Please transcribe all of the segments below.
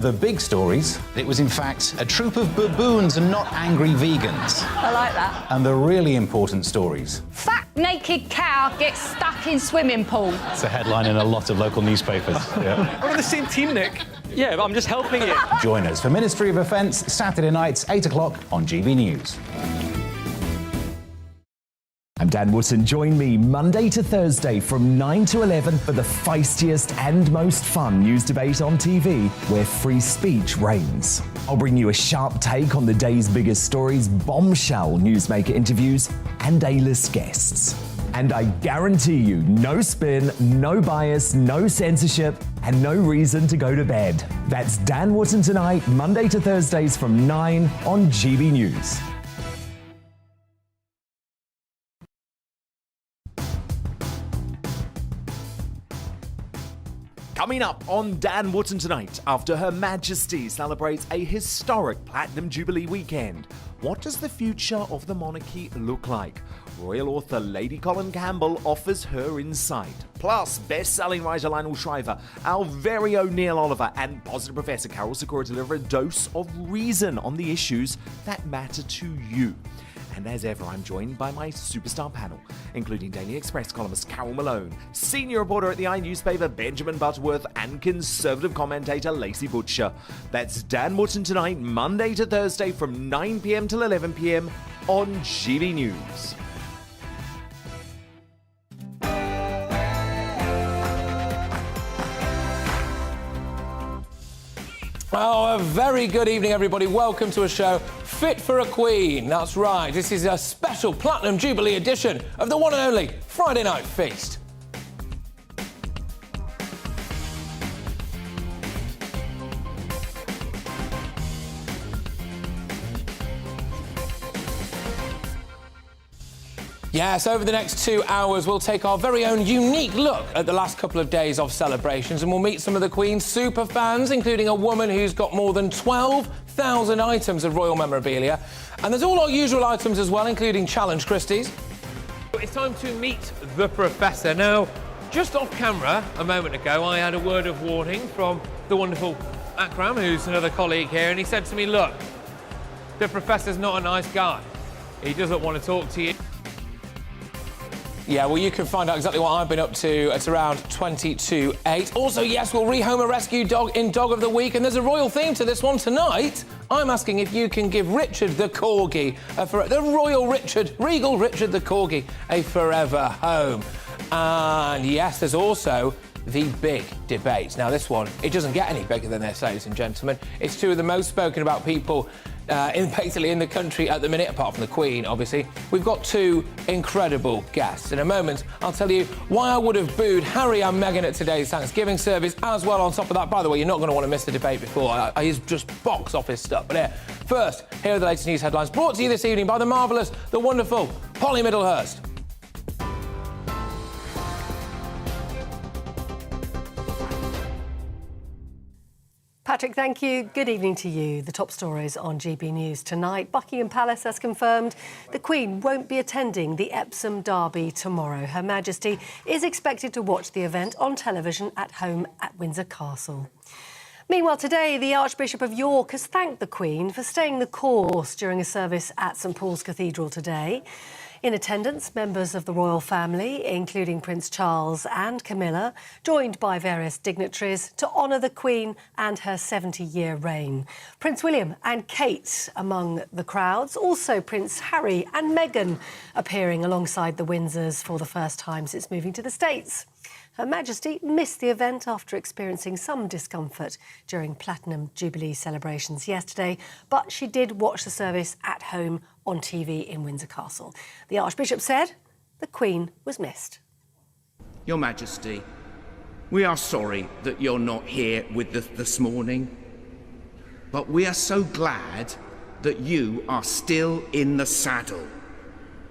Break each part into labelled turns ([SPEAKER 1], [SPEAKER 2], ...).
[SPEAKER 1] The big stories, it was in fact a troop of baboons and not angry vegans.
[SPEAKER 2] I like that.
[SPEAKER 1] And the really important stories.
[SPEAKER 2] Fat naked cow gets stuck in swimming pool.
[SPEAKER 1] It's a headline in a lot of local newspapers. Yeah.
[SPEAKER 3] We're on the same team, Nick. Yeah, but I'm just helping you.
[SPEAKER 1] Join us for Ministry of Offence, Saturday nights, 8 o'clock on GB News.
[SPEAKER 4] I'm Dan Wootton. Join me Monday to Thursday from 9 to 11 for the feistiest and most fun news debate on TV, where free speech reigns. I'll bring you a sharp take on the day's biggest stories, bombshell newsmaker interviews, and A-list guests. And I guarantee you, no spin, no bias, no censorship, and no reason to go to bed. That's Dan Wootton tonight, Monday to Thursdays from 9 on GB News.
[SPEAKER 5] Coming up on Dan Wootton tonight, after Her Majesty celebrates a historic Platinum Jubilee weekend, what does the future of the monarchy look like? Royal author Lady Colin Campbell offers her insight. Plus, best-selling writer Lionel Shriver, our very own Neil Oliver, and positive Professor Carol Sikora deliver a dose of reason on the issues that matter to you. And as ever, I'm joined by my superstar panel, including Daily Express columnist Carol Malone, senior reporter at the newspaper Benjamin Butterworth, and conservative commentator Lacey Butcher. That's Dan Wootton tonight, Monday to Thursday from 9 p.m. till 11 p.m. on GB News.
[SPEAKER 6] Oh, a very good evening, everybody. Welcome to a show fit for a queen. That's right. This is a special Platinum Jubilee edition of the one and only Friday Night Feast. Yes, over the next 2 hours, we'll take our very own unique look at the last couple of days of celebrations, and we'll meet some of the Queen's super fans, including a woman who's got more than 12,000 items of royal memorabilia. And there's all our usual items as well, including Challenge Christys.
[SPEAKER 3] It's time to meet the Professor. Now, just off camera a moment ago, I had a word of warning from the wonderful Akram, who's another colleague here, and he said to me, look, the Professor's not a nice guy. He doesn't want to talk to you.
[SPEAKER 6] Yeah, well, you can find out exactly what I've been up to at around 20 to 8. Also, yes, we'll rehome a rescue dog in Dog of the Week, and there's a royal theme to this one tonight. I'm asking if you can give Richard the Corgi, the Royal Richard, Regal Richard the Corgi, a forever home. And yes, there's also the big debate. Now, this one, it doesn't get any bigger than this, ladies and gentlemen. It's two of the most spoken about people basically in the country at the minute, apart from the Queen, obviously. We've got two incredible guests. In a moment, I'll tell you why I would have booed Harry and Meghan at today's Thanksgiving service as well. On top of that, by the way, you're not going to want to miss the debate before. He's just box office stuff. But here, first, here are the latest news headlines brought to you this evening by the marvellous, the wonderful Polly Middlehurst.
[SPEAKER 7] Patrick, thank you. Good evening to you. The top stories on GB News tonight. Buckingham Palace has confirmed the Queen won't be attending the Epsom Derby tomorrow. Her Majesty is expected to watch the event on television at home at Windsor Castle. Meanwhile, today, the Archbishop of York has thanked the Queen for staying the course during a service at St Paul's Cathedral today. In attendance, members of the royal family, including Prince Charles and Camilla, joined by various dignitaries to honour the Queen and her 70-year reign. Prince William and Kate among the crowds, also Prince Harry and Meghan appearing alongside the Windsors for the first time since moving to the States. Her Majesty missed the event after experiencing some discomfort during Platinum Jubilee celebrations yesterday, but she did watch the service at home on TV in Windsor Castle. The Archbishop said the Queen was missed.
[SPEAKER 8] Your Majesty, we are sorry that you're not here with us this morning, but we are so glad that you are still in the saddle,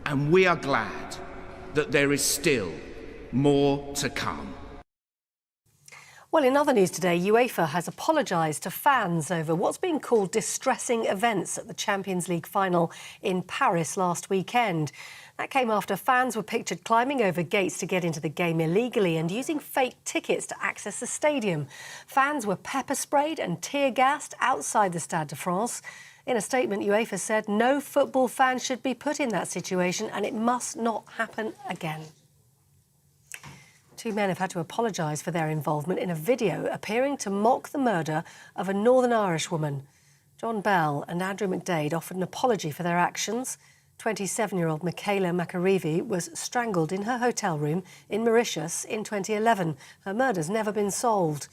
[SPEAKER 8] and we are glad that there is still more to come.
[SPEAKER 7] Well, in other news today, UEFA has apologised to fans over what's been called distressing events at the Champions League final in Paris last weekend. That came after fans were pictured climbing over gates to get into the game illegally and using fake tickets to access the stadium. Fans were pepper-sprayed and tear-gassed outside the Stade de France. In a statement, UEFA said no football fan should be put in that situation and it must not happen again. Two men have had to apologise for their involvement in a video appearing to mock the murder of a Northern Irish woman. John Bell and Andrew McDade offered an apology for their actions. 27-year-old Michaela McAreevy was strangled in her hotel room in Mauritius in 2011. Her murder's never been solved.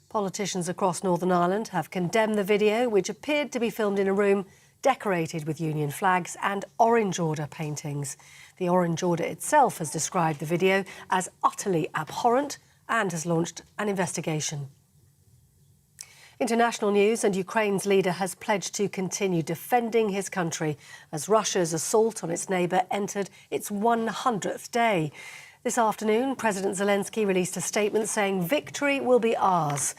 [SPEAKER 7] Politicians across Northern Ireland have condemned the video, which appeared to be filmed in a room decorated with Union flags and Orange Order paintings. The Orange Order itself has described the video as utterly abhorrent and has launched an investigation. International news, and Ukraine's leader has pledged to continue defending his country as Russia's assault on its neighbour entered its 100th day. This afternoon, President Zelensky released a statement saying victory will be ours.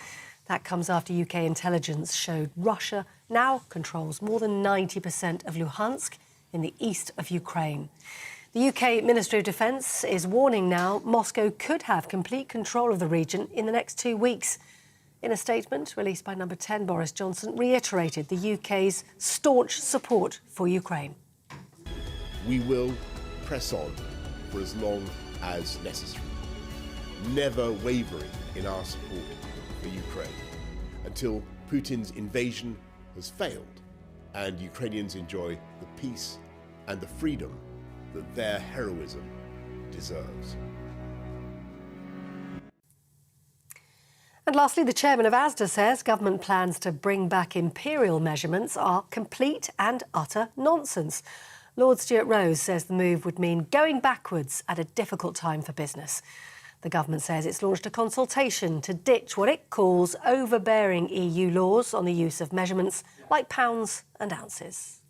[SPEAKER 7] That comes after UK intelligence showed Russia now controls more than 90% of Luhansk in the east of Ukraine. The UK Ministry of Defence is warning now Moscow could have complete control of the region in the next 2 weeks. In a statement released by Number 10, Boris Johnson reiterated the UK's staunch support for Ukraine.
[SPEAKER 9] We will press on for as long as necessary, never wavering in our support for Ukraine until Putin's invasion has failed and Ukrainians enjoy the peace and the freedom that their heroism deserves.
[SPEAKER 7] And lastly, the chairman of Asda says government plans to bring back imperial measurements are complete and utter nonsense. Lord Stuart Rose says the move would mean going backwards at a difficult time for business. The government says it's launched a consultation to ditch what it calls overbearing EU laws on the use of measurements like pounds and ounces.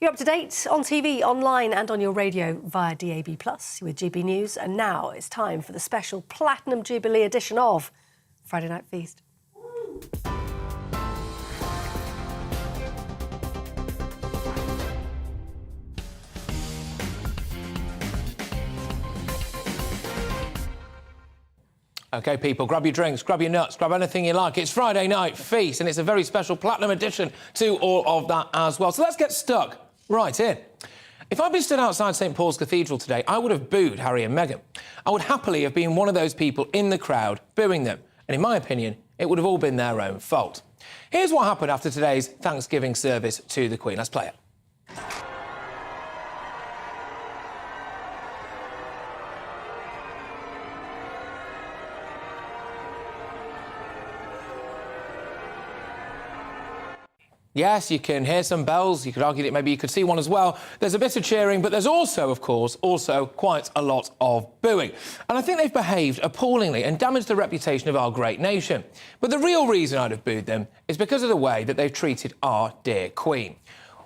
[SPEAKER 7] You're up to date on TV, online and on your radio via DAB+ with GB News. And now it's time for the special Platinum Jubilee edition of Friday Night Feast.
[SPEAKER 6] OK, people, grab your drinks, grab your nuts, grab anything you like. It's Friday Night Feast, and it's a very special Platinum edition to all of that as well. So let's get stuck right in. If I'd been stood outside St Paul's Cathedral today, I would have booed Harry and Meghan. I would happily have been one of those people in the crowd booing them. And in my opinion, it would have all been their own fault. Here's what happened after today's Thanksgiving service to the Queen. Let's play it. Yes, you can hear some bells. You could argue that maybe you could see one as well. There's a bit of cheering, but there's also, of course, quite a lot of booing. And I think they've behaved appallingly and damaged the reputation of our great nation. But the real reason I'd have booed them is because of the way that they've treated our dear Queen.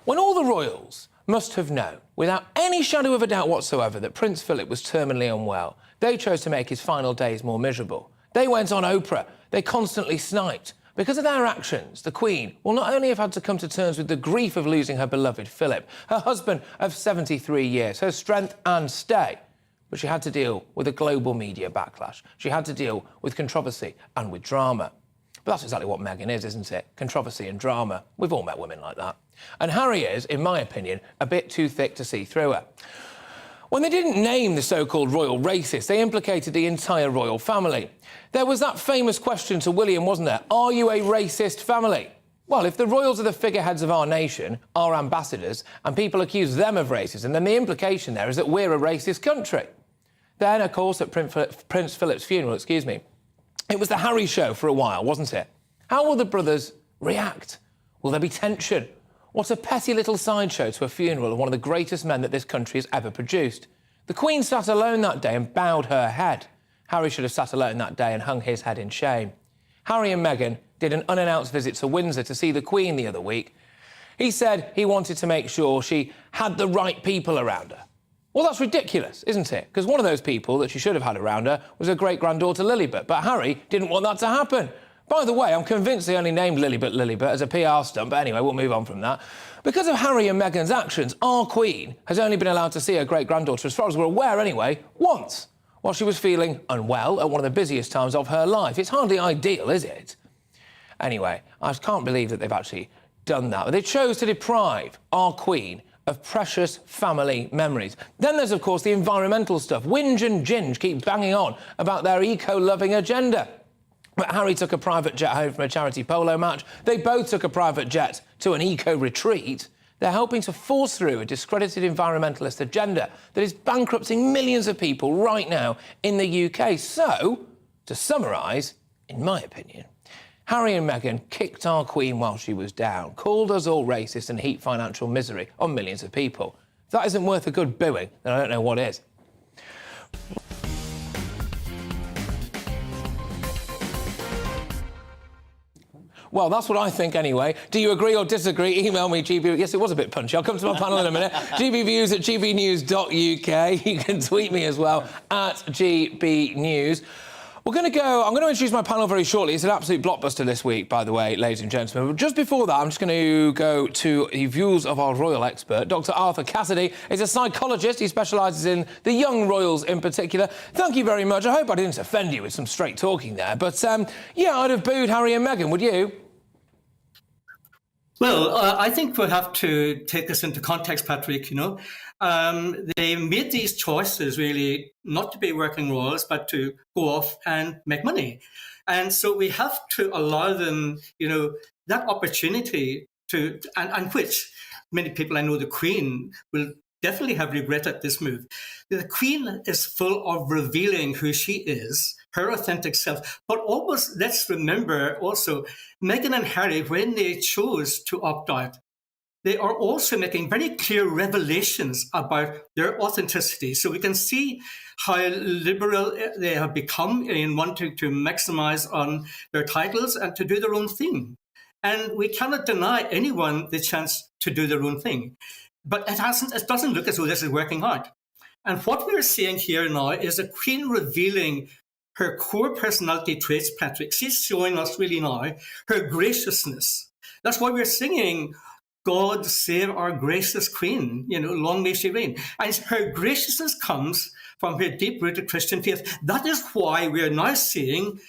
[SPEAKER 6] When all the royals must have known, without any shadow of a doubt whatsoever, that Prince Philip was terminally unwell, they chose to make his final days more miserable. They went on Oprah. They constantly sniped. Because of their actions, the Queen will not only have had to come to terms with the grief of losing her beloved Philip, her husband of 73 years, her strength and stay, but she had to deal with a global media backlash. She had to deal with controversy and with drama. But that's exactly what Meghan is, isn't it? Controversy and drama. We've all met women like that. And Harry is, in my opinion, a bit too thick to see through her. When they didn't name the so-called royal racist, they implicated the entire royal family. There was that famous question to William, wasn't there? Are you a racist family? Well, if the royals are the figureheads of our nation, our ambassadors, and people accuse them of racism, then the implication there is that we're a racist country. Then, of course, at Prince Philip's funeral, it was the Harry show for a while, wasn't it? How will the brothers react? Will there be tension? What a petty little sideshow to a funeral of one of the greatest men that this country has ever produced. The Queen sat alone that day and bowed her head. Harry should have sat alone that day and hung his head in shame. Harry and Meghan did an unannounced visit to Windsor to see the Queen the other week. He said he wanted to make sure she had the right people around her. Well, that's ridiculous, isn't it? Because one of those people that she should have had around her was her great-granddaughter Lilibet, but Harry didn't want that to happen. By the way, I'm convinced they only named Lilibet as a PR stunt, but anyway, we'll move on from that. Because of Harry and Meghan's actions, our Queen has only been allowed to see her great-granddaughter, as far as we're aware anyway, once, while she was feeling unwell at one of the busiest times of her life. It's hardly ideal, is it? Anyway, I can't believe that they've actually done that. But they chose to deprive our Queen of precious family memories. Then there's, of course, the environmental stuff. Whinge and Ginge keep banging on about their eco-loving agenda. But Harry took a private jet home from a charity polo match. They both took a private jet to an eco-retreat. They're helping to force through a discredited environmentalist agenda that is bankrupting millions of people right now in the UK. So, to summarise, in my opinion, Harry and Meghan kicked our Queen while she was down, called us all racist and heaped financial misery on millions of people. If that isn't worth a good booing, then I don't know what is. Well, that's what I think anyway. Do you agree or disagree? Email me, GB... Yes, it was a bit punchy. I'll come to my panel in a minute. gbviews@gbnews.uk. You can tweet me as well, at GBNews. I'm going to introduce my panel very shortly. It's an absolute blockbuster this week, by the way, ladies and gentlemen. But just before that, I'm just going to go to the views of our royal expert. Dr Arthur Cassidy is a psychologist. He specialises in the young royals in particular. Thank you very much. I hope I didn't offend you with some straight talking there. But, yeah, I'd have booed Harry and Meghan, would you?
[SPEAKER 10] Well, I think we'll have to take this into context, Patrick, They made these choices, really, not to be working royals, but to go off and make money. And so we have to allow them, that opportunity to, and which many people, I know the Queen, will definitely have regretted this move. The Queen is full of revealing who she is, her authentic self. But almost, let's remember also, Meghan and Harry, when they chose to opt out, they are also making very clear revelations about their authenticity. So we can see how liberal they have become in wanting to maximize on their titles and to do their own thing. And we cannot deny anyone the chance to do their own thing. But it doesn't look as though this is working out. And what we're seeing here now is a Queen revealing her core personality traits, Patrick. She's showing us really now her graciousness. That's why we're singing, God save our gracious Queen, long may she reign. And her graciousness comes from her deep-rooted Christian faith. That is why we are now seeing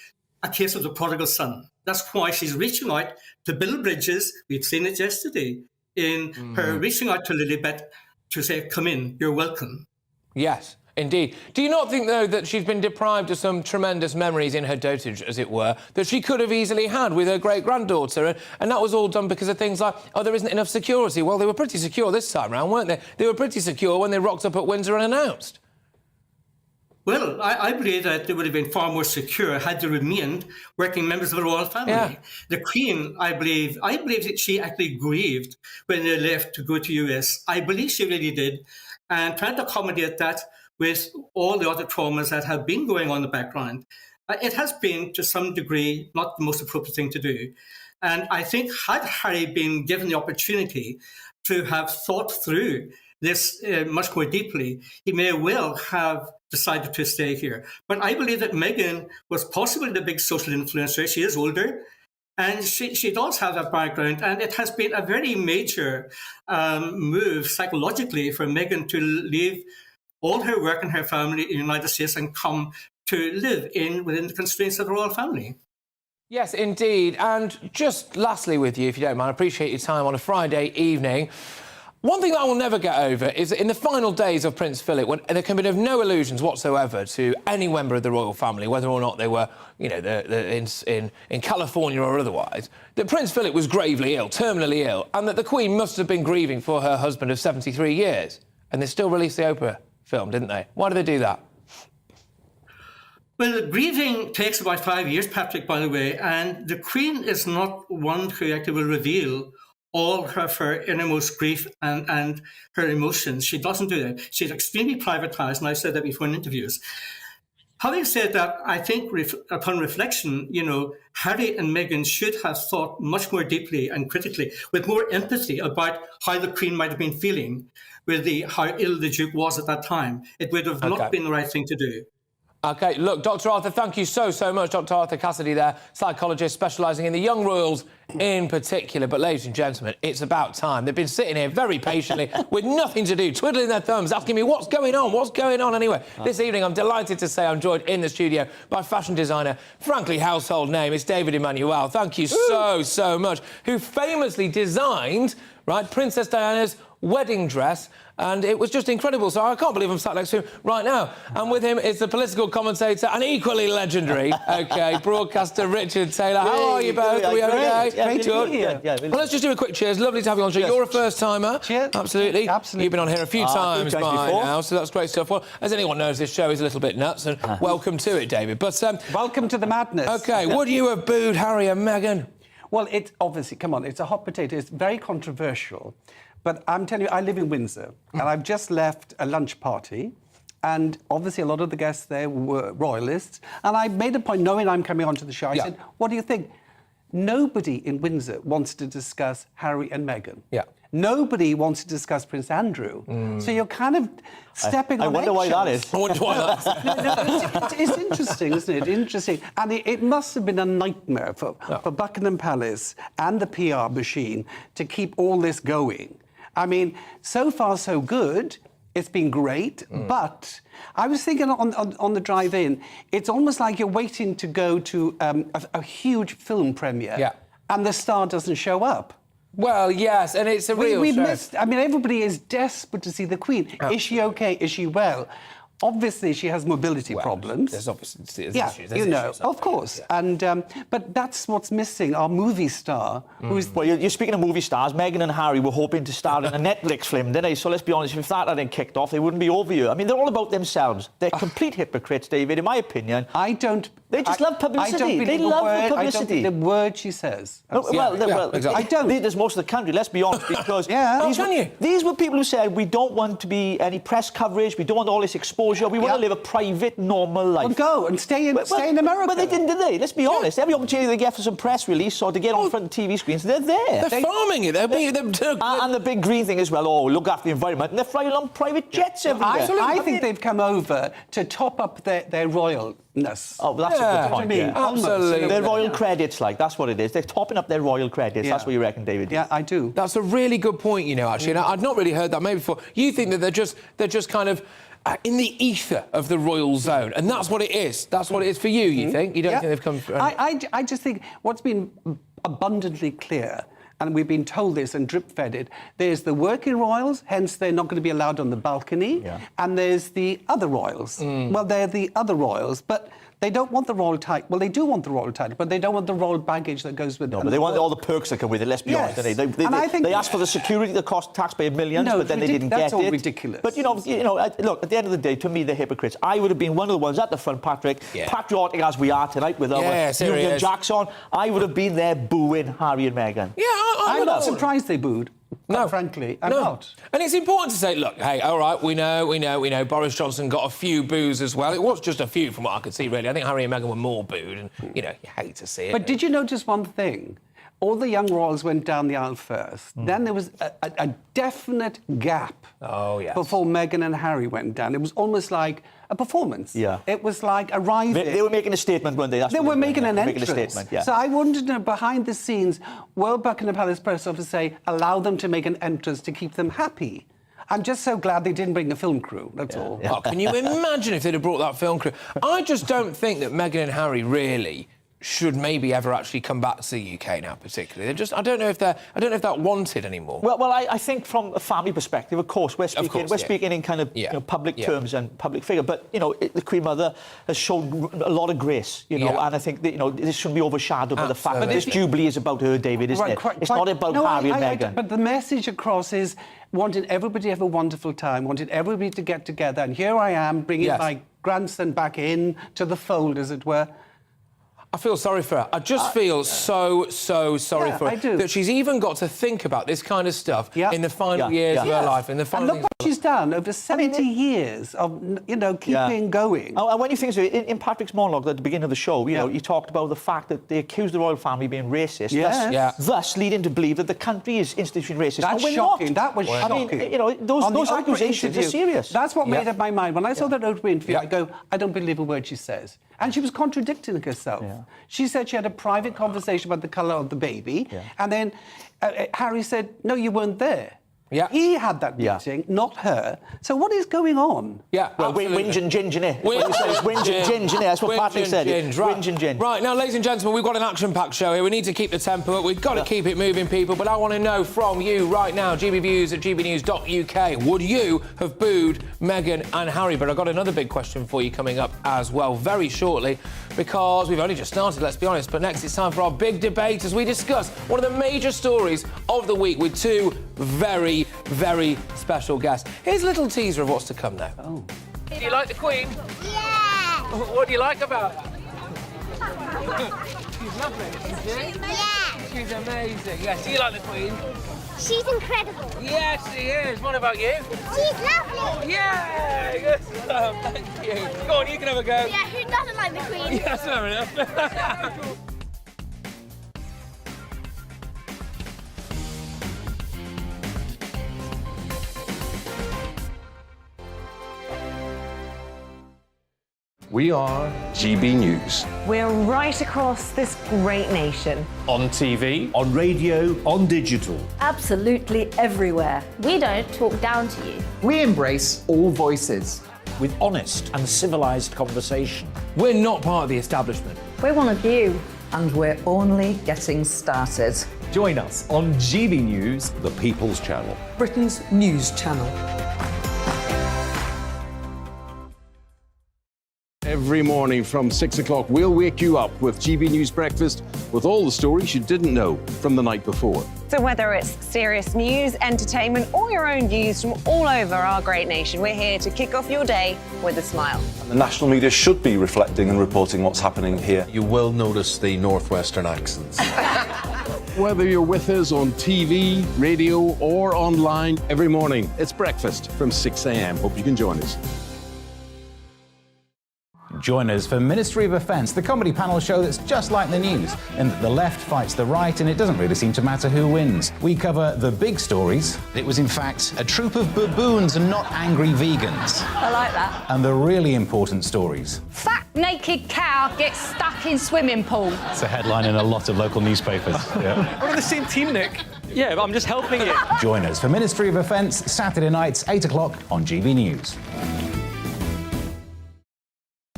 [SPEAKER 10] a case of the prodigal son. That's why she's reaching out to build bridges. We've seen it yesterday in her reaching out to Lilibet to say, come in, you're welcome.
[SPEAKER 6] Yes, indeed. Do you not think, though, that she's been deprived of some tremendous memories in her dotage, as it were, that she could have easily had with her great-granddaughter? And that was all done because of things like, there isn't enough security. Well, they were pretty secure this time round, weren't they? They were pretty secure when they rocked up at Windsor unannounced.
[SPEAKER 10] Well, I believe that they would have been far more secure had they remained working members of the royal family. Yeah. The Queen, I believe that she actually grieved when they left to go to US. I believe she really did. And trying to accommodate that with all the other traumas that have been going on in the background, it has been, to some degree, not the most appropriate thing to do. And I think had Harry been given the opportunity to have thought through this much more deeply, he may well have decided to stay here. But I believe that Meghan was possibly the big social influencer. She is older, and she does have that background. And it has been a very major move psychologically for Meghan to leave all her work and her family in the United States and come to live within the constraints of the royal family.
[SPEAKER 6] Yes, indeed. And just lastly with you, if you don't mind, I appreciate your time on a Friday evening. One thing that I will never get over is that in the final days of Prince Philip, when there can be no illusions whatsoever to any member of the royal family, whether or not they were, in California or otherwise, that Prince Philip was gravely ill, terminally ill, and that the Queen must have been grieving for her husband of 73 years. And they still released the Oprah film, didn't they? Why did they do that?
[SPEAKER 10] Well, grieving takes about 5 years, Patrick, by the way, and the Queen is not one who actually will reveal all of her innermost grief and her emotions. She doesn't do that. She's extremely privatized, and I've said that before in interviews. Having said that, I think upon reflection, Harry and Meghan should have thought much more deeply and critically, with more empathy about how the Queen might have been feeling, with how ill the Duke was at that time. It would have not been the right thing to do.
[SPEAKER 6] OK, look, Dr Arthur, thank you so much. Dr Arthur Cassidy there, psychologist specialising in the young royals in particular. But, ladies and gentlemen, it's about time. They've been sitting here very patiently with nothing to do, twiddling their thumbs, asking me what's going on anyway. This evening, I'm delighted to say I'm joined in the studio by fashion designer, frankly, household name. It's David Emmanuel. Thank you so much. Who famously designed, right, Princess Diana's wedding dress, and it was just incredible. So I can't believe I'm sat next to him right now. And with him is the political commentator and equally legendary, broadcaster Richard Taylor. How are you both? Are we okay?
[SPEAKER 11] Great to be here.
[SPEAKER 6] Well, let's just do a quick cheers. Lovely to have you on the show. You're a first-timer.
[SPEAKER 11] Cheers.
[SPEAKER 6] Absolutely. You've been on here a few times by now, so that's great stuff. Well, as anyone knows, this show is a little bit nuts, and welcome to it, David. But
[SPEAKER 11] welcome to the madness.
[SPEAKER 6] OK, would you have booed Harry and Meghan?
[SPEAKER 11] Well, it's obviously, come on, it's a hot potato. It's very controversial. But I'm telling you, I live in Windsor, and I've just left a lunch party, and obviously a lot of the guests there were royalists, and I made a point, knowing I'm coming onto the show, I said, what do you think? Nobody in Windsor wants to discuss Harry and Meghan.
[SPEAKER 6] Yeah.
[SPEAKER 11] Nobody wants to discuss Prince Andrew. So you're kind of stepping on
[SPEAKER 12] eggshells. I wonder why that is.
[SPEAKER 6] I wonder why that is.
[SPEAKER 11] It's interesting, isn't it? Interesting. And it must have been a nightmare for Buckingham Palace and the PR machine to keep all this going. I mean, so far so good. It's been great, but I was thinking on the drive-in, it's almost like you're waiting to go to a huge film premiere, and the star doesn't show up.
[SPEAKER 6] Well, yes, and it's a real
[SPEAKER 11] we
[SPEAKER 6] shame.
[SPEAKER 11] missed. I mean, everybody is desperate to see the Queen. Is she okay? Is she well? Obviously, she has mobility problems.
[SPEAKER 6] There's obviously issues.
[SPEAKER 11] Of course. And but that's what's missing. Our movie star, who's
[SPEAKER 12] well, you're speaking of movie stars. Meghan and Harry were hoping to star in a Netflix film, didn't they? So let's be honest. If that hadn't kicked off, they wouldn't be over here. I mean, they're all about themselves. They're complete hypocrites, David. In my opinion,
[SPEAKER 11] They
[SPEAKER 12] just love publicity. They love the publicity.
[SPEAKER 11] I don't believe the word she says.
[SPEAKER 12] Exactly.
[SPEAKER 11] I don't.
[SPEAKER 12] There's most of the country. Let's be honest, because these were people who said we don't want to be any press coverage. We don't want all this exposure. We want to live a private, normal life.
[SPEAKER 11] Well, go and stay in America.
[SPEAKER 12] But they didn't, did they? Let's be honest. Every opportunity they get for some press release or to get on front of TV screens, they're there.
[SPEAKER 6] They're farming it.
[SPEAKER 12] And the big green thing as well. Oh, look after the environment. And they're flying on private jets everywhere.
[SPEAKER 11] I think they've come over to top up their royalness.
[SPEAKER 12] Oh, that's a good point.
[SPEAKER 6] Absolutely.
[SPEAKER 12] Their royal credits, that's what it is. They're topping up their royal credits. That's what you reckon, David?
[SPEAKER 11] Yeah, I do.
[SPEAKER 6] That's a really good point, actually. And I'd not really heard that maybe before. You think that they're just kind of in the ether of the royal zone, and that's what it is. That's what it is for you, you think? You don't think they've come through?
[SPEAKER 11] I just think what's been abundantly clear, and we've been told this and drip-fed it, there's the working royals, hence they're not going to be allowed on the balcony, and there's the other royals. Well, they're the other royals, but they don't want the royal title. Well, they do want the royal title, but they don't want the royal baggage that goes with it.
[SPEAKER 12] No, but they want all the perks that come with it, let's be honest. They asked for the security that cost taxpayer millions, but then they didn't get it.
[SPEAKER 11] That's all ridiculous.
[SPEAKER 12] But, look, at the end of the day, to me, they're hypocrites. I would have been one of the ones at the front, Patrick, patriotic as we are tonight with our Union Jacks on. I would have been there booing Harry and Meghan.
[SPEAKER 6] Yeah,
[SPEAKER 11] I'm not surprised they booed. No, frankly, I'm not.
[SPEAKER 6] And it's important to say, look, hey, all right, we know. Boris Johnson got a few boos as well. It was just a few from what I could see, really. I think Harry and Meghan were more booed, and, you hate to see it.
[SPEAKER 11] But did you notice one thing? All the young royals went down the aisle first. Then there was a definite gap before Meghan and Harry went down. It was almost like a performance. Yeah. It was like arriving.
[SPEAKER 12] They were making a statement, weren't they?
[SPEAKER 11] They were making an entrance.
[SPEAKER 12] Making a statement,
[SPEAKER 11] So I wanted to know, behind the scenes, will Buckingham Palace press office say, allow them to make an entrance to keep them happy? I'm just so glad they didn't bring the film crew, that's all.
[SPEAKER 6] Oh, can you imagine if they'd have brought that film crew? I just don't think that Meghan and Harry really should maybe ever actually come back to the UK now, particularly. I don't know if that wanted anymore.
[SPEAKER 12] Well, I think from a family perspective, of course, we're speaking in kind of public terms and public figure. But the Queen Mother has shown a lot of grace, and I think that, this shouldn't be overshadowed by the fact that this Jubilee is about her, David, isn't it? It's not about Harry and Meghan.
[SPEAKER 11] But the message across is wanting everybody to have a wonderful time, wanting everybody to get together, and here I am bringing my grandson back in to the fold, as it were.
[SPEAKER 6] I feel sorry for her. I just feel so sorry for her.
[SPEAKER 11] I do.
[SPEAKER 6] That she's even got to think about this kind of stuff in the final years of her life. In the final
[SPEAKER 11] and look what she's done over 70 years of, you know, keeping going.
[SPEAKER 12] And when you think of it, in Patrick's monologue at the beginning of the show, you know, you talked about the fact that they accused the royal family of being racist, thus leading to believe that the country is institutionally racist.
[SPEAKER 11] That's shocking. That was shocking.
[SPEAKER 12] I mean, you know, those accusations are serious.
[SPEAKER 11] That's what made up my mind. When I saw that Oprah interview, I go, I don't believe a word she says. And she was contradicting herself. She said she had a private conversation about the colour of the baby, and then Harry said, no, you weren't there. He had that meeting, not her. So what is going on?
[SPEAKER 12] Well, whinge and ginge, innit? What you say is whinge and ginge, innit? That's what Patrick said. Whinge and ginge.
[SPEAKER 6] Right, now, ladies and gentlemen, we've got an action-packed show here. We need to keep the tempo up. We've got to keep it moving, people. But I want to know from you right now, gbviews@gbnews.uk, would you have booed Meghan and Harry? But I've got another big question for you coming up as well very shortly, because we've only just started, let's be honest. But next, it's time for our big debate as we discuss one of the major stories of the week with two very, very special guests. Here's a little teaser of what's to come now. Do you like the Queen?
[SPEAKER 13] Yeah!
[SPEAKER 6] What do you like about her? She's lovely, isn't she?
[SPEAKER 13] Yeah!
[SPEAKER 6] She's amazing. Yes, do you like the Queen?
[SPEAKER 13] She's incredible.
[SPEAKER 6] Yes, she is. What about you?
[SPEAKER 13] She's lovely.
[SPEAKER 6] Yeah! Good stuff. Thank you. Go on, you can have a go.
[SPEAKER 13] Yeah, who doesn't like the Queen?
[SPEAKER 6] Yes, fair enough.
[SPEAKER 14] We are GB News.
[SPEAKER 15] We're right across this great nation.
[SPEAKER 14] On TV, on radio, on digital.
[SPEAKER 16] Absolutely everywhere.
[SPEAKER 17] We don't talk down to you.
[SPEAKER 1] We embrace all voices.
[SPEAKER 18] With honest and civilised conversation.
[SPEAKER 6] We're not part of the establishment.
[SPEAKER 16] We're one of you.
[SPEAKER 19] And we're only getting started.
[SPEAKER 4] Join us on GB News,
[SPEAKER 14] the People's Channel.
[SPEAKER 19] Britain's news channel.
[SPEAKER 14] Every morning from 6 o'clock, we'll wake you up with GB News Breakfast with all the stories you didn't know from the night before.
[SPEAKER 15] So whether it's serious news, entertainment, or your own views from all over our great nation, we're here to kick off your day with a smile.
[SPEAKER 20] And the national media should be reflecting and reporting what's happening here.
[SPEAKER 21] You will notice the northwestern accents.
[SPEAKER 14] Whether you're with us on TV, radio, or online, every morning, it's breakfast from 6 a.m. Hope you can join us.
[SPEAKER 1] Join us for Ministry of Offence, the comedy panel show that's just like the news, in that the left fights the right and it doesn't really seem to matter who wins. We cover the big stories. It was in fact a troop of baboons and not angry vegans.
[SPEAKER 2] I like that.
[SPEAKER 1] And the really important stories.
[SPEAKER 2] Fat naked cow gets stuck in swimming pool.
[SPEAKER 22] It's a headline in a lot of local newspapers. Yeah.
[SPEAKER 23] We're on the same team, Nick. Yeah, but I'm just helping you.
[SPEAKER 1] Join us for Ministry of Offence, Saturday nights, 8 o'clock on GB News.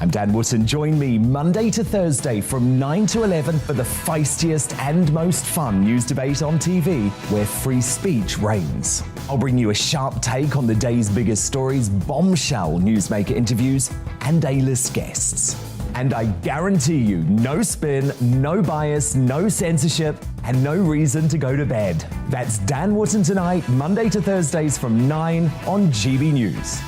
[SPEAKER 4] I'm Dan Wootton. Join me Monday to Thursday from 9 to 11 for the feistiest and most fun news debate on TV, where free speech reigns. I'll bring you a sharp take on the day's biggest stories, bombshell newsmaker interviews, and A-list guests. And I guarantee you, no spin, no bias, no censorship, and no reason to go to bed. That's Dan Wootton tonight, Monday to Thursdays from 9 on GB News.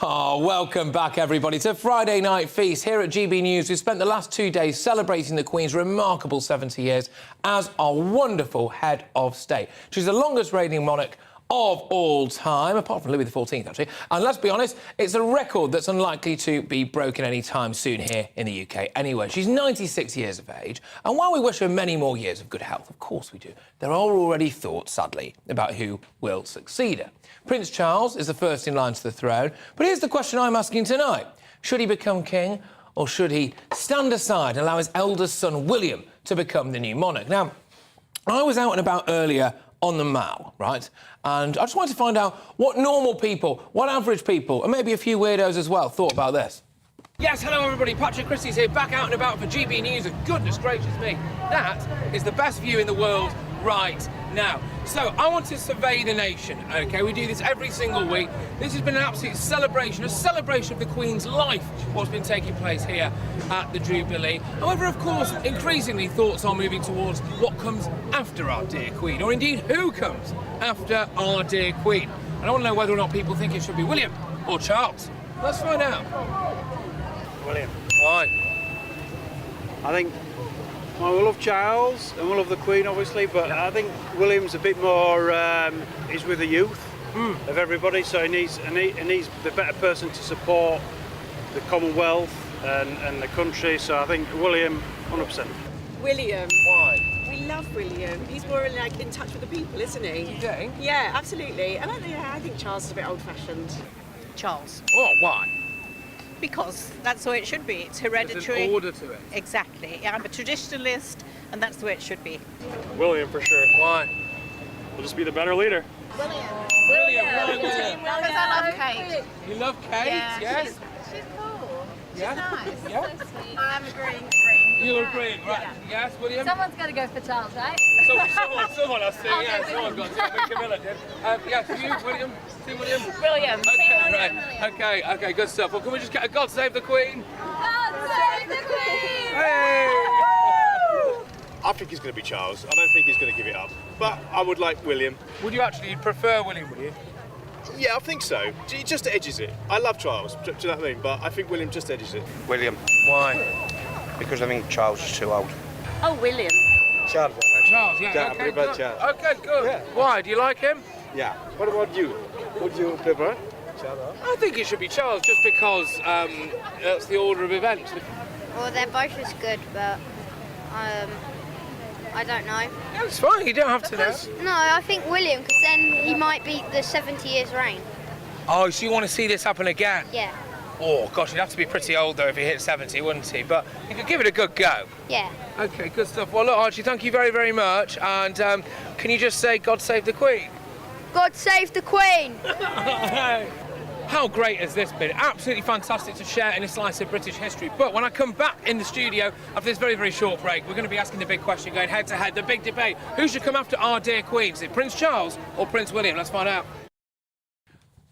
[SPEAKER 6] Oh, welcome back, everybody, to Friday Night Feast here at GB News. We've spent the last 2 days celebrating the Queen's remarkable 70 years as our wonderful head of state. She's the longest reigning monarch of all time, apart from Louis XIV, actually. And let's be honest, it's a record that's unlikely to be broken anytime soon here in the UK. Anyway, she's 96 years of age, and while we wish her many more years of good health, of course we do, there are already thoughts, sadly, about who will succeed her. Prince Charles is the first in line to the throne, but here's the question I'm asking tonight. Should he become king, or should he stand aside and allow his eldest son, William, to become the new monarch? Now, I was out and about earlier on the Mall, right? And I just wanted to find out what normal people, what average people, and maybe a few weirdos as well, thought about this. Yes, hello everybody, Patrick Christys here, back out and about for GB News, and goodness gracious me, that is the best view in the world right now. So, I want to survey the nation, OK? We do this every single week. This has been an absolute celebration, a celebration of the Queen's life, what's been taking place here at the Jubilee. However, of course, increasingly thoughts are moving towards what comes after our dear Queen, or indeed who comes after our dear Queen. And I want to know whether or not people think it should be William or Charles. Let's find out.
[SPEAKER 23] William.
[SPEAKER 6] Why?
[SPEAKER 23] I think
[SPEAKER 3] Well, we love Charles and we love the Queen, obviously, but I think William's a bit more. He's with the youth of everybody, so he needs the better person to support the Commonwealth and the country. So I think William, 100%.
[SPEAKER 5] William.
[SPEAKER 6] Why?
[SPEAKER 5] We love William. He's more like in touch with the people, isn't he?
[SPEAKER 6] You think?
[SPEAKER 5] Yeah, absolutely. And I think Charles is a bit old-fashioned.
[SPEAKER 8] Charles.
[SPEAKER 6] Oh, why?
[SPEAKER 8] Because that's the way it should be. It's hereditary.
[SPEAKER 6] There's an order to it.
[SPEAKER 8] Exactly. I'm a traditionalist, and that's the way it should be.
[SPEAKER 23] William, for sure.
[SPEAKER 6] Why?
[SPEAKER 23] We'll just be the better leader.
[SPEAKER 6] William.
[SPEAKER 8] Because I love Kate.
[SPEAKER 6] You love Kate?
[SPEAKER 8] Yeah,
[SPEAKER 6] Yes.
[SPEAKER 8] She's cool. She's
[SPEAKER 6] Yeah.
[SPEAKER 8] nice.
[SPEAKER 6] Yeah.
[SPEAKER 8] So sweet. I'm agreeing.
[SPEAKER 6] You're agreeing, right? Yes, William?
[SPEAKER 2] Someone's got to go for Charles, right?
[SPEAKER 6] Someone I see, yeah, someone got to. I think Camilla did. Yes, you, William? Team William?
[SPEAKER 8] William.
[SPEAKER 6] Okay,
[SPEAKER 8] Team William.
[SPEAKER 6] right. Okay, good stuff. Well, can we just get a God Save the Queen?
[SPEAKER 2] God save the Queen!
[SPEAKER 6] Hey!
[SPEAKER 24] I think he's going to be Charles. I don't think he's going to give it up. But I would like William.
[SPEAKER 6] Would you actually prefer William, would you?
[SPEAKER 24] Yeah, I think so. He just edges it. I love Charles, do you know what I mean? But I think William just edges it.
[SPEAKER 25] William.
[SPEAKER 6] Why?
[SPEAKER 25] Because I think Charles is too old.
[SPEAKER 8] Oh, William.
[SPEAKER 24] Charles.
[SPEAKER 6] Charles, yeah, okay, good. Okay, good. Yeah. Why? Do you like him?
[SPEAKER 24] Yeah. What about you? Would you prefer Charles?
[SPEAKER 6] I think it should be Charles, just because that's the order of events.
[SPEAKER 13] Well, they're both as good, but I don't know.
[SPEAKER 6] Yeah, it's fine. You don't have to know.
[SPEAKER 13] No, I think William, because then he might beat the 70 years reign.
[SPEAKER 6] Oh, so you want to see this happen again?
[SPEAKER 13] Yeah.
[SPEAKER 6] Oh, gosh, he'd have to be pretty old, though, if he hit 70, wouldn't he? But you could give it a good go.
[SPEAKER 13] Yeah.
[SPEAKER 6] OK, good stuff. Well, look, Archie, thank you very, very much. And can you just say, God save the Queen?
[SPEAKER 13] God save the Queen!
[SPEAKER 6] How great has this been? Absolutely fantastic to share in a slice of British history. But when I come back in the studio after this very, very short break, we're going to be asking the big question, going head-to-head, the big debate. Who should come after our dear Queen? Is it Prince Charles or Prince William? Let's find out.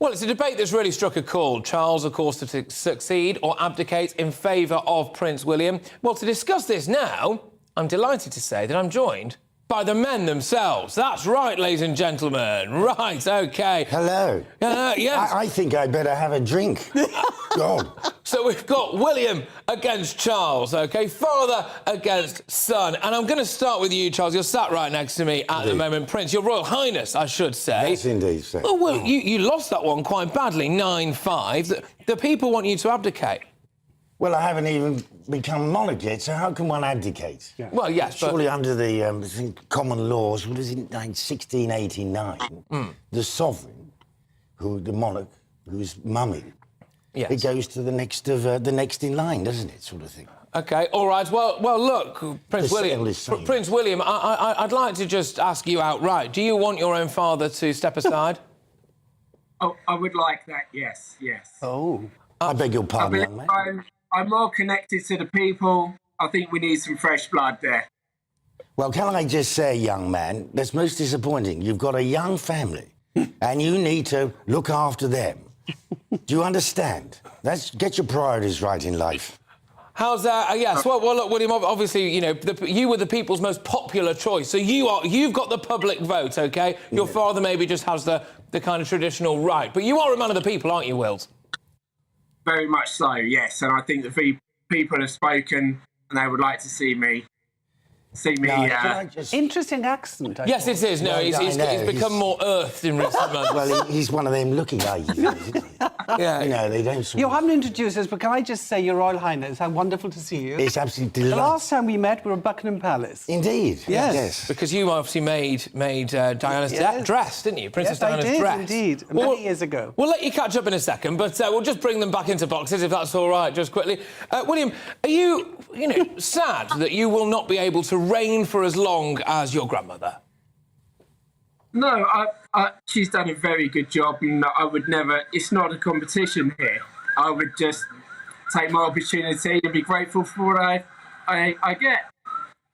[SPEAKER 6] Well, it's a debate that's really struck a chord. Charles, of course, to succeed or abdicate in favour of Prince William. Well, to discuss this now, I'm delighted to say that I'm joined by the men themselves. That's right, ladies and gentlemen. Right, OK.
[SPEAKER 26] Hello.
[SPEAKER 6] Yes.
[SPEAKER 26] I think I'd better have a drink. God.
[SPEAKER 6] So we've got William against Charles, OK? Father against son. And I'm going to start with you, Charles. You're sat right next to me at the moment. Prince, Your Royal Highness, I should say.
[SPEAKER 26] Yes, indeed, sir.
[SPEAKER 6] Oh, well, you lost that one quite badly, 9-5. The people want you to abdicate.
[SPEAKER 26] Well, I haven't even become monarch yet, so how can one abdicate?
[SPEAKER 6] Yeah. Well, yes,
[SPEAKER 26] surely under the common laws, what is it, 1689, the sovereign, the monarch, who's mummy, it goes to the next in line, doesn't it, sort of thing?
[SPEAKER 6] OK, all right. Well, look, Prince William, I'd like to just ask you outright, do you want your own father to step aside?
[SPEAKER 27] Oh, I would like that, yes.
[SPEAKER 26] Oh. I beg your pardon, young man.
[SPEAKER 27] I'm more connected to the people. I think we need some fresh blood there.
[SPEAKER 26] Well, can I just say, young man, that's most disappointing. You've got a young family and you need to look after them. Do you understand? Get your priorities right in life.
[SPEAKER 6] How's that? Yes. Well, look, William. Obviously, you know, you were the people's most popular choice, so you've got the public vote. OK. Your father maybe just has the kind of traditional right, but you are a man of the people, aren't you, Wills?
[SPEAKER 27] Very much so, yes. And I think the people have spoken, and they would like to see me.
[SPEAKER 11] Interesting accent.
[SPEAKER 6] Yes, it is. No, he's become more earthed in recent months.
[SPEAKER 26] Well, he's one of them looking ladies, isn't he?
[SPEAKER 6] Yeah.
[SPEAKER 26] You know, they don't...
[SPEAKER 11] You haven't introduced us, but can I just say, Your Royal Highness, how wonderful to see you.
[SPEAKER 26] It's absolutely delightful.
[SPEAKER 11] The last time we met, we were at Buckingham Palace.
[SPEAKER 26] Indeed.
[SPEAKER 11] Yes.
[SPEAKER 6] Because you obviously made Diana's dress, didn't you? Princess Diana's dress.
[SPEAKER 11] Yes, I did, indeed. Many years ago.
[SPEAKER 6] We'll let you catch up in a second, but we'll just bring them back into boxes, if that's all right, just quickly. William, are you sad that you will not be able to reign for as long as your grandmother?
[SPEAKER 27] No, she's done a very good job, and I would never... It's not a competition here. I would just take my opportunity and be grateful for what I get.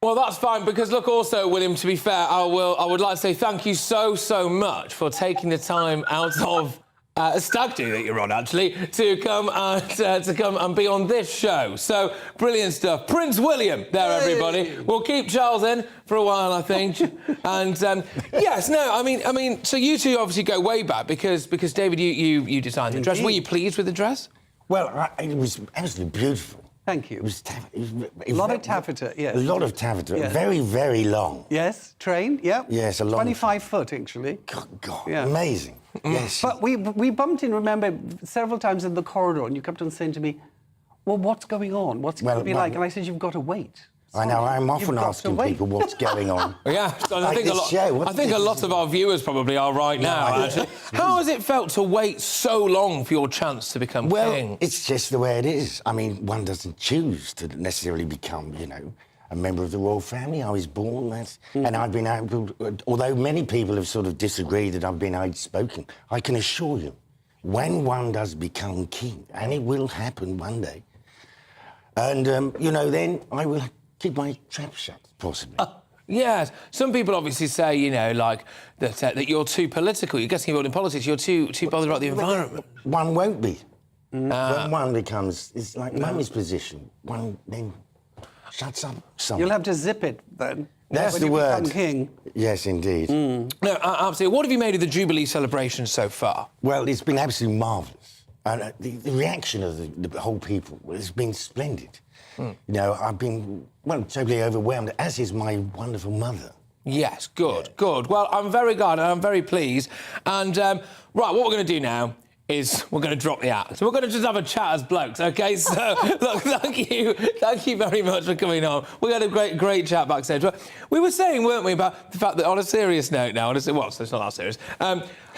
[SPEAKER 6] Well, that's fine, because, look, also, William, to be fair, I would like to say thank you so much for taking the time out of a stag do that you're on, actually, to come and be on this show. So, brilliant stuff. Prince William there, everybody. We'll keep Charles in for a while, I think. And, yes, no, I mean, so you two obviously go way back, because David, you designed the dress. Were you pleased with the dress?
[SPEAKER 26] Well, it was absolutely beautiful.
[SPEAKER 11] Thank you.
[SPEAKER 26] It was
[SPEAKER 11] a lot of taffeta, yes.
[SPEAKER 26] A lot of taffeta.
[SPEAKER 11] Yes.
[SPEAKER 26] Very, very long.
[SPEAKER 11] Yes, train, yeah.
[SPEAKER 26] Yes, a long
[SPEAKER 11] 25 foot, actually.
[SPEAKER 26] God, amazing. Yes.
[SPEAKER 11] But we bumped in, remember, several times in the corridor, and you kept on saying to me, well, what's going on? What's it going to be like? And I said, you've got to wait.
[SPEAKER 26] I know, I'm often asking people what's going on.
[SPEAKER 6] Yeah, I think, a lot of our viewers probably are right now, actually. How has it felt to wait so long for your chance to become king?
[SPEAKER 26] Well, it's just the way it is. I mean, one doesn't choose to necessarily become, you know, a member of the royal family. I was born that. And I've been able, although many people have sort of disagreed that I've been outspoken, I can assure you, when one does become king, and it will happen one day, and, you know, then I will keep my trap shut, possibly.
[SPEAKER 6] Yes. Some people obviously say, you know, like, that you're too political. You're getting involved in politics. You're too bothered about the environment.
[SPEAKER 26] One won't be. When one becomes... It's like Mummy's position. One then shuts up something.
[SPEAKER 11] You'll have to zip it, then.
[SPEAKER 26] That's the word. When you become king. Yes, indeed.
[SPEAKER 6] No, absolutely. What have you made of the Jubilee celebration so far?
[SPEAKER 26] Well, it's been absolutely marvellous. And the reaction of the whole people has been splendid. You know, I've been, well, totally overwhelmed, as is my wonderful mother.
[SPEAKER 6] Yes, good, good. Well, I'm very glad and I'm very pleased. And, right, what we're going to do now is we're going to drop the act. So we're going to just have a chat as blokes, OK? So, look, thank you very much for coming on. We had a great chat backstage. We were saying, weren't we, about the fact that on a serious note now, well, so it's not that serious,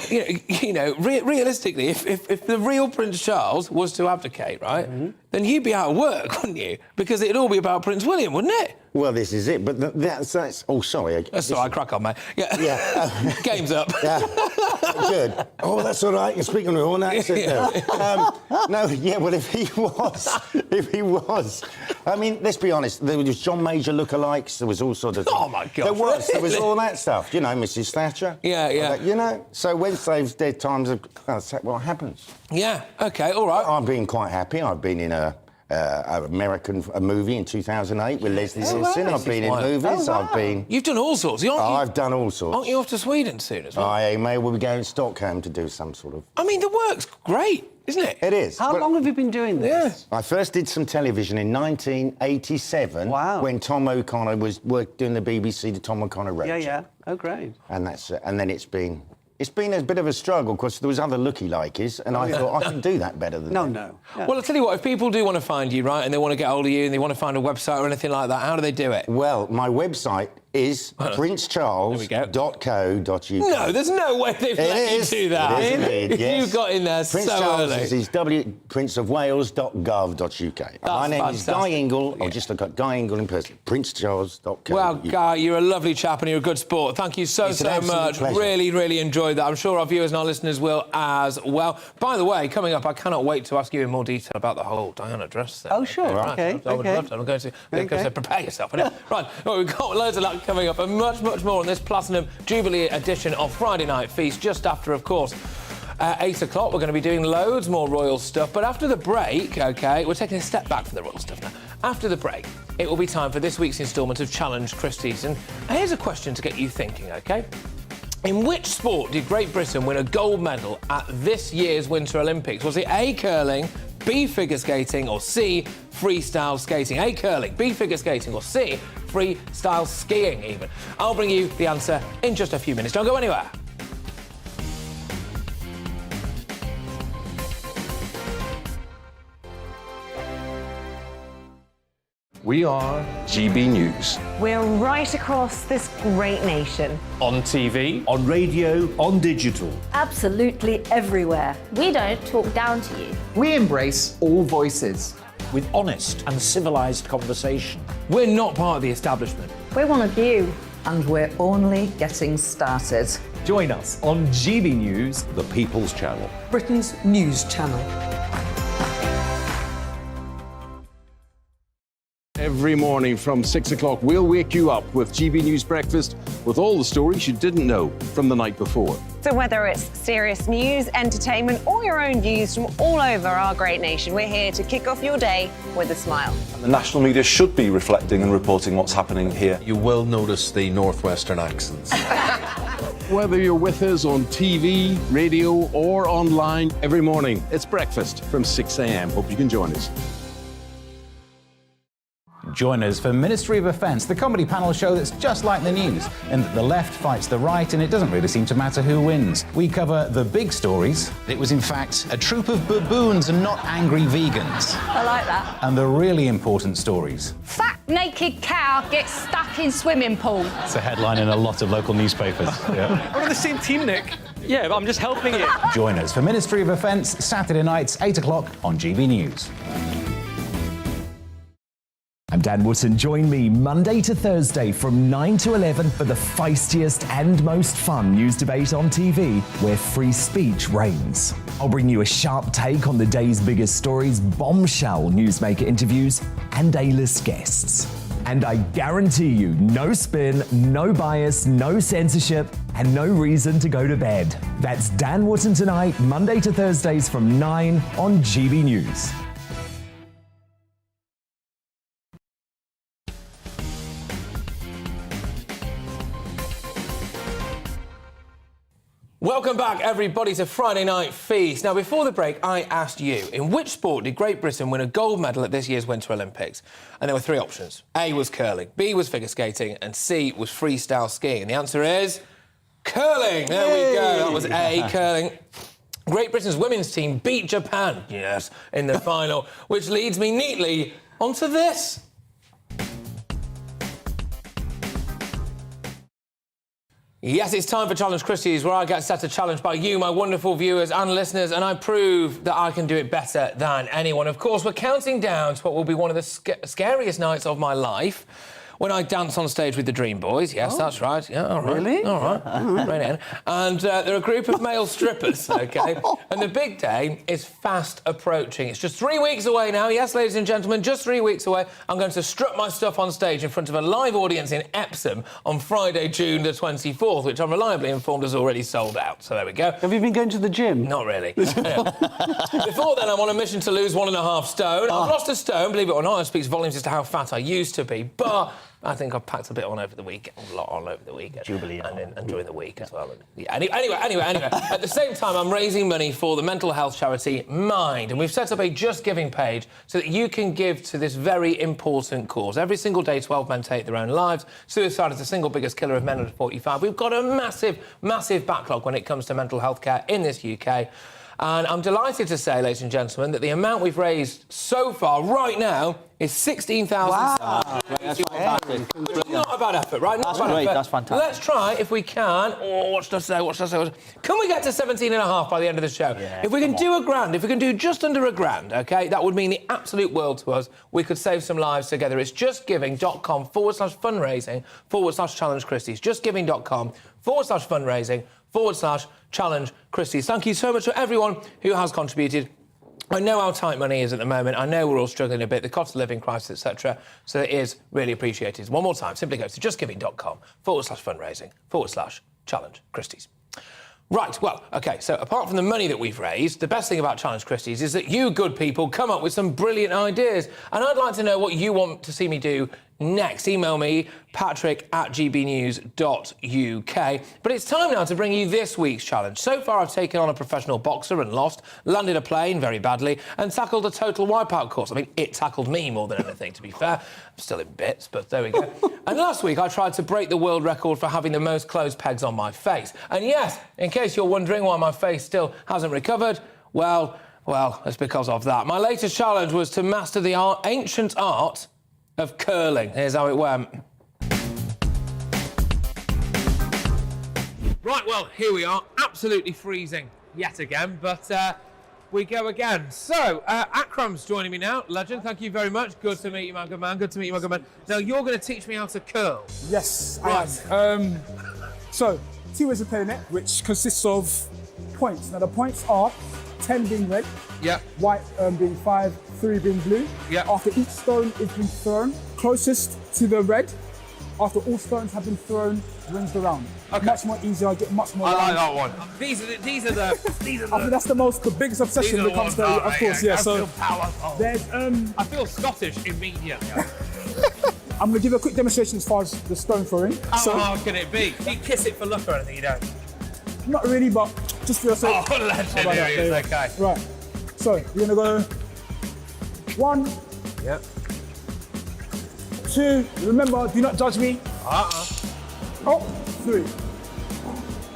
[SPEAKER 6] you know, realistically, if the real Prince Charles was to abdicate, right, then you'd be out of work, wouldn't you? Because it'd all be about Prince William, wouldn't it?
[SPEAKER 26] Well, this is it, but that's... Oh, sorry.
[SPEAKER 6] That's all right, crack on, mate. Yeah. Game's up.
[SPEAKER 26] Yeah. Good. Oh, that's all right. You're speaking with all that. No, yeah, well, if he was... I mean, let's be honest, there was John Major lookalikes, there was all sorts of...
[SPEAKER 6] Oh, my God.
[SPEAKER 26] There was all that stuff, you know, Mrs Thatcher.
[SPEAKER 6] Yeah.
[SPEAKER 26] You know, so when those dead times have... That's what happens.
[SPEAKER 6] Yeah, OK, all right.
[SPEAKER 26] I've been quite happy. I've been in a movie in 2008 with Leslie Nielsen. I've been in movies. I've been...
[SPEAKER 6] You've done all sorts.
[SPEAKER 26] I've done all sorts.
[SPEAKER 6] Aren't you off to Sweden soon as well?
[SPEAKER 26] I may well be going to Stockholm to do some sort of...
[SPEAKER 6] I mean, the work's great, isn't it?
[SPEAKER 26] It is.
[SPEAKER 11] How long have you been doing this?
[SPEAKER 26] I first did some television in 1987.
[SPEAKER 11] Wow.
[SPEAKER 26] When Tom O'Connor was doing the BBC, the Tom O'Connor Road.
[SPEAKER 11] Yeah. Oh, great.
[SPEAKER 26] And that's and then it's been a bit of a struggle because there was other looky-likes, and I thought I can do that better than them.
[SPEAKER 11] No.
[SPEAKER 6] Well, I'll tell you what, if people do want to find you, right, and they want to get hold of you and they want to find a website or anything like that, how do they do it?
[SPEAKER 26] Well, my website is princecharles.co.uk.
[SPEAKER 6] No, there's no way they've let you do that.
[SPEAKER 26] It is indeed, yes.
[SPEAKER 6] You got in there
[SPEAKER 26] Prince
[SPEAKER 6] so
[SPEAKER 26] Charles
[SPEAKER 6] early.
[SPEAKER 26] is princeofwales.gov.uk. My name is Guy Ingle, or just look at Guy Ingle in person. princecharles.co.uk.
[SPEAKER 6] Well, Guy, you're a lovely chap and you're a good sport. Thank you so much.
[SPEAKER 26] Pleasure.
[SPEAKER 6] Really enjoyed that. I'm sure our viewers and our listeners will as well. By the way, coming up, I cannot wait to ask you in more detail about the whole Diana dress thing.
[SPEAKER 11] Oh, sure. Okay.
[SPEAKER 6] I would love to. I'm going to prepare yourself. Right, well, we've got loads of luck coming up and much more on this Platinum Jubilee edition of Friday Night Feast, just after, of course, 8 o'clock. We're going to be doing loads more royal stuff, but after the break, OK, we're taking a step back from the royal stuff now. After the break, it will be time for this week's instalment of Challenge Christys. And here's a question to get you thinking, OK? In which sport did Great Britain win a gold medal at this year's Winter Olympics? Was it A, curling, B, figure skating, or C, freestyle skating? A, curling, B, figure skating, or C, freestyle skiing even? I'll bring you the answer in just a few minutes. Don't go anywhere.
[SPEAKER 14] We are GB News.
[SPEAKER 15] We're right across this great nation.
[SPEAKER 22] On TV,
[SPEAKER 7] on radio, on digital.
[SPEAKER 9] Absolutely everywhere.
[SPEAKER 13] We don't talk down to you.
[SPEAKER 7] We embrace all voices with honest and civilised conversation.
[SPEAKER 6] We're not part of the establishment.
[SPEAKER 9] We're one of you. And we're only getting started.
[SPEAKER 4] Join us on GB News,
[SPEAKER 14] the People's Channel.
[SPEAKER 19] Britain's news channel.
[SPEAKER 14] Every morning from 6 o'clock, we'll wake you up with GB News Breakfast with all the stories you didn't know from the night before.
[SPEAKER 15] So whether it's serious news, entertainment, or your own views from all over our great nation, we're here to kick off your day with a smile.
[SPEAKER 20] And the national media should be reflecting and reporting what's happening here.
[SPEAKER 21] You will notice the northwestern accents.
[SPEAKER 14] Whether you're with us on TV, radio, or online, every morning, it's breakfast from 6 a.m. Hope you can join us.
[SPEAKER 22] Join us for Ministry of Offence, the comedy panel show that's just like the news, in that the left fights the right and it doesn't really seem to matter who wins. We cover the big stories. It was in fact a troop of baboons and not angry vegans.
[SPEAKER 2] I like that.
[SPEAKER 22] And the really important stories.
[SPEAKER 2] Fat naked cow gets stuck in swimming pool.
[SPEAKER 22] It's a headline in a lot of local newspapers. Yeah.
[SPEAKER 23] We're on the same team, Nick. Yeah, but I'm just helping you.
[SPEAKER 22] Join us for Ministry of Offence, Saturday nights, 8 o'clock on GB News.
[SPEAKER 4] I'm Dan Wootton. Join me Monday to Thursday from 9 to 11 for the feistiest and most fun news debate on TV, where free speech reigns. I'll bring you a sharp take on the day's biggest stories, bombshell newsmaker interviews, and A-list guests. And I guarantee you, no spin, no bias, no censorship, and no reason to go to bed. That's Dan Wootton tonight, Monday to Thursdays from 9 on GB News.
[SPEAKER 6] Welcome back, everybody, to Friday Night Feast. Now, before the break, I asked you, in which sport did Great Britain win a gold medal at this year's Winter Olympics? And there were three options. A was curling, B was figure skating, and C was freestyle skiing. And the answer is curling. There we go. That was A, curling. Great Britain's women's team beat Japan, yes, in the final, which leads me neatly onto this. Yes, it's time for Challenge Christys, where I get set a challenge by you, my wonderful viewers and listeners, and I prove that I can do it better than anyone. Of course, we're counting down to what will be one of the scariest nights of my life, when I dance on stage with the Dream Boys. Yes, that's right. Yeah, all right.
[SPEAKER 11] Really?
[SPEAKER 6] All right. Right. And they're a group of male strippers, OK? And the big day is fast approaching. It's just 3 weeks away now. Yes, ladies and gentlemen, just 3 weeks away. I'm going to strut my stuff on stage in front of a live audience in Epsom on Friday, June the 24th, which I'm reliably informed has already sold out. So there we go.
[SPEAKER 11] Have you been going to the gym?
[SPEAKER 6] Not really. Before then, I'm on a mission to lose 1.5 stone. I've lost a stone, believe it or not. It speaks volumes as to how fat I used to be. But I think I've packed a bit on over the weekend, a lot on over the weekend.
[SPEAKER 7] Jubilee.
[SPEAKER 6] And during the week as well. Yeah. Anyway. At the same time, I'm raising money for the mental health charity Mind. And we've set up a Just Giving page so that you can give to this very important cause. Every single day, 12 men take their own lives. Suicide is the single biggest killer of men under 45. We've got a massive, massive backlog when it comes to mental health care in this UK. And I'm delighted to say, ladies and gentlemen, that the amount we've raised so far, right now, is 16,000.
[SPEAKER 7] Wow. That's fantastic.
[SPEAKER 6] Not a bad effort, right? Not
[SPEAKER 7] That's
[SPEAKER 6] a bad
[SPEAKER 7] great.
[SPEAKER 6] effort.
[SPEAKER 7] That's fantastic.
[SPEAKER 6] Let's try, if we can. Oh, what should I say? Can we get to 17.5 by the end of the show?
[SPEAKER 7] Yeah,
[SPEAKER 6] if we can do £1,000, if we can do just under £1,000, OK, that would mean the absolute world to us. We could save some lives together. It's justgiving.com/fundraising/Challenge Christys. Justgiving.com/fundraising/Challenge Christys. Thank you so much to everyone who has contributed. I know how tight money is at the moment. I know we're all struggling a bit, the cost of living crisis, etc. So it is really appreciated. One more time, simply go to justgiving.com/fundraising/Challenge Christys. Right, well, OK, so apart from the money that we've raised, the best thing about Challenge Christys is that you good people come up with some brilliant ideas. And I'd like to know what you want to see me do next. Email me, patrick@gbnews.uk. But it's time now to bring you this week's challenge. So far, I've taken on a professional boxer and lost, landed a plane very badly, and tackled a total wipeout course. I mean, it tackled me more than anything, to be fair. I'm still in bits, but there we go. And last week, I tried to break the world record for having the most closed pegs on my face. And yes, in case you're wondering why my face still hasn't recovered, well, it's because of that. My latest challenge was to master the ancient art of curling. Here's how it went. Right, well, here we are. Absolutely freezing yet again, but we go again. So, Akram's joining me now. Legend, thank you very much. Good to meet you, my good man. Good to meet you, my good man. Now, you're going to teach me how to curl.
[SPEAKER 1] Yes,
[SPEAKER 6] right.
[SPEAKER 1] I am. So, 2 ways of playing it, which consists of points. Now, the points are 10 being red, white being 5, 3 being blue. After each stone is being thrown, closest to the red, after all stones have been thrown, wins the round.
[SPEAKER 6] Okay.
[SPEAKER 1] Much more easier, get much more
[SPEAKER 6] I like
[SPEAKER 1] rounds.
[SPEAKER 6] that one. These are the.
[SPEAKER 1] I think that's the biggest obsession when it comes to, of course, yeah.
[SPEAKER 6] I
[SPEAKER 1] So
[SPEAKER 6] feel powerful.
[SPEAKER 1] there's
[SPEAKER 6] I feel Scottish immediately.
[SPEAKER 1] I'm going to give a quick demonstration as far as the stone throwing.
[SPEAKER 6] How hard can it be? Do you kiss it for luck or anything? You don't?
[SPEAKER 1] Not really, but just for your sake.
[SPEAKER 6] Oh, legend, here he is, okay.
[SPEAKER 1] Right, so we're going to go 1, 2. Remember, do not judge me. Oh, 3.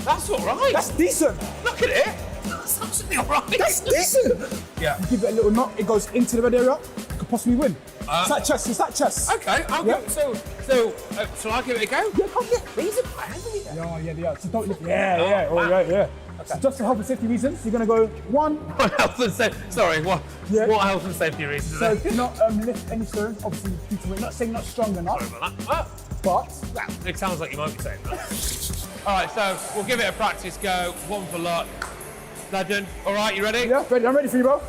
[SPEAKER 6] That's all right.
[SPEAKER 1] That's decent.
[SPEAKER 6] Look at it. That's actually all right.
[SPEAKER 1] That's decent.
[SPEAKER 6] Yeah.
[SPEAKER 1] You give it a little knock, it goes into the red area. You could possibly win. It's that chess. It's that chess.
[SPEAKER 6] Okay. I'll go. So, shall I give it a go?
[SPEAKER 1] Yeah, come here.
[SPEAKER 6] These are quite heavy.
[SPEAKER 1] Yeah. So don't lift. Yeah. Oh, right, yeah. Okay. So just for health and safety reasons, you're gonna go 1.
[SPEAKER 6] What health and safety? Sorry. What?
[SPEAKER 1] Yeah.
[SPEAKER 6] What health and safety reasons?
[SPEAKER 1] So do not lift any stones. Obviously, due to weight. Not saying not strong enough.
[SPEAKER 6] Sorry about that.
[SPEAKER 1] But
[SPEAKER 6] well, it sounds like you might be saying that. All right. So we'll give it a practice go. 1 for luck. Legend. All right. You ready?
[SPEAKER 1] Yeah. Ready. I'm ready for you, bro.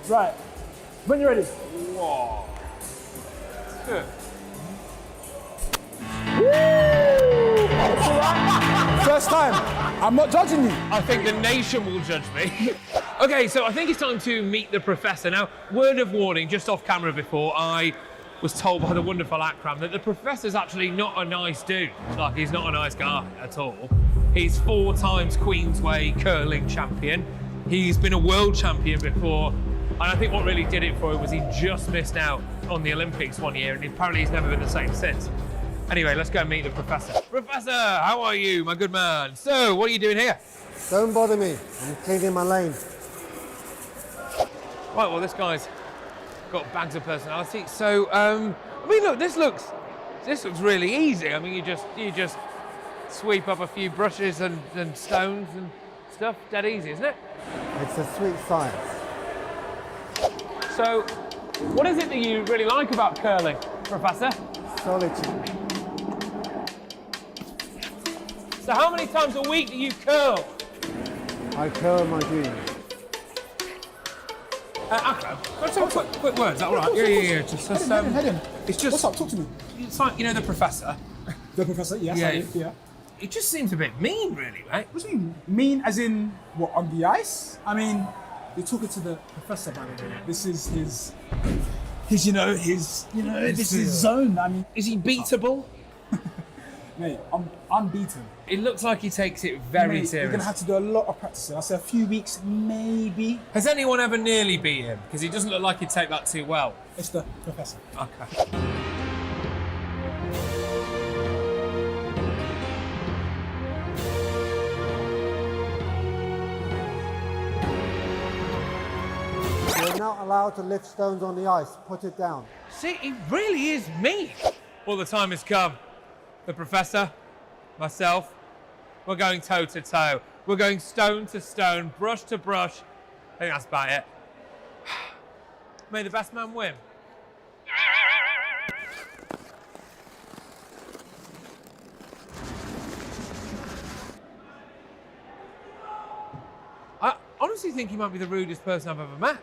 [SPEAKER 1] Right. When you're ready.
[SPEAKER 6] Whoa. Good.
[SPEAKER 1] First time. I'm not judging you.
[SPEAKER 6] I think the nation will judge me. Okay, so I think it's time to meet the professor. Now, word of warning, just off camera before, I was told by the wonderful Akram that the professor's actually not a nice dude. Like, he's not a nice guy at all. He's 4 times Queensway curling champion. He's been a world champion before. And I think what really did it for him was he just missed out on the Olympics one year, and apparently he's never been the same since. Anyway, let's go and meet the professor. Professor, how are you, my good man? So, what are you doing here?
[SPEAKER 3] Don't bother me. I'm cleaning my lane.
[SPEAKER 6] Right, well, this guy's got bags of personality. So, I mean, look, this looks really easy. I mean, you just sweep up a few brushes and stones and stuff. Dead easy, isn't it?
[SPEAKER 3] It's a sweet science.
[SPEAKER 6] So, what is it that you really like about curling, Professor?
[SPEAKER 3] Solitude.
[SPEAKER 6] So how many times a week do you curl?
[SPEAKER 3] I curl my dreams.
[SPEAKER 6] Akram, can I say quick words? Is that all right? Yeah. Just
[SPEAKER 1] Head in.
[SPEAKER 6] It's just.
[SPEAKER 1] What's up? Talk to me.
[SPEAKER 6] It's like, you know, the professor.
[SPEAKER 1] The professor, yes,
[SPEAKER 6] Yeah.
[SPEAKER 1] I do, yeah.
[SPEAKER 6] It just seems a bit mean, really, right?
[SPEAKER 1] What do you mean? Mean as in, what, on the ice? I mean, you're talking to the professor, by the way. This is his this is his zone. I mean,
[SPEAKER 6] is he beatable?
[SPEAKER 1] Mate, I'm unbeaten.
[SPEAKER 6] It looks like he takes it very
[SPEAKER 1] Mate,
[SPEAKER 6] serious.
[SPEAKER 1] You're gonna have to do a lot of practicing. I say a few weeks, maybe.
[SPEAKER 6] Has anyone ever nearly beat him? Because he doesn't look like he'd take that too well.
[SPEAKER 1] It's the professor.
[SPEAKER 6] Okay.
[SPEAKER 3] You're not allowed to lift stones on the ice. Put it down.
[SPEAKER 6] See, he really is mean. Well, the time has come. The professor, myself, we're going toe to toe. We're going stone to stone, brush to brush. I think that's about it. May the best man win. I honestly think he might be the rudest person I've ever met.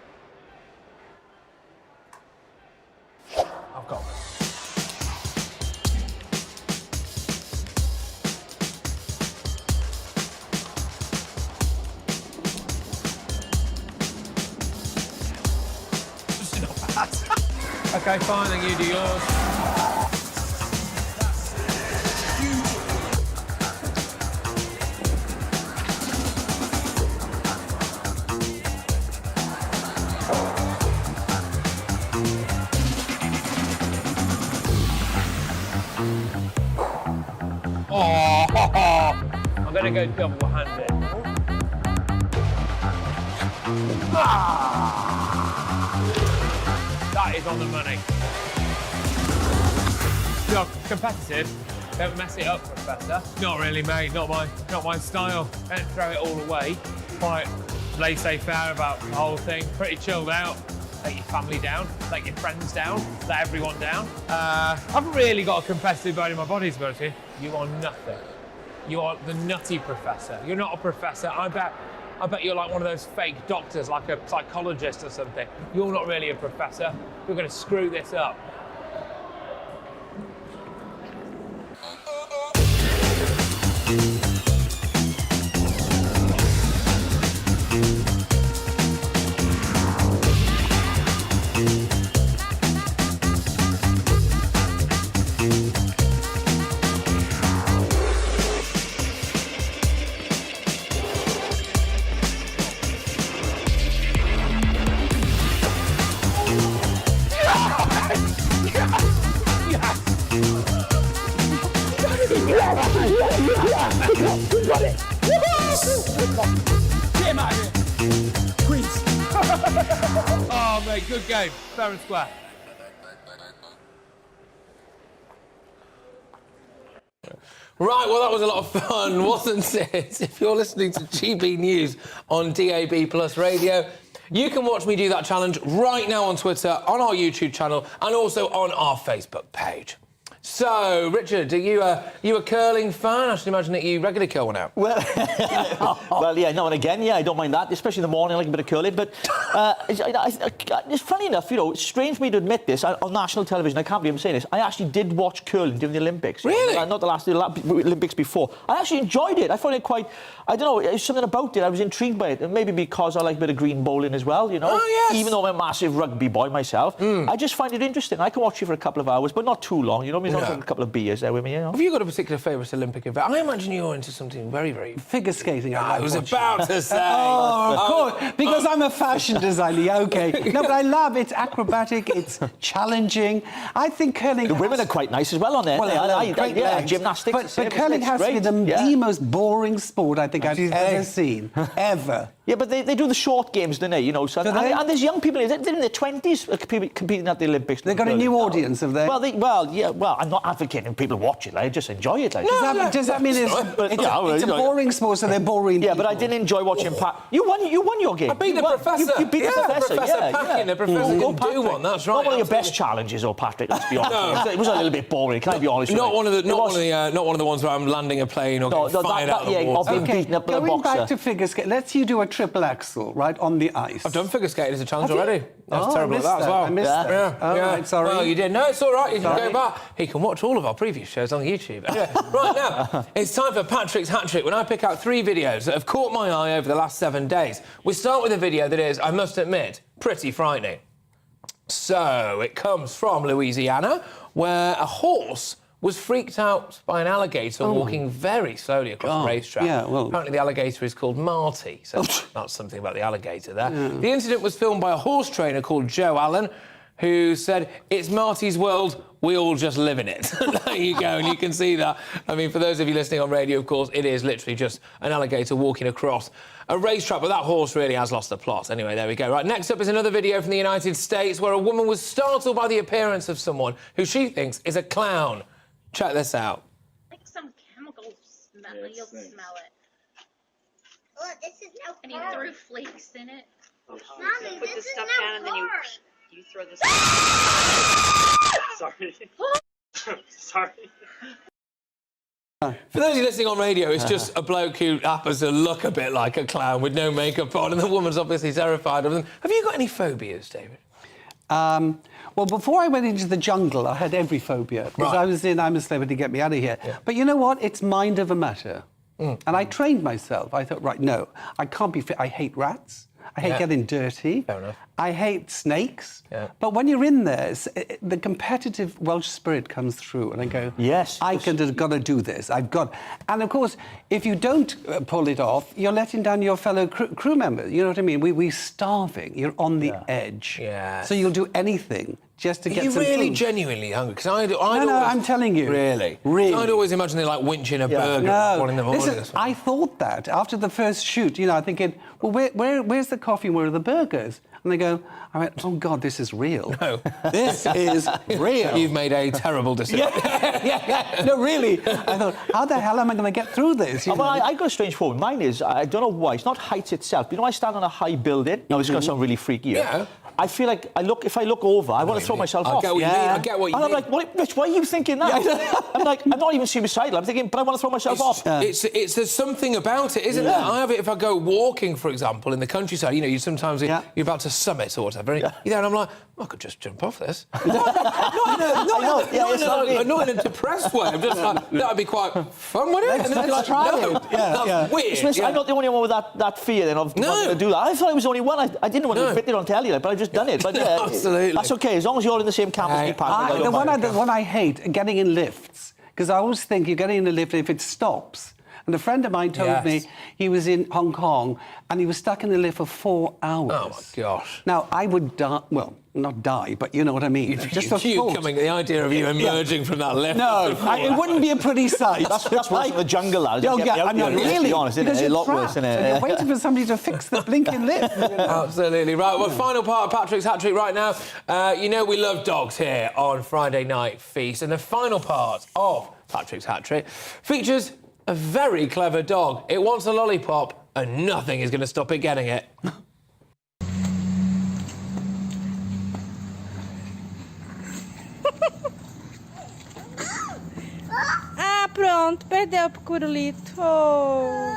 [SPEAKER 6] I've got this. Okay, fine, then you do yours. Oh, I'm gonna go double-handed. That is on the money. You're competitive. Don't mess it up, Professor. Not really, mate. Not my style. Don't throw it all away. Quite laissez-faire about the whole thing. Pretty chilled out. Let your family down. Let your friends down. Let everyone down. I haven't really got a competitive bone in my body, to be honest with you. You are nothing. You are the nutty professor. You're not a professor. I bet you're like one of those fake doctors, like a psychologist or something. You're not really a professor. You're going to screw this up.
[SPEAKER 1] We got it! Get him out of here! Queens!
[SPEAKER 6] Oh, mate, good game. Fair and square. Right, well, that was a lot of fun, wasn't it? If you're listening to GB News on DAB Plus Radio, you can watch me do that challenge right now on Twitter, on our YouTube channel, and also on our Facebook page. So, Richard, are you a curling fan? I should imagine that you regularly curl one out.
[SPEAKER 5] Well, well, yeah, now and again, yeah, I don't mind that, especially in the morning, I like a bit of curling. But it's funny enough, you know, it's strange for me to admit this on national television. I can't believe I'm saying this. I actually did watch curling during the Olympics.
[SPEAKER 6] Really?
[SPEAKER 5] Not the Olympics before. I actually enjoyed it. I found it quite, I don't know, there's something about it. I was intrigued by it. And maybe because I like a bit of green bowling as well, you know.
[SPEAKER 6] Oh, yes.
[SPEAKER 5] Even though I'm a massive rugby boy myself, I just find it interesting. I can watch it for a couple of hours, but not too long, you know. Not a couple of beers there with me, you know.
[SPEAKER 6] Have you got a particular favourite Olympic event? I imagine you're into something very, very...
[SPEAKER 11] Figure skating.
[SPEAKER 6] I was about to say.
[SPEAKER 11] Oh, of course, because I'm a fashion designer, yeah, OK. No, but I love it. It's acrobatic, it's challenging. I think curling...
[SPEAKER 5] The women are quite nice as well on there.
[SPEAKER 11] Well,
[SPEAKER 5] gymnastics.
[SPEAKER 11] But curling has to be the most boring sport I think I've ever seen. Ever.
[SPEAKER 5] Yeah, but they do the short games, don't they? You know, so, and there's young people, they're in their 20s competing at the Olympics.
[SPEAKER 11] They've got a new audience, have they?
[SPEAKER 5] Well, I'm not advocating people watch it. I just enjoy it. Like.
[SPEAKER 11] Does that mean it's a boring sport, so they're boring?
[SPEAKER 5] Yeah, but I didn't enjoy watching Pat. You won your game.
[SPEAKER 6] I beat the professor.
[SPEAKER 5] You beat the professor.
[SPEAKER 6] The professor didn't do one. That's right.
[SPEAKER 5] Not one of your best challenges, though, Patrick. Let's be honest. No. It was a little bit boring. Can I be honest?
[SPEAKER 6] Not one of the ones where I'm landing a plane or getting fired out of the water.
[SPEAKER 5] Or being beaten up by a boxer.
[SPEAKER 11] Going back to figure skate, let's you do a triple axel, right, on the ice.
[SPEAKER 6] I've done figure skating as a challenge already. I was terrible at that as well.
[SPEAKER 11] I missed that.
[SPEAKER 6] Yeah.
[SPEAKER 11] Right, sorry.
[SPEAKER 6] Well, you did. No, it's all right. You can go back. You can watch all of our previous shows on YouTube. Right now, it's time for Patrick's Hat Trick, when I pick out 3 videos that have caught my eye over the last 7 days. We start with a video that is, I must admit, pretty frightening. So, it comes from Louisiana, where a horse was freaked out by an alligator walking very slowly across the racetrack.
[SPEAKER 11] Yeah, well...
[SPEAKER 6] Apparently the alligator is called Marty, so that's something about the alligator there. Yeah. The incident was filmed by a horse trainer called Joe Allen, who said, "It's Marty's world, we all just live in it." There you go, and you can see that. I mean, for those of you listening on radio, of course, it is literally just an alligator walking across a racetrack, but that horse really has lost the plot. Anyway, there we go. Right, next up is another video from the United States where a woman was startled by the appearance of someone who she thinks is a clown. Check this out.
[SPEAKER 13] Like some chemical smell, you'll smell it. Look, this is no and you threw flakes in it. Mommy, put the stuff down and then you throw the Sorry.
[SPEAKER 24] Sorry.
[SPEAKER 6] For those of you listening on radio, it's just a bloke who happens to look a bit like a clown with no makeup on, and the woman's obviously terrified of them. Have you got any phobias, David?
[SPEAKER 11] Well, before I went into the jungle, I had every phobia. Because I was in I'm a Celebrity, Get Me Out of Here. Yeah. But you know what? It's mind over matter. And I trained myself. I thought, right, no, I can't be fit. I hate rats. I hate getting dirty. Fair enough. I hate snakes. Yeah. But when you're in there, the competitive Welsh spirit comes through, and I go, yes, I've got to do this. I've got... And, of course, if you don't pull it off, you're letting down your fellow crew members. You know what I mean? We're starving. You're on the edge. Yeah. So you'll do anything just to get some food.
[SPEAKER 6] Are you really genuinely hungry? Because
[SPEAKER 11] No, I'm telling you.
[SPEAKER 6] Really?
[SPEAKER 11] Really.
[SPEAKER 6] I'd always imagine they're like winching a burger at 1 in the morning.
[SPEAKER 11] Listen, I thought that after the first shoot, you know, I'm thinking, well, where's the coffee and where are the burgers? And they go, I went, oh, God, this is real.
[SPEAKER 6] No.
[SPEAKER 11] This is real.
[SPEAKER 6] You've made a terrible decision.
[SPEAKER 11] No, really. I thought, how the hell am I going to get through this?
[SPEAKER 5] Well, I got a strange phobia. Mine is, I don't know why, it's not height itself. You know, I stand on a high building. Now, it's going to sound really freaky. Yeah. I feel like if I look over, I want to throw myself off.
[SPEAKER 6] I get what you mean. I get what you mean.
[SPEAKER 5] And I'm like, Rich, why are you thinking that? I'm like, I'm not even suicidal. I'm thinking, but I want to throw myself off.
[SPEAKER 6] There's something about it, isn't there? I have it if I go walking, for example, in the countryside. You know, you're about to summit or whatever. You're there, and I'm like, I could just jump off this. Not in a depressed way. I'm just like, that'd be quite fun, wouldn't it?
[SPEAKER 11] Let's try it.
[SPEAKER 6] That's weird.
[SPEAKER 5] I'm not the only one with that fear then of not to do that. I thought I was the only one. I didn't want to admit it on telly, but I just done it. But yeah,
[SPEAKER 6] absolutely.
[SPEAKER 5] That's okay, as long as you're in the same camp as me, Patrick.
[SPEAKER 11] The one I hate, getting in lifts, because I always think you're getting in a lift, and if it stops, And a friend of mine told me he was in Hong Kong and he was stuck in the lift for 4 hours.
[SPEAKER 6] Oh, my gosh.
[SPEAKER 11] Now, I would die, well, not die, but you know what I mean.
[SPEAKER 6] The idea of you emerging from that lift.
[SPEAKER 11] No, it wouldn't be a pretty sight.
[SPEAKER 5] That's worse than the jungle, lads.
[SPEAKER 11] Oh, yeah, I mean, really.
[SPEAKER 5] To be honest,
[SPEAKER 11] because
[SPEAKER 5] it's a lot worse, isn't it?
[SPEAKER 11] You're waiting for somebody to fix the blinking lift. You know?
[SPEAKER 6] Absolutely right. Well, final part of Patrick's hat-trick right now. You know we love dogs here on Friday Night Feast, and the final part of Patrick's hat-trick features a very clever dog. It wants a lollipop, and nothing is going to stop it getting it.
[SPEAKER 8] Ah, pronto, perdeu pro Curulito. Oh.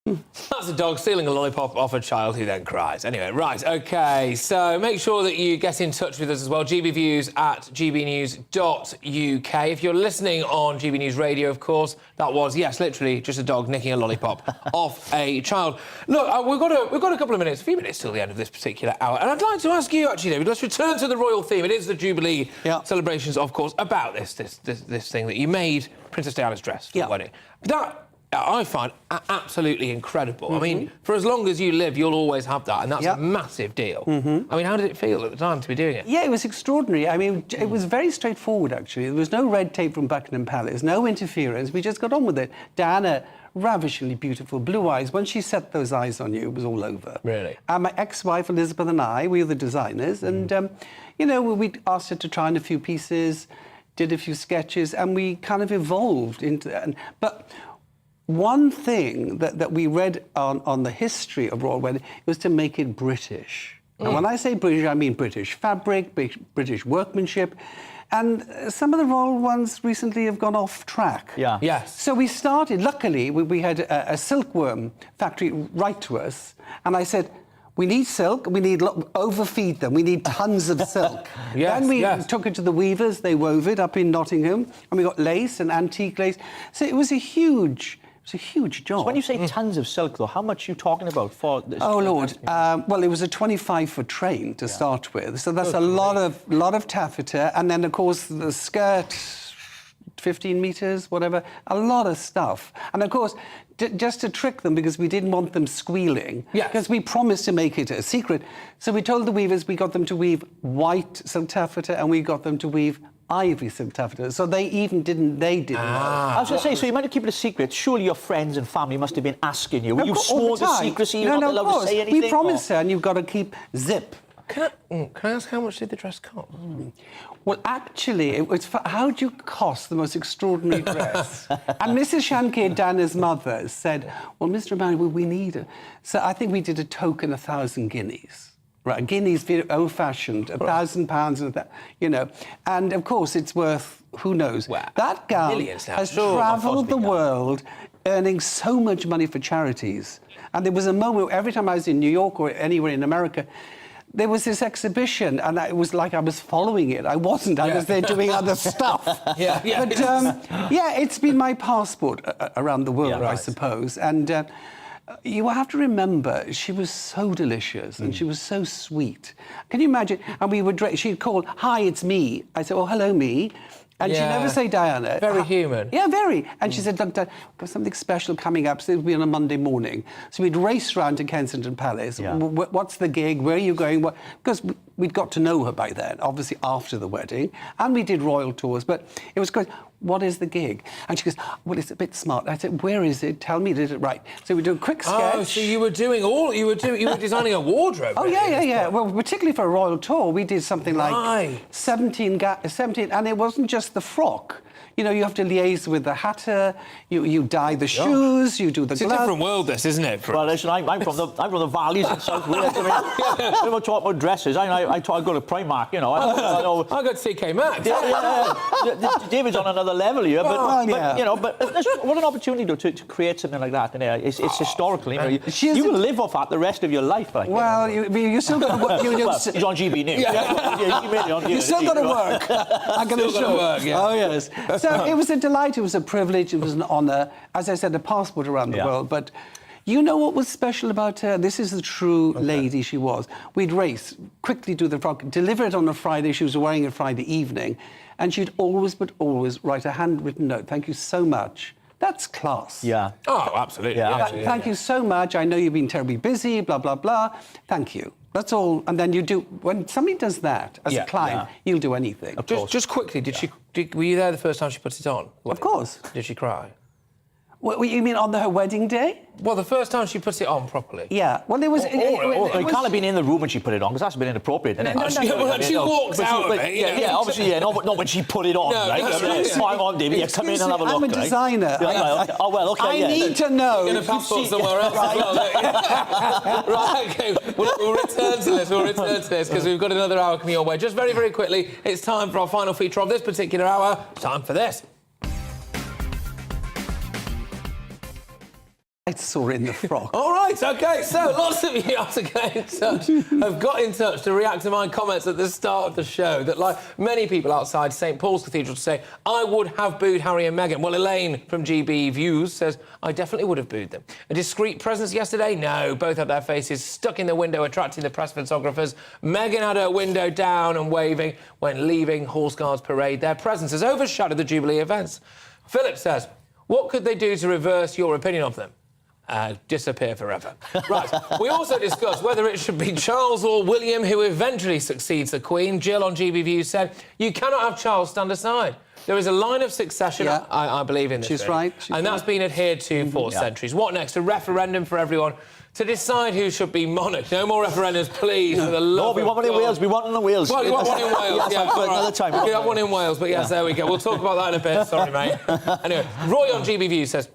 [SPEAKER 6] That's a dog stealing a lollipop off a child who then cries. Anyway, right, OK, so make sure that you get in touch with us as well, gbviews@gbnews.uk. If you're listening on GB News Radio, of course, that was, yes, literally just a dog nicking a lollipop off a child. Look, we've got a couple of minutes, a few minutes till the end of this particular hour, and I'd like to ask you, actually, David, let's return to the royal theme. It is the Jubilee celebrations, of course, about this thing that you made Princess Diana's dress for the wedding. That I find absolutely incredible. I mean, for as long as you live, you'll always have that, and that's a massive deal. I mean, how did it feel at the time to be doing it?
[SPEAKER 11] Yeah, it was extraordinary. I mean, it was very straightforward, actually. There was no red tape from Buckingham Palace, no interference. We just got on with it. Diana, ravishingly beautiful, blue eyes. When she set those eyes on you, it was all over.
[SPEAKER 6] Really?
[SPEAKER 11] And my ex-wife, Elizabeth, and I, we were the designers, and, you know, we asked her to try on a few pieces, did a few sketches, and we kind of evolved into that. But one thing that we read on the history of royal wedding was to make it British. And when I say British, I mean British fabric, British workmanship. And some of the royal ones recently have gone off track.
[SPEAKER 5] Yeah.
[SPEAKER 6] Yes.
[SPEAKER 11] So we started, luckily, we had a silkworm factory write to us. And I said, we need silk, we need overfeed them, we need tons of silk. Then we took it to the weavers, they wove it up in Nottingham, and we got lace and antique lace. So it was a huge job.
[SPEAKER 5] So when you say tons of silk, though, how much are you talking about for this?
[SPEAKER 11] Oh, Lord. Well, it was a 25-foot train to start with. So that's a lot of taffeta. And then, of course, the skirt, 15 metres, whatever, a lot of stuff. And, of course, just to trick them, because we didn't want them squealing, because we promised to make it a secret. So we told the weavers we got them to weave white silk taffeta and we got them to weave ivory silk taffeta. So they didn't know.
[SPEAKER 5] I was going to say, so you might have kept it a secret. Surely your friends and family must have been asking you. Were you sworn to secrecy? You're not allowed to say anything?
[SPEAKER 11] We promised her, and you've got to keep zip.
[SPEAKER 6] Can I ask how much did the dress cost?
[SPEAKER 11] Well, actually, how do you cost the most extraordinary dress? And Mrs. Shankier, Diana's mother, said, well, Mr. O'Malley, we need it. So I think we did a token 1,000 guineas. Right, a guinea's very old-fashioned, £1,000, and you know. And, of course, it's worth, who knows.
[SPEAKER 6] Wow.
[SPEAKER 11] That gown has travelled the world earning so much money for charities. And there was a moment, every time I was in New York or anywhere in America, there was this exhibition, and it was like I was following it. I wasn't. I was there doing other stuff. But, it's been my passport around the world, I suppose. And you have to remember, she was so delicious and she was so sweet. Can you imagine? And we would, she'd call, hi, it's me. I said, oh, hello, me. And she'd never say Diana.
[SPEAKER 6] Very human.
[SPEAKER 11] Yeah, very. And she said, look, Diana, we've got something special coming up, so it'll be on a Monday morning. So we'd race round to Kensington Palace. What's the gig? Where are you going? Because we'd got to know her by then, obviously after the wedding. And we did royal tours, but it was great. What is the gig? And she goes, well, it's a bit smart. I said, where is it? Tell me, did it right? So we do a quick sketch.
[SPEAKER 6] Oh, so you were designing a wardrobe.
[SPEAKER 11] Oh, yeah. Well, particularly for a royal tour, we did something like 17, and it wasn't just the frock. You know, you have to liaise with the hatter, you dye the shoes, you do the gloves.
[SPEAKER 6] It's a different world, this, isn't it?
[SPEAKER 5] Well, listen, I'm from the valleys in South Wales. I mean, we don't talk about dresses. I go to Primark, you know. I
[SPEAKER 6] go to CK Maxx.
[SPEAKER 5] David's on another level here, but you know, but what an opportunity to create something like that. And it's historical. You know, you will live off that the rest of your life. Like,
[SPEAKER 11] well, you still got to work.
[SPEAKER 5] He's on GB News.
[SPEAKER 11] You still got to work. I'm going to show. Oh yes. So it was a delight, it was a privilege, it was an honour. As I said, a passport around the world. But you know what was special about her? This is the true lady she was. We'd race, quickly do the frock, deliver it on a Friday. She was wearing it Friday evening. and she'd always but always write a handwritten note. Thank you so much. That's class.
[SPEAKER 5] Yeah.
[SPEAKER 6] Oh, absolutely.
[SPEAKER 11] Thank you so much. I know you've been terribly busy, blah, blah, blah. Thank you. That's all. And then you do, when somebody does that as a client, you'll do anything.
[SPEAKER 6] Just quickly, were you there the first time she put it on?
[SPEAKER 11] Of course.
[SPEAKER 6] Did she cry?
[SPEAKER 11] What, you mean on her wedding day?
[SPEAKER 6] Well, the first time she put it on properly.
[SPEAKER 11] Yeah. Well, it was...
[SPEAKER 5] It can't have been in the room when she put it on, because that's been inappropriate, isn't it?
[SPEAKER 6] She walks out of it.
[SPEAKER 5] Yeah, obviously, not when she put it on, right? Hang on, David, come in and have a look.
[SPEAKER 11] I'm a designer.
[SPEAKER 5] Oh, well, OK,
[SPEAKER 11] I need to know.
[SPEAKER 6] You're going to passport somewhere else as well. Right, OK, we'll return to this, because we've got another hour coming your way. Just very, very quickly, it's time for our final feature of this particular hour. Time for this.
[SPEAKER 11] I saw in the frock.
[SPEAKER 6] All right, OK, so lots of you have got in touch to react to my comments at the start of the show that, like many people outside St Paul's Cathedral, say, I would have booed Harry and Meghan. Well, Elaine from GBNews says, I definitely would have booed them. A discreet presence yesterday? No, both had their faces stuck in the window, attracting the press photographers. Meghan had her window down and waving when leaving Horse Guards Parade. Their presence has overshadowed the Jubilee events. Philip says, what could they do to reverse your opinion of them? Disappear forever. Right, we also discussed whether it should be Charles or William who eventually succeeds the Queen. Jill on GBView said, you cannot have Charles stand aside. There is a line of succession, I believe in this.
[SPEAKER 11] She's right.
[SPEAKER 6] And that's been adhered to for centuries. What next? A referendum for everyone to decide who should be monarch. No more referendums, please, for the love
[SPEAKER 5] we want one in Wales. We want one in Wales.
[SPEAKER 6] Well, you want one in Wales,
[SPEAKER 5] Another time.
[SPEAKER 6] We have one in Wales, but yes, there we go. We'll talk about that in a bit. Sorry, mate. Anyway, Roy on GBView says,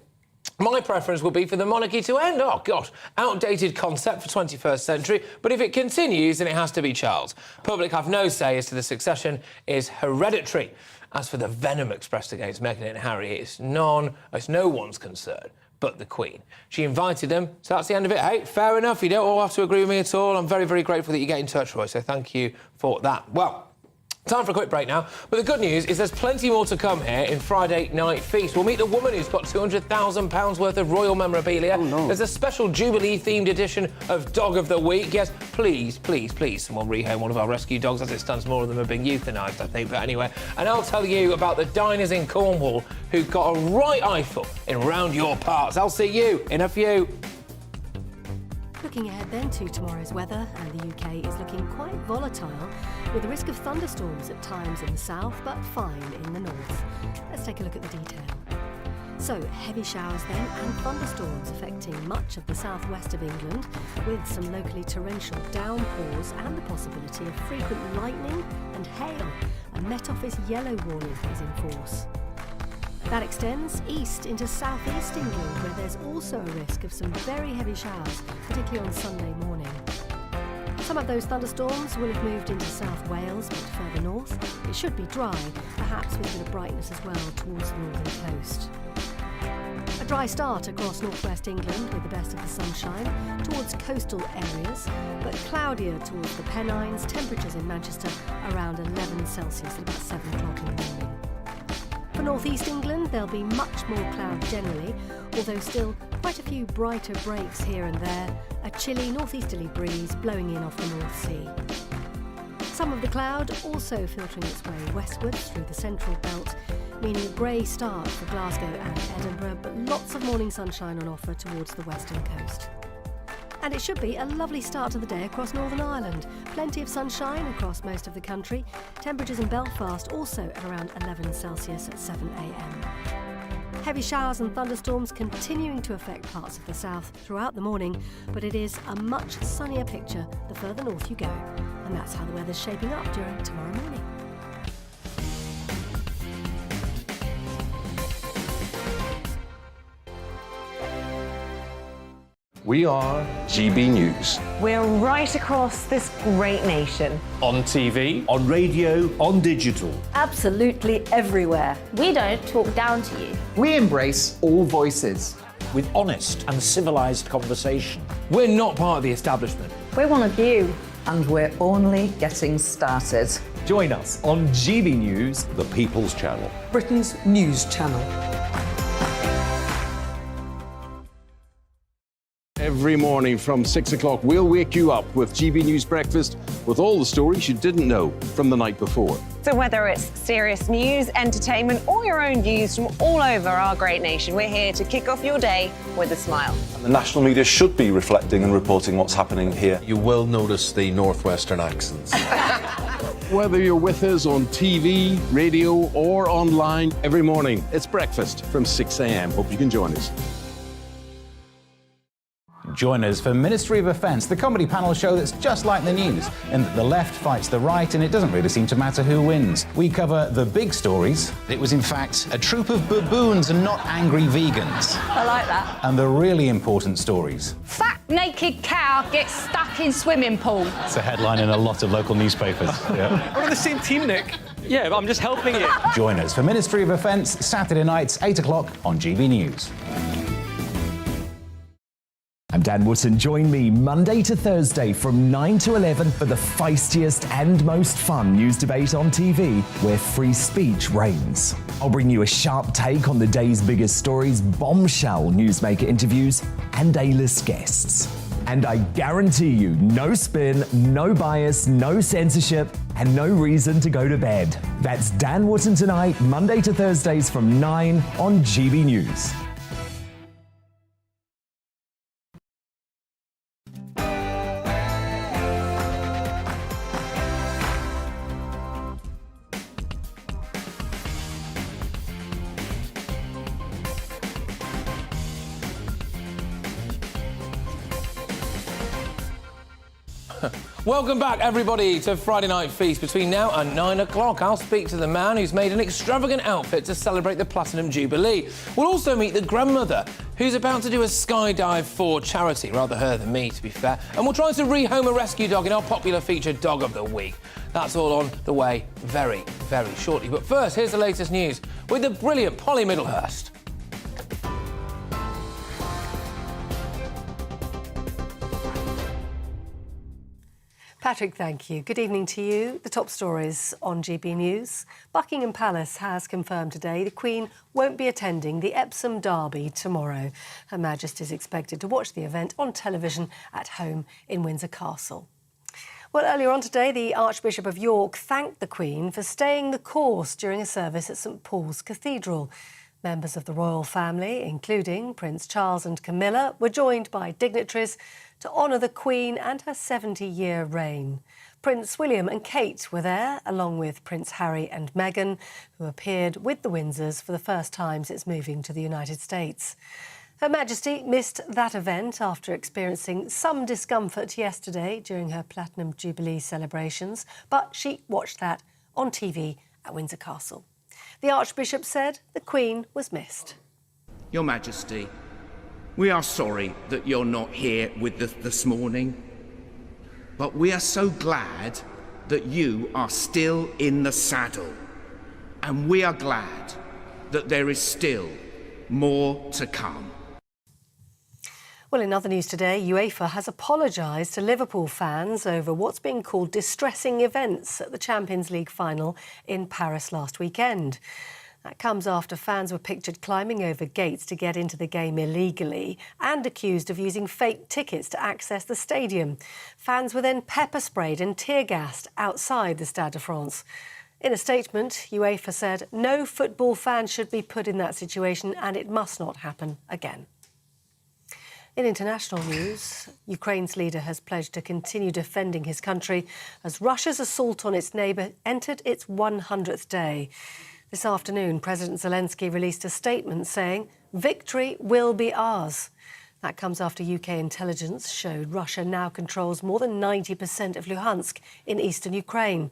[SPEAKER 6] my preference would be for the monarchy to end. Oh, gosh, outdated concept for 21st century, but if it continues, then it has to be Charles. Public have no say as to the succession is hereditary. As for the venom expressed against Meghan and Harry, it's no one's concern but the Queen. She invited them, so that's the end of it. Hey, fair enough, you don't all have to agree with me at all. I'm very, very grateful that you get in touch, Roy, so thank you for that. Well, time for a quick break now. But the good news is there's plenty more to come here in Friday Night Feast. We'll meet the woman who's got £200,000 worth of royal memorabilia.
[SPEAKER 11] Oh, no.
[SPEAKER 6] There's a special Jubilee-themed edition of Dog of the Week. Yes, please, please, please, someone rehome one of our rescue dogs. As it stands, more of them are being euthanised, I think. But anyway, and I'll tell you about the diners in Cornwall who got a right eyeful in round your parts. I'll see you in a few.
[SPEAKER 10] Looking ahead then to tomorrow's weather, and the UK is looking quite volatile, with the risk of thunderstorms at times in the south, but fine in the north. Let's take a look at the detail. So, heavy showers then, and thunderstorms affecting much of the southwest of England, with some locally torrential downpours and the possibility of frequent lightning and hail. A Met Office yellow warning is in force. That extends east into southeast England, where there's also a risk of some very heavy showers, particularly on Sunday morning. Some of those thunderstorms will have moved into South Wales, but further north, it should be dry, perhaps with a bit of brightness as well towards the northern coast. A dry start across northwest England with the best of the sunshine towards coastal areas, but cloudier towards the Pennines. Temperatures in Manchester around 11 Celsius at about 7 o'clock in the morning. For northeast England, there'll be much more cloud generally, although still quite a few brighter breaks here and there. A chilly northeasterly breeze blowing in off the North Sea. Some of the cloud also filtering its way westwards through the central belt, meaning a grey start for Glasgow and Edinburgh, but lots of morning sunshine on offer towards the western coast. And it should be a lovely start to the day across Northern Ireland. Plenty of sunshine across most of the country. Temperatures in Belfast also at around 11 Celsius at 7 a.m. Heavy showers and thunderstorms continuing to affect parts of the south throughout the morning, but it is a much sunnier picture the further north you go. And that's how the weather's shaping up during tomorrow morning.
[SPEAKER 14] We are GB News.
[SPEAKER 15] We're right across this great nation.
[SPEAKER 7] On TV,
[SPEAKER 12] on radio, on digital.
[SPEAKER 16] Absolutely everywhere.
[SPEAKER 13] We don't talk down to you.
[SPEAKER 19] We embrace all voices.
[SPEAKER 7] with honest and civilised conversation.
[SPEAKER 6] We're not part of the establishment.
[SPEAKER 16] We're one of you.
[SPEAKER 9] And we're only getting started.
[SPEAKER 4] Join us on GB News,
[SPEAKER 14] the People's Channel,
[SPEAKER 19] Britain's news channel.
[SPEAKER 14] Every morning from 6 o'clock, we'll wake you up with GB News Breakfast with all the stories you didn't know from the night before.
[SPEAKER 15] So whether it's serious news, entertainment, or your own views from all over our great nation, we're here to kick off your day with a smile.
[SPEAKER 17] And the national media should be reflecting and reporting what's happening here.
[SPEAKER 18] You will notice the northwestern accents.
[SPEAKER 14] Whether you're with us on TV, radio, or online, every morning, it's breakfast from 6 a.m. Hope you can join us.
[SPEAKER 22] Join us for Ministry of Offence, the comedy panel show that's just like the news, in that the left fights the right and it doesn't really seem to matter who wins. We cover the big stories. It was in fact a troop of baboons and not angry vegans.
[SPEAKER 2] I like that.
[SPEAKER 22] And the really important stories.
[SPEAKER 2] Fat naked cow gets stuck in swimming pool.
[SPEAKER 22] It's a headline in a lot of local newspapers. Yeah.
[SPEAKER 23] We're on the same team, Nick. Yeah, but I'm just helping you.
[SPEAKER 22] Join us for Ministry of Offence, Saturday nights, 8 o'clock on GB News.
[SPEAKER 4] I'm Dan Wootton. Join me Monday to Thursday from 9 to 11 for the feistiest and most fun news debate on TV, where free speech reigns. I'll bring you a sharp take on the day's biggest stories, bombshell newsmaker interviews, and A-list guests. And I guarantee you, no spin, no bias, no censorship, and no reason to go to bed. That's Dan Wootton tonight, Monday to Thursdays from 9 on GB News.
[SPEAKER 6] Welcome back, everybody, to Friday Night Feast. Between now and 9 o'clock, I'll speak to the man who's made an extravagant outfit to celebrate the Platinum Jubilee. We'll also meet the grandmother who's about to do a skydive for charity. Rather her than me, to be fair. And we'll try to rehome a rescue dog in our popular feature Dog of the Week. That's all on the way very, very shortly. But first, here's the latest news with the brilliant Polly Middlehurst.
[SPEAKER 10] Patrick, thank you. Good evening to you. The top stories on GB News. Buckingham Palace has confirmed today the Queen won't be attending the Epsom Derby tomorrow. Her Majesty is expected to watch the event on television at home in Windsor Castle. Well, earlier on today, the Archbishop of York thanked the Queen for staying the course during a service at St Paul's Cathedral. Members of the royal family, including Prince Charles and Camilla, were joined by dignitaries to honour the Queen and her 70-year reign. Prince William and Kate were there, along with Prince Harry and Meghan, who appeared with the Windsors for the first time since moving to the United States. Her Majesty missed that event after experiencing some discomfort yesterday during her Platinum Jubilee celebrations, but she watched that on TV at Windsor Castle. The Archbishop said the Queen was missed.
[SPEAKER 20] Your Majesty, we are sorry that you're not here with us this morning, but we are so glad that you are still in the saddle, and we are glad that there is still more to come.
[SPEAKER 10] Well, in other news today, UEFA has apologised to Liverpool fans over what's being called distressing events at the Champions League final in Paris last weekend. That comes after fans were pictured climbing over gates to get into the game illegally and accused of using fake tickets to access the stadium. Fans were then pepper-sprayed and tear-gassed outside the Stade de France. In a statement, UEFA said no football fan should be put in that situation and it must not happen again. In international news, Ukraine's leader has pledged to continue defending his country as Russia's assault on its neighbour entered its 100th day. This afternoon, President Zelensky released a statement saying, "Victory will be ours." That comes after UK intelligence showed Russia now controls more than 90% of Luhansk in eastern Ukraine.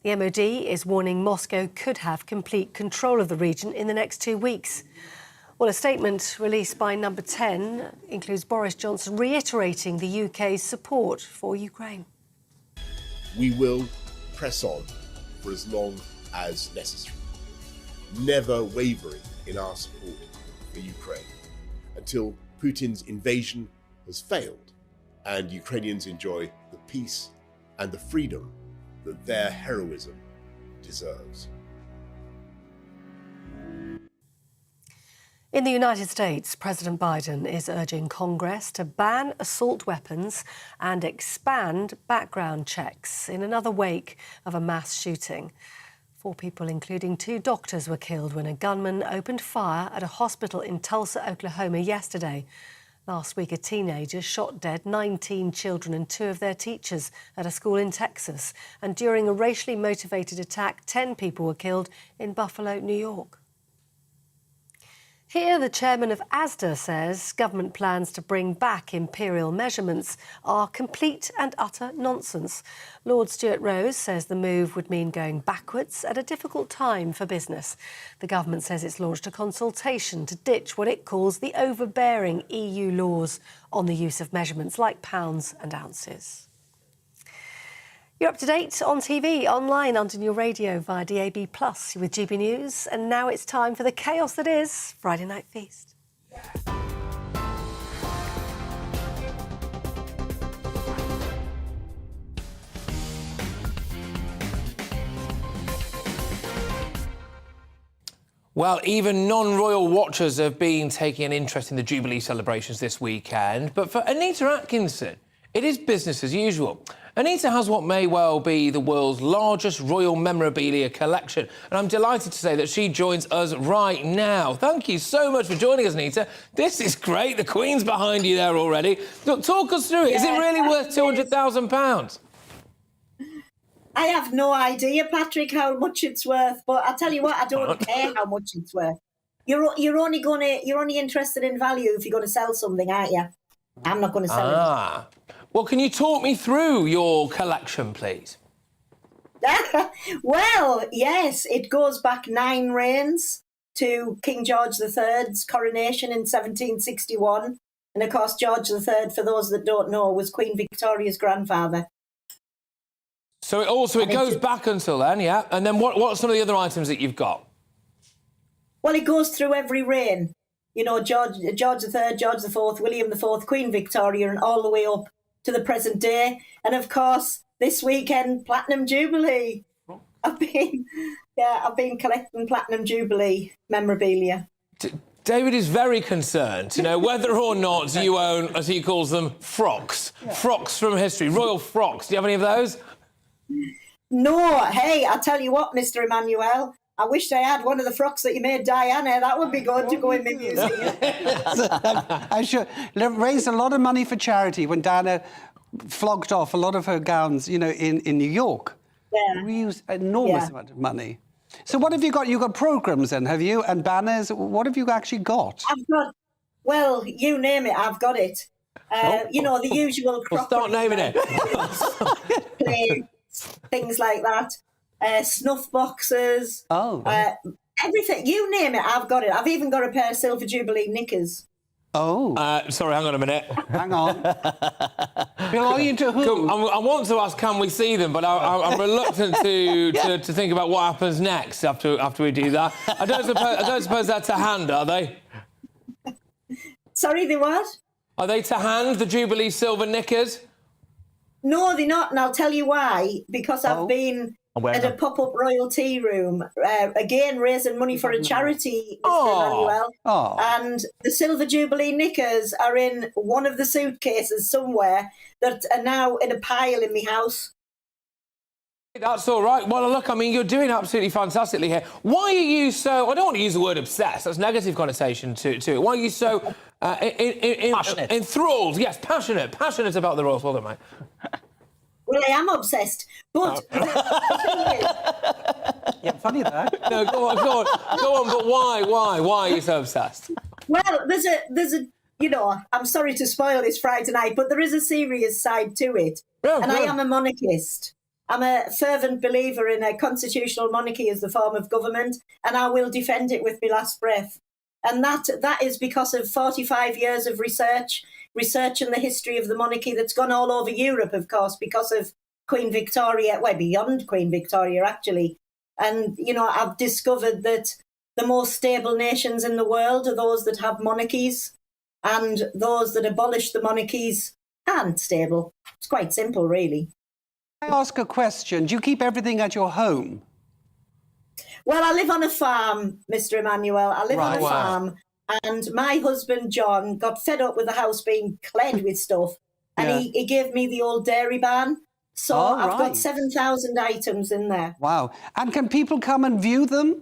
[SPEAKER 10] The MOD is warning Moscow could have complete control of the region in the next 2 weeks. Well, a statement released by Number 10 includes Boris Johnson reiterating the UK's support for Ukraine.
[SPEAKER 21] We will press on for as long as necessary, never wavering in our support for Ukraine until Putin's invasion has failed and Ukrainians enjoy the peace and the freedom that their heroism deserves.
[SPEAKER 10] In the United States, President Biden is urging Congress to ban assault weapons and expand background checks in another wake of a mass shooting. 4 people, including 2 doctors, were killed when a gunman opened fire at a hospital in Tulsa, Oklahoma yesterday. Last week, a teenager shot dead 19 children and 2 of their teachers at a school in Texas. And during a racially motivated attack, 10 people were killed in Buffalo, New York. Here, the chairman of ASDA says government plans to bring back imperial measurements are complete and utter nonsense. Lord Stuart Rose says the move would mean going backwards at a difficult time for business. The government says it's launched a consultation to ditch what it calls the overbearing EU laws on the use of measurements like pounds and ounces. You're up to date on TV, online, and on your radio via DAB+. You're with GB News, and now it's time for the chaos that is Friday Night Feast.
[SPEAKER 6] Well, even non-royal watchers have been taking an interest in the Jubilee celebrations this weekend. But for Anita Atkinson, it is business as usual. Anita has what may well be the world's largest royal memorabilia collection, and I'm delighted to say that she joins us right now. Thank you so much for joining us, Anita. This is great. The Queen's behind you there already. Look, talk us through it. Is it really worth £200,000?
[SPEAKER 1] I have no idea, Patrick, how much it's worth, but I tell you what, I don't care how much it's worth. You're only interested in value if you're going to sell something, aren't you? I'm not going to sell it.
[SPEAKER 6] Well, can you talk me through your collection, please?
[SPEAKER 1] Well, yes, it goes back 9 reigns to King George III's coronation in 1761. And, of course, George III, for those that don't know, was Queen Victoria's grandfather.
[SPEAKER 6] So it goes back until then, yeah? And then what are some of the other items that you've got?
[SPEAKER 1] Well, it goes through every reign. You know, George III, George IV, William IV, Queen Victoria, and all the way up to the present day. And of course, this weekend, Platinum Jubilee. I've been collecting Platinum Jubilee memorabilia.
[SPEAKER 6] David is very concerned to know whether or not you own, as he calls them, frocks. Yeah. Frocks from history, royal frocks. Do you have any of those?
[SPEAKER 1] No. Hey, I tell you what, Mr. Emmanuel, I wish I had one of the frocks that you made Diana. That would be good to go in the museum.
[SPEAKER 11] I should raised a lot of money for charity when Diana flogged off a lot of her gowns, you know, in New York.
[SPEAKER 1] Yeah.
[SPEAKER 11] We used an enormous amount of money. So what have you got? You've got programmes then, have you? And banners? What have you actually got?
[SPEAKER 1] I've got, well, you name it, I've got it. You know, the usual crockery.
[SPEAKER 6] Well, start naming it.
[SPEAKER 1] Plates, things like that. Snuff boxes.
[SPEAKER 11] Oh.
[SPEAKER 1] Everything. You name it, I've got it. I've even got a pair of Silver Jubilee knickers.
[SPEAKER 11] Oh.
[SPEAKER 6] Sorry, hang on a minute.
[SPEAKER 11] Hang on. Belonging to who?
[SPEAKER 6] I want to ask, can we see them? But I'm reluctant to think about what happens next after we do that. I don't suppose they're to hand, are they?
[SPEAKER 1] Sorry, they what?
[SPEAKER 6] Are they to hand, the Jubilee silver knickers?
[SPEAKER 1] No, they're not, and I'll tell you why. Because I've been at a pop-up royal tea room, again raising money for a charity, Mr. Emmanuel.
[SPEAKER 11] Oh.
[SPEAKER 1] And the Silver Jubilee knickers are in one of the suitcases somewhere that are now in a pile in my house.
[SPEAKER 6] That's all right. Well, look, I mean, you're doing absolutely fantastically here. Why are you so... I don't want to use the word obsessed. That's a negative connotation to it. Why are you so...
[SPEAKER 5] passionate.
[SPEAKER 6] Enthralled. Yes, passionate about the royals. Well done, mate.
[SPEAKER 1] Well, I am obsessed, but...
[SPEAKER 11] Yeah, funny that.
[SPEAKER 6] No, go on, but why? Why are you so obsessed?
[SPEAKER 1] Well, there's a you know, I'm sorry to spoil this Friday night, but there is a serious side to it.
[SPEAKER 6] Oh,
[SPEAKER 1] and I am a monarchist. I'm a fervent believer in a constitutional monarchy as the form of government, and I will defend it with my last breath. And that is because of 45 years of research in the history of the monarchy that's gone all over Europe, of course, because of Queen Victoria, well, beyond Queen Victoria, actually. And, you know, I've discovered that the most stable nations in the world are those that have monarchies, and those that abolish the monarchies aren't stable. It's quite simple, really.
[SPEAKER 11] Can I ask a question? Do you keep everything at your home?
[SPEAKER 1] Well, I live on a farm, Mr. Emmanuel. I live on a farm, And my husband, John, got fed up with the house being clad with stuff, and he gave me the old dairy barn. So I've got 7,000 items in there.
[SPEAKER 11] Wow. And can people come and view them?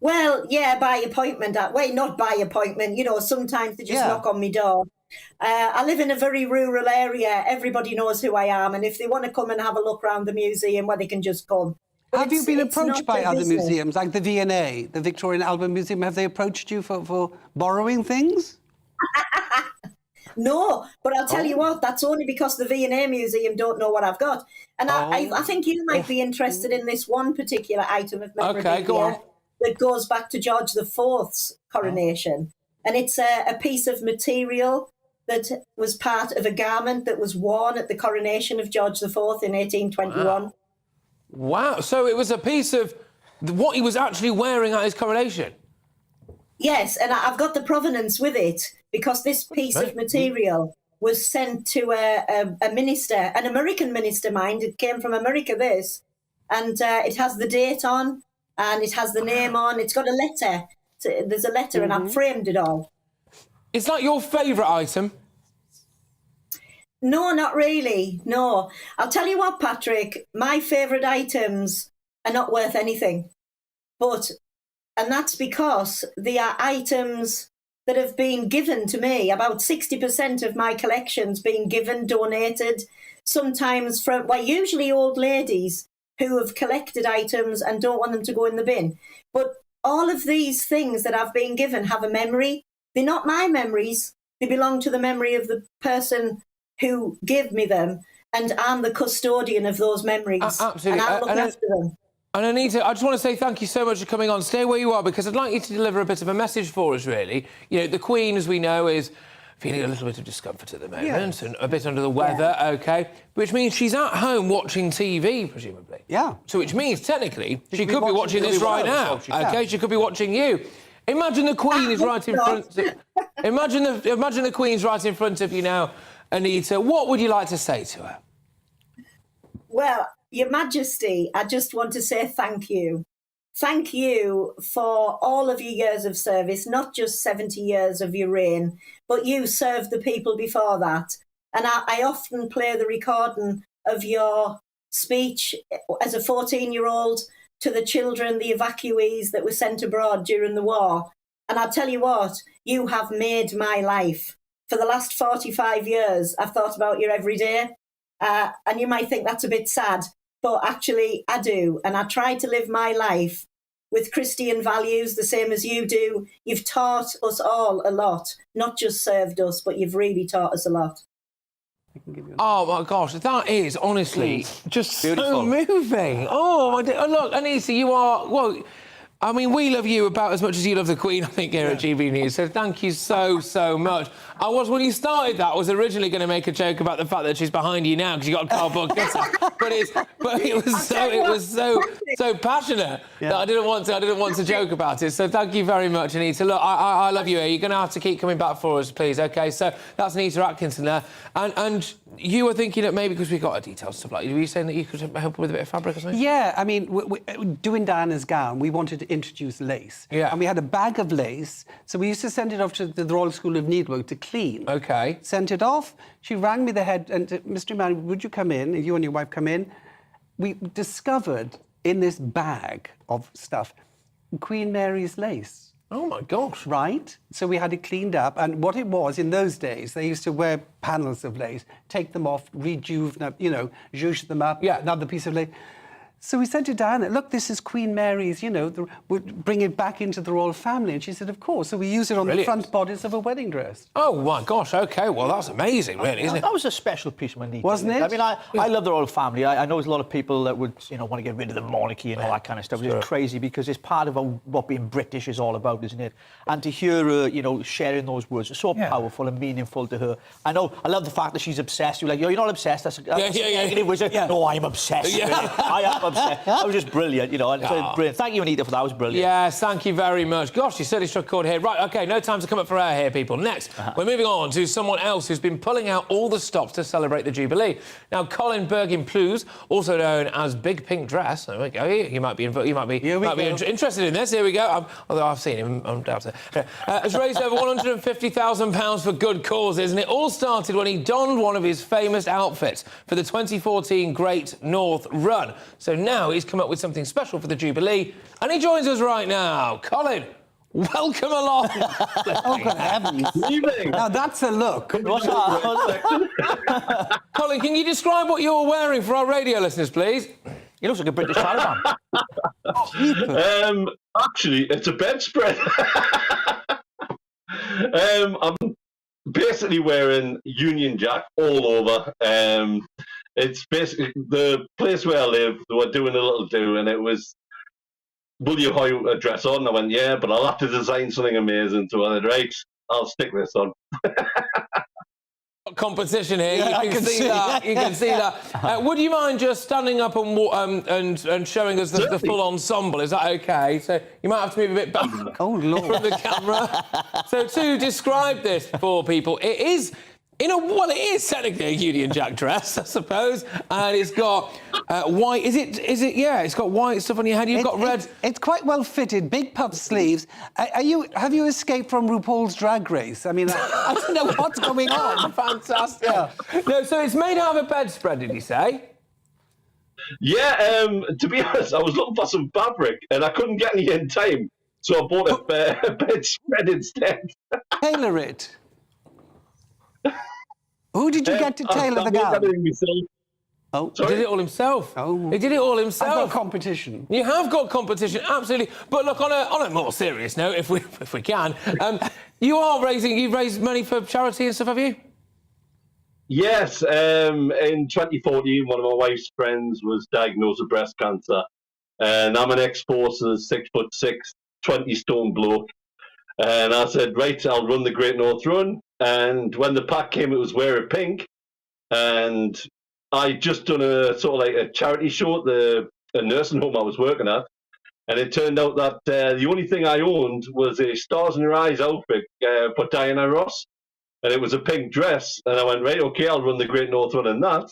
[SPEAKER 1] Well, yeah, by appointment. Well, not by appointment. You know, sometimes they just knock on my door. I live in a very rural area. Everybody knows who I am. And if they want to come and have a look around the museum, well, they can just come. But
[SPEAKER 11] have you been approached by other museums, like the V&A, the Victorian Albert Museum? Have they approached you for borrowing things?
[SPEAKER 1] No, but I'll tell you what, that's only because the V&A Museum don't know what I've got. And I think you might be interested in this one particular item of memorabilia.
[SPEAKER 6] Okay, go on.
[SPEAKER 1] That goes back to George IV's coronation. And it's a piece of material that was part of a garment that was worn at the coronation of George IV in 1821.
[SPEAKER 6] Wow. So it was a piece of what he was actually wearing at his coronation?
[SPEAKER 1] Yes, and I've got the provenance with it because this piece of material was sent to a minister, an American minister, mind. It came from America, this. And it has the date on. And it has the name on. It's got a letter. There's a letter, and I've framed it all.
[SPEAKER 6] Is that your favourite item?
[SPEAKER 1] No, not really. No. I'll tell you what, Patrick. My favourite items are not worth anything. And that's because they are items that have been given to me. About 60% of my collection's been given, donated, sometimes from, well, usually old ladies who have collected items and don't want them to go in the bin. But all of these things that I've been given have a memory. They're not my memories. They belong to the memory of the person who gave me them, and I'm the custodian of those memories.
[SPEAKER 6] Absolutely.
[SPEAKER 1] And I look after them.
[SPEAKER 6] And Anita, I just want to say thank you so much for coming on. Stay where you are, because I'd like you to deliver a bit of a message for us, really. You know, the Queen, as we know, is feeling a little bit of discomfort at the moment and a bit under the weather, OK? Which means she's at home watching TV, presumably.
[SPEAKER 11] Yeah.
[SPEAKER 6] So which means, technically, she could be watching this right now, OK? She could be watching you. Imagine the Queen is right in front... Imagine the Queen's right in front of you now, Anita. What would you like to say to her?
[SPEAKER 1] Well, Your Majesty, I just want to say thank you. Thank you for all of your years of service, not just 70 years of your reign, but you served the people before that. And I often play the recording of your speech as a 14-year-old to the children, the evacuees that were sent abroad during the war. And I'll tell you what, you have made my life. For the last 45 years, I've thought about you every day. And you might think that's a bit sad, but actually I do. And I try to live my life with Christian values, the same as you do. You've taught us all a lot, not just served us, but you've really taught us a lot.
[SPEAKER 6] Oh, my gosh, that is honestly just so moving. Oh, my dear. Look, Anita, you are... Well, I mean, we love you about as much as you love the Queen, I think, here at GBNews. So thank you so, so much. When you started that, I was originally going to make a joke about the fact that she's behind you now because you got a cardboard cutter. but it was so passionate that I didn't want to joke about it. So thank you very much, Anita. Look, I love you here. You're going to have to keep coming back for us, please. OK, so that's Anita Atkinson there, and you were thinking that maybe because we got her details stuff like, were you saying that you could help with a bit of fabric or something?
[SPEAKER 11] Yeah, I mean, doing Diana's gown, we wanted to introduce lace. Yeah. And we had a bag of lace, so we used to send it off to the Royal School of Needlework to clean. OK. Sent it off. She rang me the head and said, Mr. Mann, would you come in? You and your wife come in. We discovered in this bag of stuff Queen Mary's lace.
[SPEAKER 6] Oh, my gosh.
[SPEAKER 11] Right? So we had it cleaned up. And what it was, in those days, they used to wear panels of lace, take them off, rejuvenate, zhuzh them up, another piece of lace. So we said to Diana, look, this is Queen Mary's, we'd bring it back into the royal family. And she said, of course. So we use it on the front bodice of a wedding dress.
[SPEAKER 6] Oh, my gosh, OK. Well, that's amazing, really, isn't it?
[SPEAKER 5] That was a special piece of Anita.
[SPEAKER 11] Wasn't it?
[SPEAKER 5] I mean, I love the royal family. I know there's a lot of people that would, want to get rid of the monarchy and all that kind of stuff. Sure. It's crazy because it's part of what being British is all about, isn't it? And to hear her, sharing those words is so powerful and meaningful to her. I love the fact that she's obsessed. You're like, you're not obsessed. That's a negative word. No, I'm obsessed. I am That was just brilliant, you know. Brilliant. Thank you, Anita, for that. That was brilliant.
[SPEAKER 6] Yes, thank you very much. Gosh, you certainly struck a chord here. Right, OK, no time to come up for air here, people. Next, we're moving on to someone else who's been pulling out all the stops to celebrate the Jubilee. Now, Colin Bergin-Plews, also known as Big Pink Dress, there we go. You might be interested in this. Here we go. Although I've seen him, I'm doubting it. Has raised over £150,000 for good causes, and it all started when he donned one of his famous outfits for the 2014 Great North Run. So now he's come up with something special for the Jubilee, and he joins us right now. Colin, welcome along.
[SPEAKER 11] Oh, good heavens. Now, that's a look.
[SPEAKER 5] What's that?
[SPEAKER 6] Colin, can you describe what you're wearing for our radio listeners, please?
[SPEAKER 5] He looks like a British Taliban.
[SPEAKER 3] Actually, it's a bedspread. I'm basically wearing Union Jack all over. It's basically the place where I live. They were doing a little do, and it was, will you hire a dress on? I went, yeah, but I'll have to design something amazing. So I said, right, I'll stick this on.
[SPEAKER 6] Competition here.
[SPEAKER 11] Yeah,
[SPEAKER 6] you can see that. You can see that. Would you mind just standing up and showing us the full ensemble? Is that OK? So you might have to move a bit back
[SPEAKER 11] from
[SPEAKER 6] the camera. So to describe this for people, it is. It is technically a Union Jack dress, I suppose, and it's got white. Is it? Yeah, it's got white stuff on your head. You've got red.
[SPEAKER 11] It's quite well fitted, big puff sleeves. Have you escaped from RuPaul's Drag Race? I mean, I don't know what's going on.
[SPEAKER 6] Fantastic. Yeah. No, so it's made out of a bedspread, did you say?
[SPEAKER 3] Yeah. To be honest, I was looking for some fabric and I couldn't get any in time, so I bought a bedspread instead.
[SPEAKER 11] Tailor it. Who did you get to tailor the gown?
[SPEAKER 6] Oh, he did it all himself. Oh, he did it all himself.
[SPEAKER 11] I've got competition.
[SPEAKER 6] You have got competition, absolutely. But look, on a more serious note, if we can, you've raised money for charity and stuff, have you?
[SPEAKER 3] Yes. In 2014, one of my wife's friends was diagnosed with breast cancer, and I'm an ex-forces, 6'6", 20-stone bloke. And I said, right, I'll run the Great North Run. And when the pack came, it was wearing pink. And I just done a sort of like a charity show at a nursing home I was working at. And it turned out that the only thing I owned was a Stars in Your Eyes outfit for Diana Ross. And it was a pink dress. And I went, right, OK, I'll run the Great North Run in that.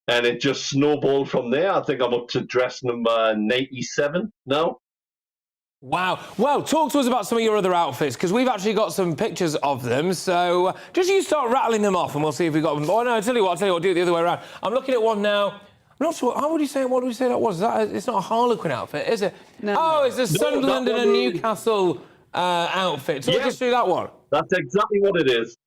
[SPEAKER 3] And it just snowballed from there. I think I'm up to dress number 97 now.
[SPEAKER 6] Wow. Well, talk to us about some of your other outfits, because we've actually got some pictures of them. So just you start rattling them off and we'll see if we've got them. Oh, no, I'll tell you what, do it the other way around. I'm looking at one now. I'm not sure. What would you say that was? It's not a Harlequin outfit, is it? No. Oh, it's a Sunderland and a Newcastle outfit. Talk us through that one.
[SPEAKER 3] That's exactly what it is.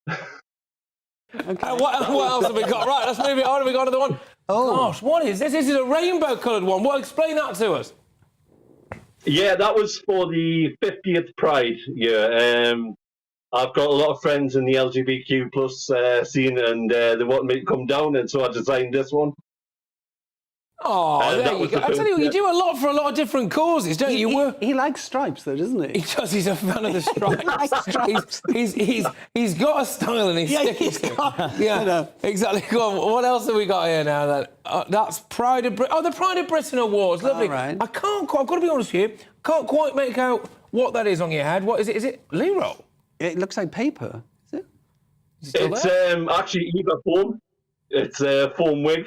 [SPEAKER 6] Okay. What else have we got? Right, let's move it on. Have we got another one? Oh. Gosh, what is this? This is a rainbow-coloured one. Well, explain that to us.
[SPEAKER 3] Yeah, that was for the 50th Pride year. I've got a lot of friends in the LGBTQ plus scene, and they want me to come down, and so I designed this one.
[SPEAKER 6] Oh, there you go. I tell you, you do a lot for a lot of different causes, don't you?
[SPEAKER 11] He likes stripes, though, doesn't he?
[SPEAKER 6] He does. He's a fan of the stripes.
[SPEAKER 11] He likes stripes.
[SPEAKER 6] He's got a style and he sticks to it. Yeah, exactly. Go on. What else have we got here now? Then that's Pride of Britain. Oh, the Pride of Britain Awards. Lovely.
[SPEAKER 11] Right.
[SPEAKER 6] I've got to be honest with you. Can't quite make out what that is on your head. What is it? Is it Leroy?
[SPEAKER 11] It looks like paper. Is it?
[SPEAKER 3] It's actually either foam. It's a foam wig.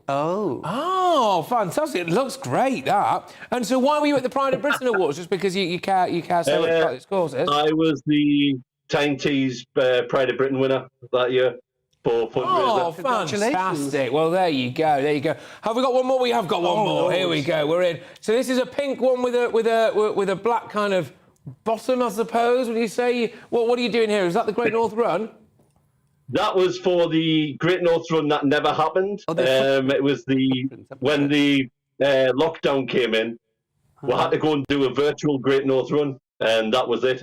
[SPEAKER 6] Oh, fantastic. It looks great, that. And so why were you at the Pride of Britain Awards? Just because you care so much about this cause?
[SPEAKER 3] I was the Time Tees Pride of Britain winner that year for fundraiser.
[SPEAKER 6] Oh, fantastic. Well, there you go. Have we got one more? We have got one more. Here we go. We're in. So this is a pink one with a black kind of bottom, I suppose. Would you say? What are you doing here? Is that the Great North Run?
[SPEAKER 3] That was for the Great North Run that never happened. It was when the lockdown came in, we had to go and do a virtual Great North Run, and that was it.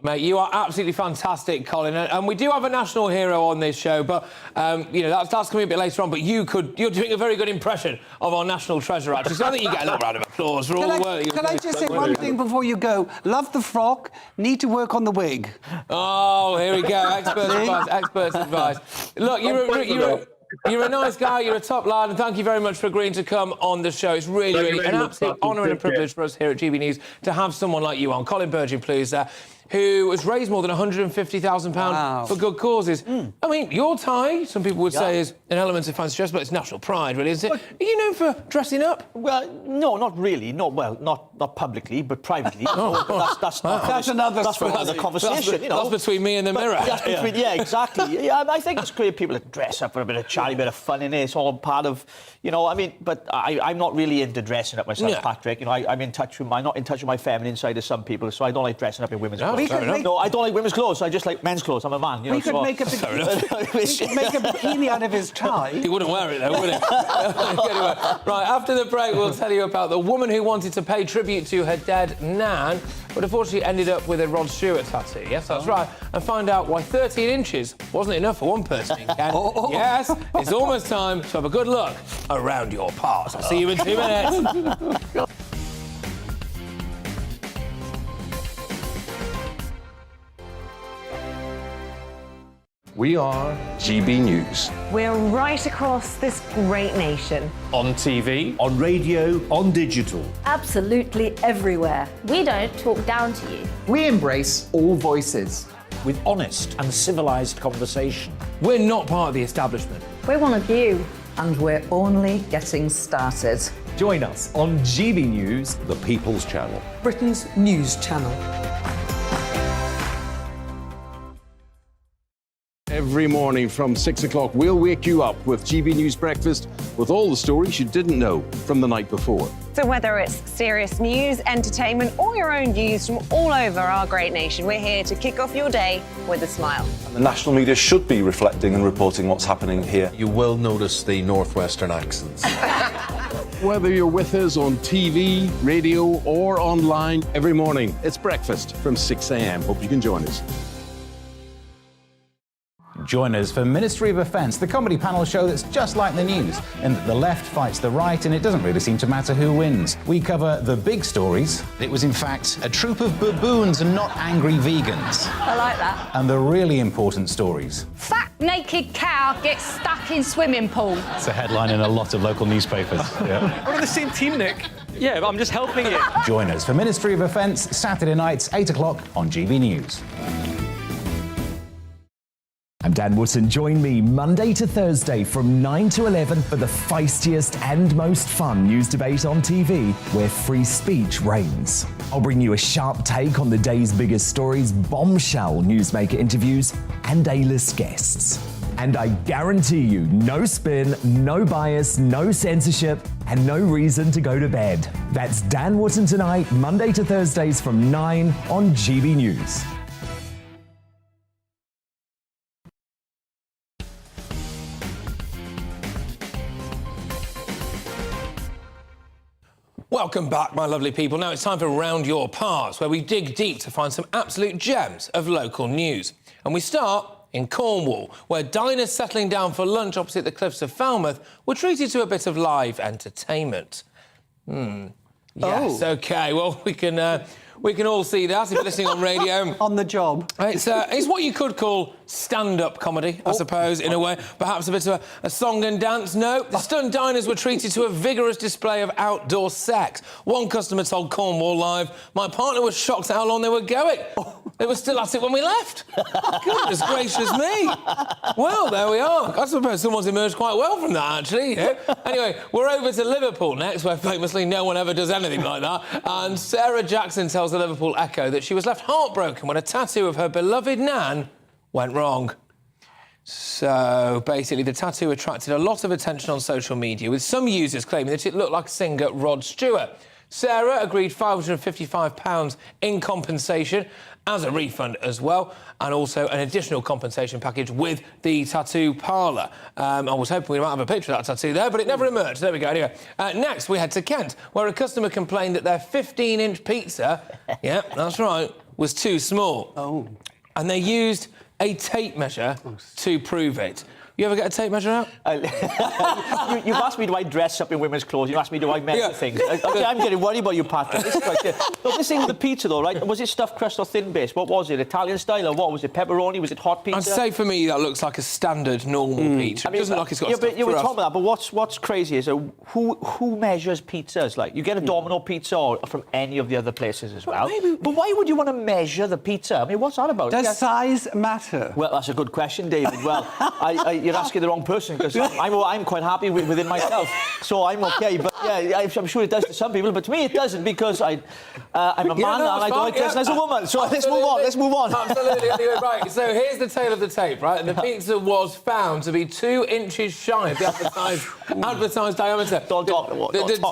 [SPEAKER 6] Mate, you are absolutely fantastic, Colin, and we do have a national hero on this show, but that's coming a bit later on. But you're doing a very good impression of our national treasure, actually. So I think you get a little round of applause for all the work.
[SPEAKER 11] Can I just say one thing before you go? Love the frock. Need to work on the wig.
[SPEAKER 6] Oh, here we go. Expert advice. Look, You're a nice guy, you're a top lad, and thank you very much for agreeing to come on the show. It's really an absolute honour and a privilege for us here at GB News to have someone like you on. Colin Burgin, please, who has raised more than £150,000 for good causes. I mean, your tie, some people would say, is an element of fancy dress, but it's national pride, really, isn't it? Are you known for dressing up?
[SPEAKER 5] Well, no, not really. Not publicly, but privately. That's for another conversation.
[SPEAKER 6] That's between me and the mirror.
[SPEAKER 5] Yeah, exactly. Yeah, I think it's great people that dress up for a bit of charity, a bit of fun in it. It's all part of, I mean, but I'm not really into dressing up myself, Patrick. I'm not in touch with my feminine side as some people, so I don't like dressing up in women's clothes. No, I don't like women's clothes. I just like men's clothes. I'm a man.
[SPEAKER 11] We could make a bikini out of his tie.
[SPEAKER 6] He wouldn't wear it, though, would he? Anyway, right, after the break, we'll tell you about the woman who wanted to pay tribute to her dead nan, but unfortunately ended up with a Rod Stewart tattoo. Yes, that's right. And find out why 13 inches wasn't enough for one person in Kent. Yes, it's almost time to have a good look around your parts. I'll see you in 2 minutes.
[SPEAKER 14] We are GB News.
[SPEAKER 15] We're right across this great nation.
[SPEAKER 7] On TV,
[SPEAKER 8] on radio, on digital.
[SPEAKER 16] Absolutely everywhere.
[SPEAKER 12] We don't talk down to you.
[SPEAKER 19] We embrace all voices.
[SPEAKER 7] with honest and civilised conversation.
[SPEAKER 6] We're not part of the establishment.
[SPEAKER 16] We're one of you. And we're only getting started.
[SPEAKER 4] Join us on GB News,
[SPEAKER 14] the People's Channel,
[SPEAKER 9] Britain's news channel.
[SPEAKER 14] Every morning from 6 o'clock, we'll wake you up with GB News Breakfast with all the stories you didn't know from the night before.
[SPEAKER 15] So whether it's serious news, entertainment, or your own news from all over our great nation, we're here to kick off your day with a smile.
[SPEAKER 17] And the national media should be reflecting and reporting what's happening here.
[SPEAKER 18] You will notice the northwestern accents.
[SPEAKER 14] Whether you're with us on TV, radio, or online, every morning, it's breakfast from 6 a.m. Hope you can join us.
[SPEAKER 22] Join us for Ministry of Offence, the comedy panel show that's just like the news, in that the left fights the right and it doesn't really seem to matter who wins. We cover the big stories. It was in fact a troop of baboons and not angry vegans.
[SPEAKER 12] I like that.
[SPEAKER 22] And the really important stories.
[SPEAKER 2] Fat naked cow gets stuck in swimming pool.
[SPEAKER 22] It's a headline in a lot of local newspapers. Yeah.
[SPEAKER 23] We're on the same team, Nick. Yeah, but I'm just helping you.
[SPEAKER 22] Join us for Ministry of Offence, Saturday nights, 8 o'clock on GB News.
[SPEAKER 4] I'm Dan Wootton. Join me Monday to Thursday from 9 to 11 for the feistiest and most fun news debate on TV, where free speech reigns. I'll bring you a sharp take on the day's biggest stories, bombshell newsmaker interviews, and A-list guests. And I guarantee you, no spin, no bias, no censorship, and no reason to go to bed. That's Dan Wootton tonight, Monday to Thursdays from 9 on GB News.
[SPEAKER 6] Welcome back, my lovely people. Now it's time for Round Your Parts, where we dig deep to find some absolute gems of local news. And we start in Cornwall, where diners settling down for lunch opposite the cliffs of Falmouth were treated to a bit of live entertainment. Yes, OK, well, we can all see that if you're listening on radio.
[SPEAKER 11] On the job.
[SPEAKER 6] It's what you could call stand-up comedy, I suppose, in a way. Perhaps a bit of a song and dance. No, the stunned diners were treated to a vigorous display of outdoor sex. One customer told Cornwall Live, "My partner was shocked at how long they were going. They were still at it when we left." Goodness gracious me. Well, there we are. I suppose someone's emerged quite well from that, actually. You know? Anyway, we're over to Liverpool next, where famously no one ever does anything like that. And Sarah Jackson tells the Liverpool Echo that she was left heartbroken when a tattoo of her beloved nan went wrong. So, basically, the tattoo attracted a lot of attention on social media, with some users claiming that it looked like singer Rod Stewart. Sarah agreed £555 in compensation as a refund as well, and also an additional compensation package with the tattoo parlour. I was hoping we might have a picture of that tattoo there, but it never emerged. There we go. Anyway, next we head to Kent, where a customer complained that their 15-inch pizza, yeah, that's right, was too small. And they used a tape measure to prove it. You ever get a tape measure out?
[SPEAKER 5] You've asked me, do I dress up in women's clothes? You asked me, do I measure things? I'm getting worried about you, Patrick. This thing with the pizza, though, right? Was it stuffed crust or thin base? What was it? Italian style or what? Was it pepperoni? Was it hot pizza?
[SPEAKER 6] I'd say for me that looks like a standard normal pizza. I mean, it doesn't look like it's got stuff.
[SPEAKER 5] But you were talking about that. But what's crazy is who measures pizzas? Like you get a Domino pizza or from any of the other places as well. But why would you want to measure the pizza? I mean, what's that about?
[SPEAKER 11] Does size matter?
[SPEAKER 5] Well, that's a good question, David. Well, you're asking the wrong person because I'm quite happy within myself, so I'm okay. But yeah, I'm sure it does to some people, but to me it doesn't because I'm a man and I don't like dressing as a woman. So let's move on.
[SPEAKER 6] Absolutely. Anyway, right. So here's the tale of the tape, right? And the pizza was found to be 2 inches shy of the advertised diameter.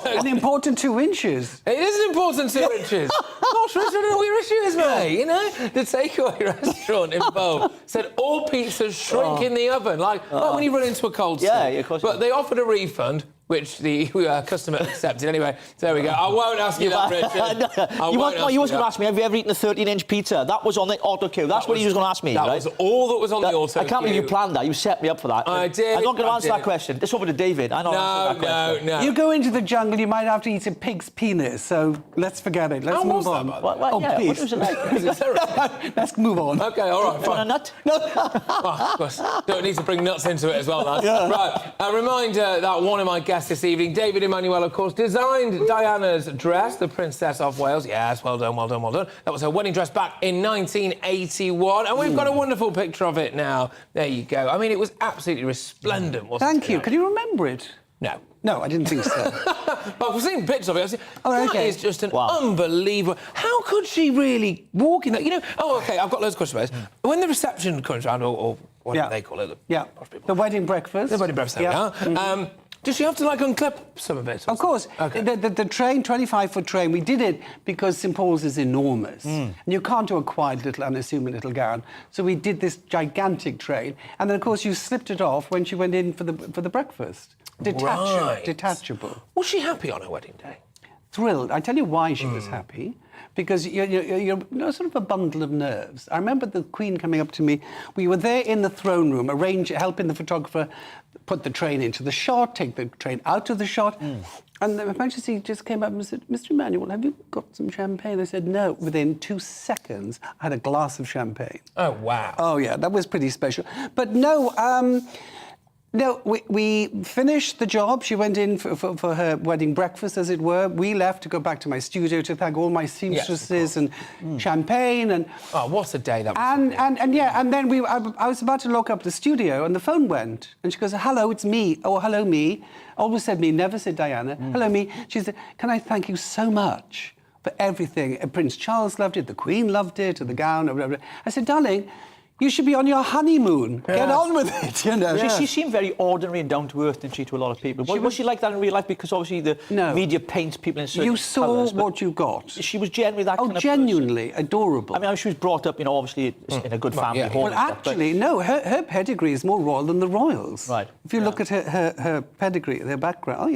[SPEAKER 11] An important 2 inches.
[SPEAKER 6] It is an important 2 inches. Gosh, Richard, I don't know what your issue is, mate. You know, the takeaway restaurant involved said all pizzas shrink in the oven, like when you run into a cold stove.
[SPEAKER 5] Yeah, of course.
[SPEAKER 6] But they offered a refund, which the customer accepted. Anyway, there we go. I won't ask you that, Richard.
[SPEAKER 5] You was going to ask me, have you ever eaten a 13-inch pizza? That was on the auto cue. That's what you was going to ask me,
[SPEAKER 6] that
[SPEAKER 5] right?
[SPEAKER 6] was all that was on the auto cue.
[SPEAKER 5] I can't believe you planned that. You set me up for that.
[SPEAKER 6] I did.
[SPEAKER 5] I'm not going to answer that question. It's over to David. I know answer that question.
[SPEAKER 6] No.
[SPEAKER 11] You go into the jungle, you might have to eat a pig's penis, so let's forget it. Let's move on.
[SPEAKER 5] Please. What was it like?
[SPEAKER 11] Let's move on.
[SPEAKER 6] OK, all right, fine.
[SPEAKER 5] Want a nut?
[SPEAKER 11] No.
[SPEAKER 6] Of course. Don't need to bring nuts into it as well, lads.
[SPEAKER 11] Yeah.
[SPEAKER 6] Right, a reminder that one of my guests this evening, David Emmanuel, of course, designed Diana's dress, the Princess of Wales. Yes, well done. That was her wedding dress back in 1981, and we've got a wonderful picture of it now. There you go. I mean, it was absolutely resplendent, wasn't it?
[SPEAKER 11] Thank you. Can you remember it?
[SPEAKER 6] No.
[SPEAKER 11] No, I didn't think so.
[SPEAKER 6] But I've seen pictures of it.
[SPEAKER 11] Okay.
[SPEAKER 6] That is just an unbelievable... How could she really walk in that? You know... Oh, OK, I've got loads of questions about this. When the reception comes around, or whatever they call it...
[SPEAKER 11] The wedding breakfast.
[SPEAKER 6] The wedding breakfast, there we are. Does she have to, like, unclip some of it?
[SPEAKER 11] Of course. Okay. The train, 25-foot train, we did it because St Paul's is enormous. And you can't do a quiet little, unassuming little gown. So we did this gigantic train. And then, of course, you slipped it off when she went in for the breakfast. Detachable.
[SPEAKER 6] Was she happy on her wedding day?
[SPEAKER 11] Thrilled. I tell you why she was happy. Because you're sort of a bundle of nerves. I remember the Queen coming up to me. We were there in the throne room, helping the photographer put the train into the shot, take the train out of the shot. And Her Majesty just came up and said, Mr. Emmanuel, have you got some champagne? I said, no. Within 2 seconds, I had a glass of champagne.
[SPEAKER 6] Oh, wow.
[SPEAKER 11] Oh, yeah, that was pretty special. But no, we finished the job. She went in for her wedding breakfast, as it were. We left to go back to my studio to thank all my seamstresses and champagne and...
[SPEAKER 6] Oh, what a day that was.
[SPEAKER 11] And then I was about to lock up the studio and the phone went. And she goes, hello, it's me. Oh, hello, me. Always said me, never said Diana. Hello, me. She said, can I thank you so much for everything? Prince Charles loved it, the Queen loved it, the gown, or whatever. I said, darling... You should be on your honeymoon. Yes. Get on with it, you know.
[SPEAKER 5] Yes. She seemed very ordinary and down-to-earth, didn't she, to a lot of people? Was she like that in real life? Because obviously the media paints people in certain
[SPEAKER 11] You saw
[SPEAKER 5] colours,
[SPEAKER 11] what you got.
[SPEAKER 5] She was generally that kind of
[SPEAKER 11] genuinely adorable.
[SPEAKER 5] I mean, she was brought up, obviously in a good family home.
[SPEAKER 11] Well, actually, no, her pedigree is more royal than the royals.
[SPEAKER 5] Right.
[SPEAKER 11] If you look at her pedigree, her background,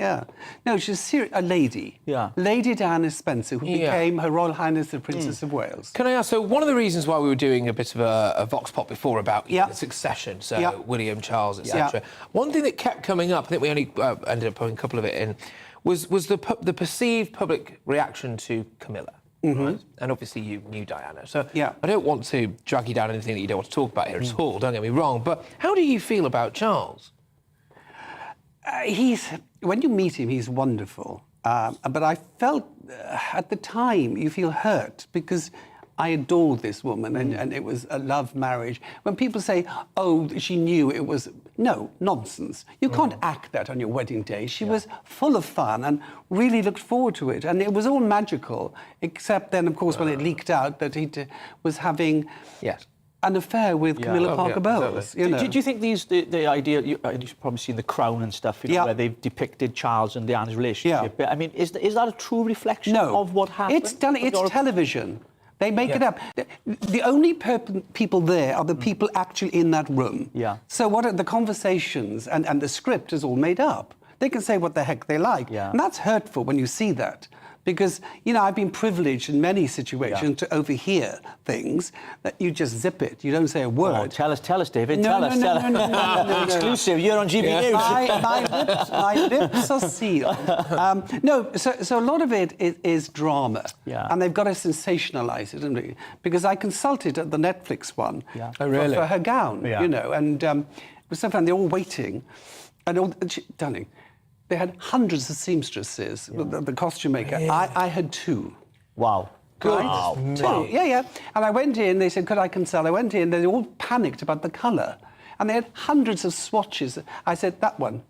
[SPEAKER 11] No, she's a lady.
[SPEAKER 5] Yeah.
[SPEAKER 11] Lady Diana Spencer, who became Her Royal Highness the Princess of Wales.
[SPEAKER 6] Can I ask, so one of the reasons why we were doing a bit of a vox pop before about the succession, so William, Charles, etc. One thing that kept coming up, I think we only ended up putting a couple of it in, was the perceived public reaction to Camilla. Right? And obviously you knew Diana, so I don't want to drag you down anything that you don't want to talk about here at all, don't get me wrong, but how do you feel about Charles?
[SPEAKER 11] When you meet him, he's wonderful. But I felt, at the time, you feel hurt, because I adored this woman, and it was a love marriage. When people say, oh, she knew it was... No, nonsense. You can't act that on your wedding day. She was full of fun and really looked forward to it. And it was all magical, except then, of course, when it leaked out that he was having... an affair with Camilla Parker Bowles.
[SPEAKER 5] Do you think the idea... You've probably seen The Crown and stuff, where they've depicted Charles and Diana's relationship. I mean, is that a true reflection of what happened?
[SPEAKER 11] It's television. They make it up. The only people there are the people actually in that room. So what are the conversations and the script is all made up. They can say what the heck they like. And that's hurtful when you see that. Because, you know, I've been privileged in many situations to overhear things that you just zip it. You don't say a word.
[SPEAKER 5] Oh, tell us, David.
[SPEAKER 11] No,
[SPEAKER 5] tell us.
[SPEAKER 11] No.
[SPEAKER 5] Exclusive. You're on GBNews.
[SPEAKER 11] My lips are sealed. So a lot of it is drama.
[SPEAKER 5] Yeah.
[SPEAKER 11] And they've got to sensationalise it, haven't they? Because I consulted at the Netflix one for her gown, you know, and it was so fun. They're all waiting. And darling, they had hundreds of seamstresses, the costume maker. I had 2.
[SPEAKER 5] Wow.
[SPEAKER 11] Good.
[SPEAKER 5] Wow.
[SPEAKER 11] 2. Yeah. And I went in, they said, could I consult? I went in, they all panicked about the colour. And they had hundreds of swatches. I said, that one.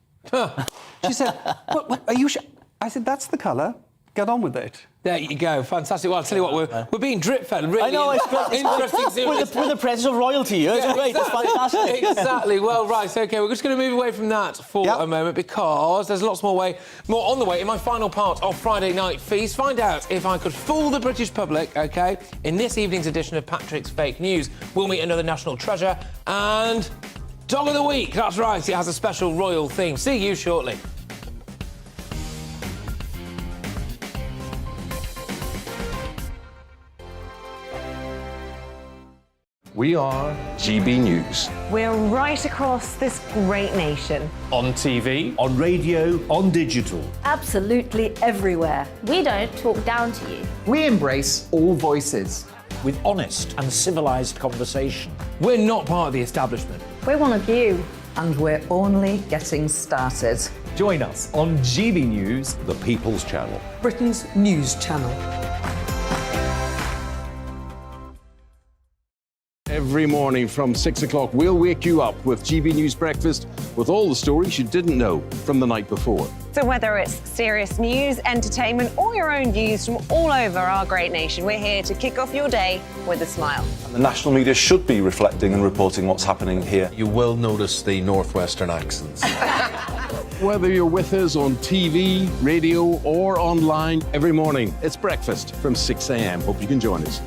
[SPEAKER 11] She said, what, are you sure? I said, that's the colour. Get on with it.
[SPEAKER 6] There you go. Fantastic. Well, I'll tell you what, we're being drip-fed. Really
[SPEAKER 5] I know, it's
[SPEAKER 6] interesting.
[SPEAKER 5] with the presence of royalty here. It's great. It's fantastic.
[SPEAKER 6] Exactly. Well, right. OK, we're just going to move away from that for a moment because there's lots more on the way in my final part of Friday Night Feast. Find out if I could fool the British public, OK, in this evening's edition of Patrick's Fake News. We'll meet another national treasure and Dog of the Week. That's right. It has a special royal theme. See you shortly.
[SPEAKER 14] We are GB News.
[SPEAKER 15] We're right across this great nation.
[SPEAKER 8] On TV, on radio, on digital.
[SPEAKER 10] Absolutely everywhere.
[SPEAKER 12] We don't talk down to you.
[SPEAKER 19] We embrace all voices.
[SPEAKER 7] With honest and civilised conversation.
[SPEAKER 6] We're not part of the establishment.
[SPEAKER 9] We're one of you.
[SPEAKER 16] And we're only getting started.
[SPEAKER 4] Join us on GB News,
[SPEAKER 14] The People's Channel.
[SPEAKER 9] Britain's news channel.
[SPEAKER 14] Every morning from 6 o'clock, we'll wake you up with GB News Breakfast with all the stories you didn't know from the night before.
[SPEAKER 15] So whether it's serious news, entertainment, or your own views from all over our great nation, we're here to kick off your day with a smile.
[SPEAKER 17] The national media should be reflecting and reporting what's happening here.
[SPEAKER 18] You will notice the northwestern accents.
[SPEAKER 14] Whether you're with us on TV, radio, or online, every morning, it's breakfast from 6 a.m. Hope you can join us.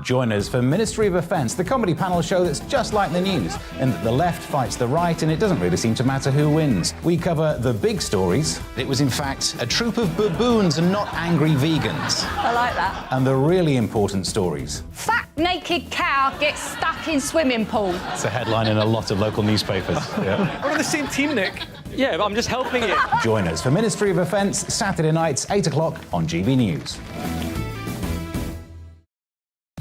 [SPEAKER 22] Join us for Ministry of Offence, the comedy panel show that's just like the news, in that the left fights the right and it doesn't really seem to matter who wins. We cover the big stories. It was, in fact, a troop of baboons and not angry vegans.
[SPEAKER 12] I like that.
[SPEAKER 22] And the really important stories.
[SPEAKER 2] Fat naked cow gets stuck in swimming pool.
[SPEAKER 22] It's a headline in a lot of local newspapers. Yeah.
[SPEAKER 23] We're on the same team, Nick. Yeah, but I'm just helping you.
[SPEAKER 22] Join us for Ministry of Offence, Saturday nights, 8 o'clock on GB News.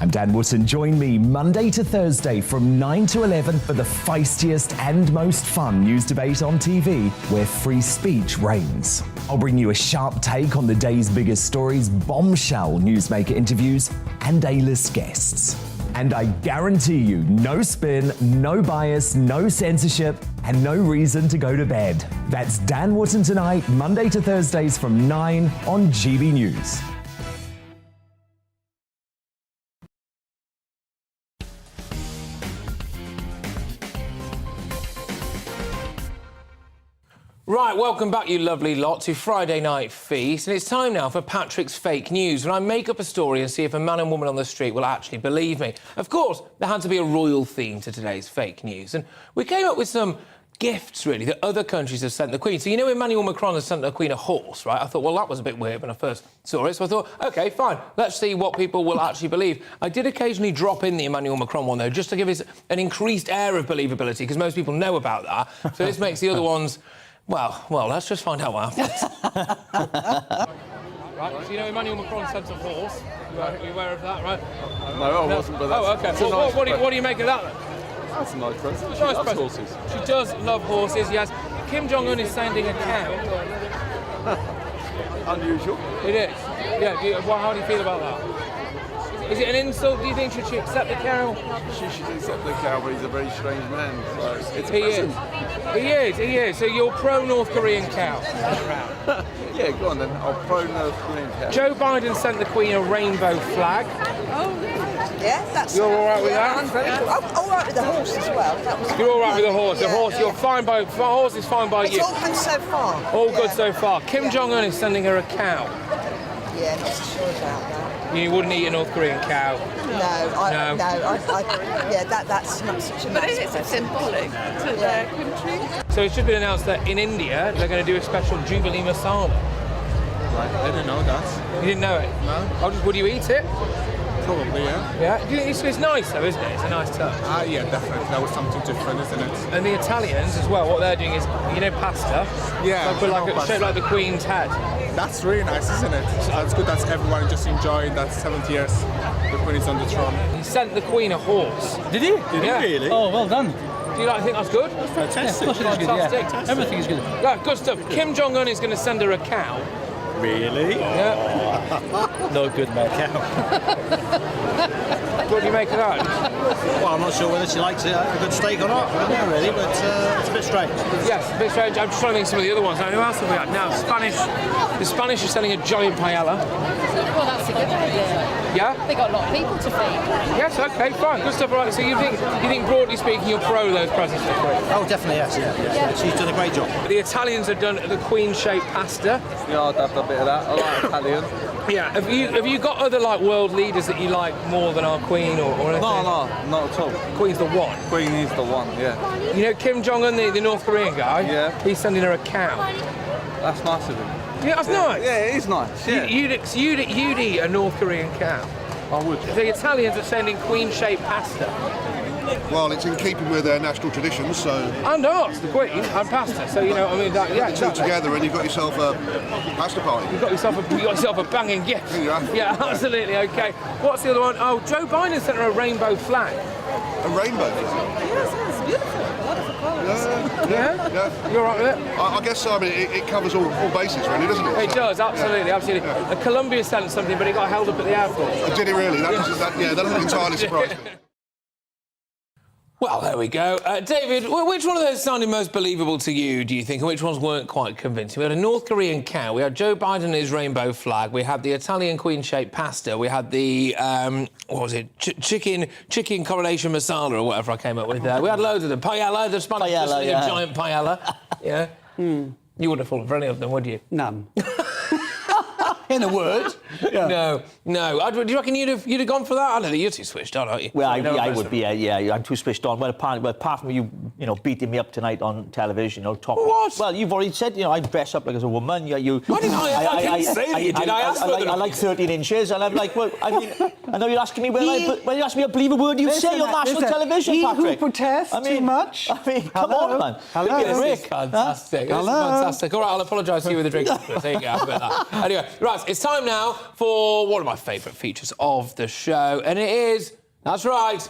[SPEAKER 4] I'm Dan Wootton. Join me Monday to Thursday from 9 to 11 for the feistiest and most fun news debate on TV, where free speech reigns. I'll bring you a sharp take on the day's biggest stories, bombshell newsmaker interviews, and A-list guests. And I guarantee you, no spin, no bias, no censorship, and no reason to go to bed. That's Dan Wootton tonight, Monday to Thursdays from 9 on GB News.
[SPEAKER 6] Right, welcome back, you lovely lot, to Friday Night Feast. And it's time now for Patrick's Fake News, when I make up a story and see if a man and woman on the street will actually believe me. Of course, there had to be a royal theme to today's fake news. And we came up with some gifts, really, that other countries have sent the Queen. So, you know, Emmanuel Macron has sent the Queen a horse, right? I thought, well, that was a bit weird when I first saw it. So I thought, OK, fine, let's see what people will actually believe. I did occasionally drop in the Emmanuel Macron one, though, just to give it an increased air of believability, because most people know about that. So this makes the other ones... Well, let's just find out what happens. Right, so you know Emmanuel Macron sent a horse. You're aware of that, right?
[SPEAKER 13] No, I wasn't, but that's...
[SPEAKER 6] Oh, OK. Well,
[SPEAKER 13] nice
[SPEAKER 6] what do you make of that, then?
[SPEAKER 13] That's a nice present. She
[SPEAKER 6] Nice
[SPEAKER 13] loves
[SPEAKER 6] present.
[SPEAKER 13] horses.
[SPEAKER 6] She does love horses, yes. Kim Jong-un is sending a cow.
[SPEAKER 13] Unusual.
[SPEAKER 6] It is. Yeah, how do you feel about that? Is it an insult? Do you think should she accept the cow?
[SPEAKER 13] She should accept the cow, but he's a very strange man. So it's a
[SPEAKER 6] He
[SPEAKER 13] present.
[SPEAKER 6] is. He is. So you're pro-North Korean cow?
[SPEAKER 13] Yeah, go on then. I'll pro-North Korean cow.
[SPEAKER 6] Joe Biden sent the Queen a rainbow flag.
[SPEAKER 20] Oh, yeah, that's...
[SPEAKER 6] You're all right with that?
[SPEAKER 20] I'm very cool. I'm all right with the horse as well. That was
[SPEAKER 6] You're all right with the horse.
[SPEAKER 20] Yeah,
[SPEAKER 6] the horse, you're fine by... The horse is fine by
[SPEAKER 20] it's
[SPEAKER 6] you.
[SPEAKER 20] all good so far.
[SPEAKER 6] All good so far. Kim Jong-un is sending her a cow.
[SPEAKER 20] Yeah, not so sure about that.
[SPEAKER 6] You wouldn't eat a North Korean cow?
[SPEAKER 20] That's not such a...
[SPEAKER 21] But is it symbolic to their country?
[SPEAKER 6] So it's just been announced that in India, they're going to do a special Jubilee Masala.
[SPEAKER 13] I didn't know that.
[SPEAKER 6] You didn't know it? No. Would you eat it?
[SPEAKER 13] Probably, yeah.
[SPEAKER 6] Yeah? It's nice though, isn't it? It's a nice touch.
[SPEAKER 13] Yeah, definitely. That was something different, isn't it?
[SPEAKER 6] And the Italians as well, what they're doing is, you know, pasta?
[SPEAKER 13] Yeah.
[SPEAKER 6] They put shaped like the Queen's head.
[SPEAKER 13] That's really nice, isn't it? It's good that everyone just enjoyed that 70 years the Queen is on the throne.
[SPEAKER 6] He sent the Queen a horse.
[SPEAKER 1] Did he? Did he really? Oh, well done.
[SPEAKER 6] Do you think that's good?
[SPEAKER 1] That's fantastic. Yeah, of course it is good, yeah. Everything is good.
[SPEAKER 6] Yeah, good stuff. Kim Jong-un is going to send her a cow.
[SPEAKER 1] Really?
[SPEAKER 6] Yeah.
[SPEAKER 1] No good, mate.
[SPEAKER 6] What do you make of that?
[SPEAKER 1] Well, I'm not sure whether she likes a good steak or not. I don't know, really, but it's a bit strange.
[SPEAKER 6] Yes, a bit strange. I'm just trying to think of some of the other ones. Now, who else have we had? Now, the Spanish are selling a giant paella.
[SPEAKER 2] Well, that's a good idea.
[SPEAKER 6] Yeah?
[SPEAKER 2] They got a lot of people to feed.
[SPEAKER 6] Yes, okay, fine. Good stuff. Right, so you think broadly speaking, you're pro those presents for free?
[SPEAKER 1] Oh, definitely, yes, yeah. She's done a great job.
[SPEAKER 6] The Italians have done the Queen-shaped pasta.
[SPEAKER 13] Yeah, I'd have a bit of that. I like Italian.
[SPEAKER 6] Yeah, have you got other like world leaders that you like more than our Queen or anything?
[SPEAKER 13] No, not at all.
[SPEAKER 6] Queen's the one.
[SPEAKER 13] Queen is the one, yeah.
[SPEAKER 6] You know Kim Jong-un, the North Korean guy?
[SPEAKER 13] Yeah.
[SPEAKER 6] He's sending her a cow.
[SPEAKER 13] That's nice of him.
[SPEAKER 6] Yeah, that's nice.
[SPEAKER 13] Yeah, it is nice. Yeah.
[SPEAKER 6] You'd eat a North Korean cow.
[SPEAKER 13] I would.
[SPEAKER 6] The Italians are sending Queen-shaped pasta.
[SPEAKER 3] Well, it's in keeping with their national traditions, so...
[SPEAKER 6] And ours, the Queen, and pasta. So, you know, I mean, that, yeah,
[SPEAKER 3] two together and you've got yourself a pasta party.
[SPEAKER 6] You've got yourself a banging gift. Yeah, absolutely, OK. What's the other one? Oh, Joe Biden sent her a rainbow flag.
[SPEAKER 3] A rainbow?
[SPEAKER 20] Yes, it's beautiful. Wonderful colours.
[SPEAKER 6] Yeah? You're all right with it?
[SPEAKER 3] I guess so. I mean, it covers all bases, really, doesn't it?
[SPEAKER 6] It does, absolutely, absolutely. Colombia sent something, but it got held up at the airport.
[SPEAKER 3] Did it really? That doesn't entirely surprise me.
[SPEAKER 6] Well, there we go. David, which one of those sounded most believable to you, do you think, and which ones weren't quite convincing? We had a North Korean cow, we had Joe Biden and his rainbow flag, we had the Italian Queen-shaped pasta, we had the, what was it, chicken coronation masala or whatever I came up with there. We had loads of them. Paella, the Spanish a giant paella. Yeah. You wouldn't have fallen for any of them, would you?
[SPEAKER 11] None.
[SPEAKER 1] In a word.
[SPEAKER 6] Yeah. No. Do you reckon you'd have gone for that? I don't think you're too switched on, aren't you?
[SPEAKER 5] Well, I would be, yeah. I'm too switched on. Well, apart from you beating me up tonight on television, talking...
[SPEAKER 6] What?
[SPEAKER 5] Well, you've already said, I dress up like as a woman.
[SPEAKER 6] Why didn't I say that you did? I asked for them.
[SPEAKER 5] I like 13 inches, and I'm like, well, I mean, I know you're asking me, when you ask me to believe a word you say on national television, Patrick.
[SPEAKER 11] Who protests too much?
[SPEAKER 5] I mean, come on, man.
[SPEAKER 11] Hello.
[SPEAKER 6] This is fantastic. This is fantastic. All right, I'll apologise to you with a drink. There you go. I'll bet that. Anyway, right, it's time now for one of my favourite features of the show, and it is, that's right,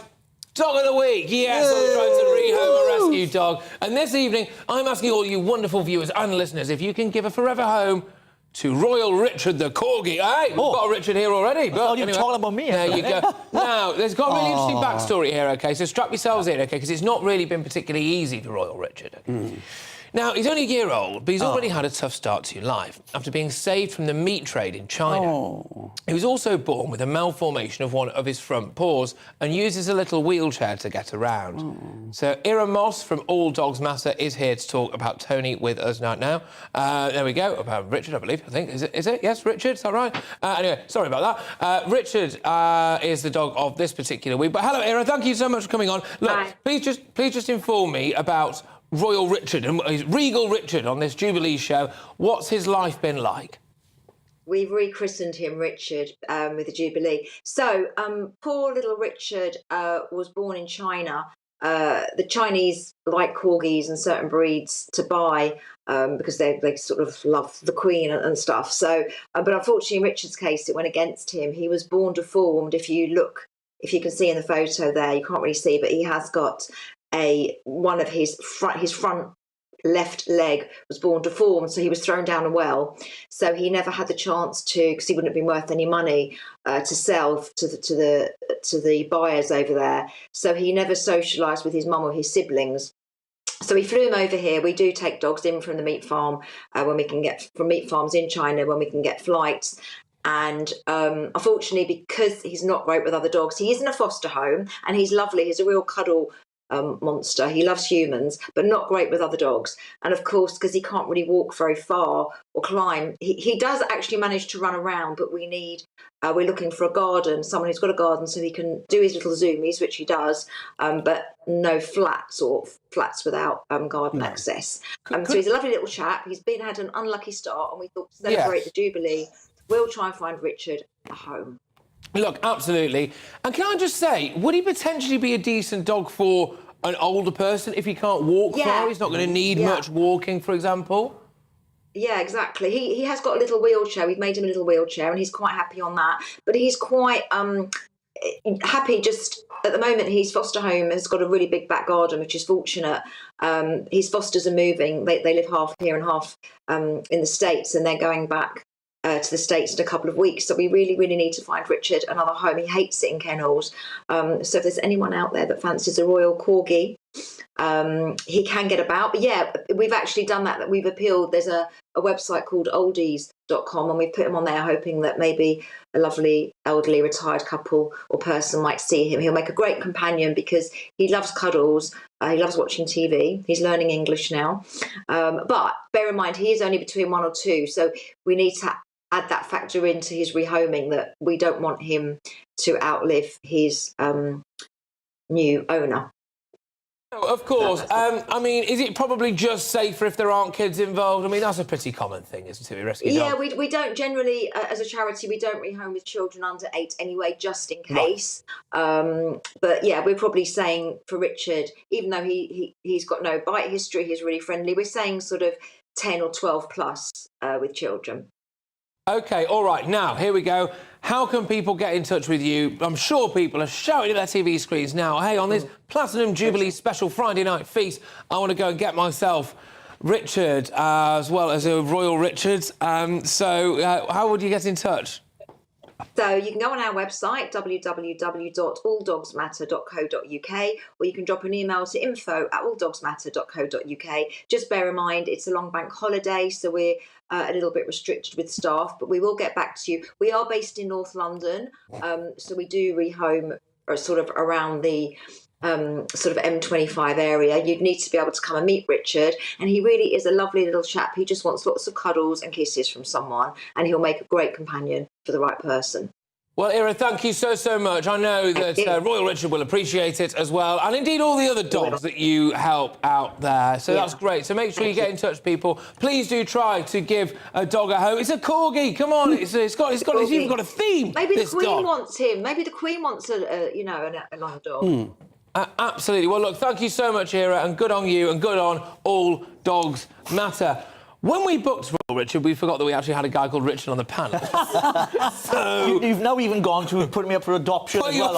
[SPEAKER 6] Dog of the Week. Yes, we're trying to rehome a rescue dog. And this evening, I'm asking all you wonderful viewers and listeners if you can give a forever home to Royal Richard the Corgi. Hey, we've got a Richard here already. But
[SPEAKER 5] you're talking about me.
[SPEAKER 6] There you go. Now, there's got a really interesting backstory here, OK, so strap yourselves in, OK, because it's not really been particularly easy for Royal Richard. Now, he's only a year old, but he's already had a tough start to life after being saved from the meat trade in China. He was also born with a malformation of one of his front paws and uses a little wheelchair to get around. So Ira Moss from All Dogs Matter is here to talk about Tony with us right now. There we go. About Richard, I believe. I think. Is it? Yes, Richard. Is that right? Anyway, sorry about that. Richard is the dog of this particular week. But hello, Ira. Thank you so much for coming on. Look,
[SPEAKER 12] Hi.
[SPEAKER 6] please just inform me about Royal Richard and Regal Richard on this Jubilee show. What's his life been like?
[SPEAKER 21] We've rechristened him Richard with the Jubilee. So, poor little Richard was born in China. The Chinese like corgis and certain breeds to buy because they sort of love the Queen and stuff. So, but unfortunately, in Richard's case, it went against him. He was born deformed. If you can see in the photo there, you can't really see, but he has got one of his front left leg was born deformed, so he was thrown down a well. So he never had the chance to, because he wouldn't have been worth any money to sell to the buyers over there. So he never socialised with his mum or his siblings. So we flew him over here. We do take dogs in from the meat farm when we can get from meat farms in China when we can get flights. And unfortunately, because he's not great with other dogs, he is in a foster home and he's lovely. He's a real cuddle monster. He loves humans, but not great with other dogs. And of course, because he can't really walk very far or climb, he does actually manage to run around, but we're looking for a garden, someone who's got a garden so he can do his little zoomies, which he does, but no flats or flats without garden access. So he's a lovely little chap. He's had an unlucky start, and we thought to celebrate the Jubilee, we'll try and find Richard a home.
[SPEAKER 6] Look, absolutely. And can I just say, would he potentially be a decent dog for an older person if he can't walk far? He's not going to need much walking, for example?
[SPEAKER 21] Yeah, exactly. He has got a little wheelchair. We've made him a little wheelchair, and he's quite happy on that. But he's quite happy just... At the moment, his foster home has got a really big back garden, which is fortunate. His fosters are moving. They live half here and half in the States, and they're going back to the States in a couple of weeks. So we really, really need to find Richard another home. He hates sitting kennels. So if there's anyone out there that fancies a royal corgi, he can get about. But yeah, we've actually done that we've appealed. There's a website called oldies.com, and we've put him on there hoping that maybe a lovely elderly retired couple or person might see him. He'll make a great companion because he loves cuddles. He loves watching TV. He's learning English now. But bear in mind, he is only between 1 or 2. So we need to add that factor into his rehoming, that we don't want him to outlive his new owner.
[SPEAKER 6] Oh, of course. I mean, is it probably just safer if there aren't kids involved? I mean, that's a pretty common thing, isn't it? We rescue dogs.
[SPEAKER 21] Yeah, we don't generally, as a charity, we don't rehome with children under 8 anyway, just in case. Right. But yeah, we're probably saying for Richard, even though he's got no bite history, he's really friendly, we're saying sort of 10 or 12 plus with children.
[SPEAKER 6] OK, all right. Now, here we go. How can people get in touch with you? I'm sure people are shouting at their TV screens now. Hey, on this Platinum Jubilee special Friday night feast, I want to go and get myself Richard, as well as a Royal Richards. So how would you get in touch?
[SPEAKER 21] So you can go on our website, www.alldogsmatter.co.uk, or you can drop an email to info@alldogsmatter.co.uk. Just bear in mind, it's a long bank holiday, so we're a little bit restricted with staff, but we will get back to you. We are based in North London, so we do rehome sort of around the sort of M25 area. You'd need to be able to come and meet Richard, and he really is a lovely little chap. He just wants lots of cuddles and kisses from someone, and he'll make a great companion for the right person.
[SPEAKER 6] Well, Ira, thank you so much. I know that Royal Richard will appreciate it as well, and indeed all the other dogs that you help out there. So that's great. So make sure you get in touch, people. Please do try to give a dog a home. It's a corgi. Come on, it's even got a theme.
[SPEAKER 21] Maybe the Queen wants him. Maybe the Queen wants a long dog.
[SPEAKER 6] Absolutely. Well, look, thank you so much, Ira, and good on you, and good on All Dogs Matter. When we booked Royal Richard, we forgot that we actually had a guy called Richard on the panel. So
[SPEAKER 5] you've now even gone to putting me up for adoption as well.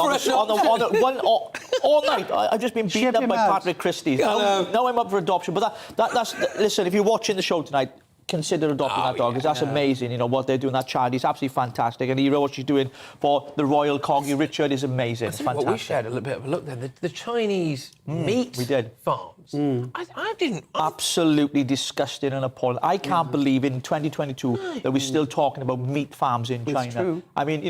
[SPEAKER 5] All night. I've just been beaten up by Patrick Christys. Now I'm up for adoption. But that's listen, if you're watching the show tonight, consider adopting that dog, because that's amazing. You know what they're doing, that charity is absolutely fantastic, and what she's doing for the Royal Corgi Richard is amazing. It's fantastic.
[SPEAKER 6] Well, we shared a little bit of a look then. The Chinese meat farms. I didn't.
[SPEAKER 5] Absolutely disgusting and appalling. I can't believe in 2022 that we're still talking about meat farms in China.
[SPEAKER 11] It's true.
[SPEAKER 5] I mean,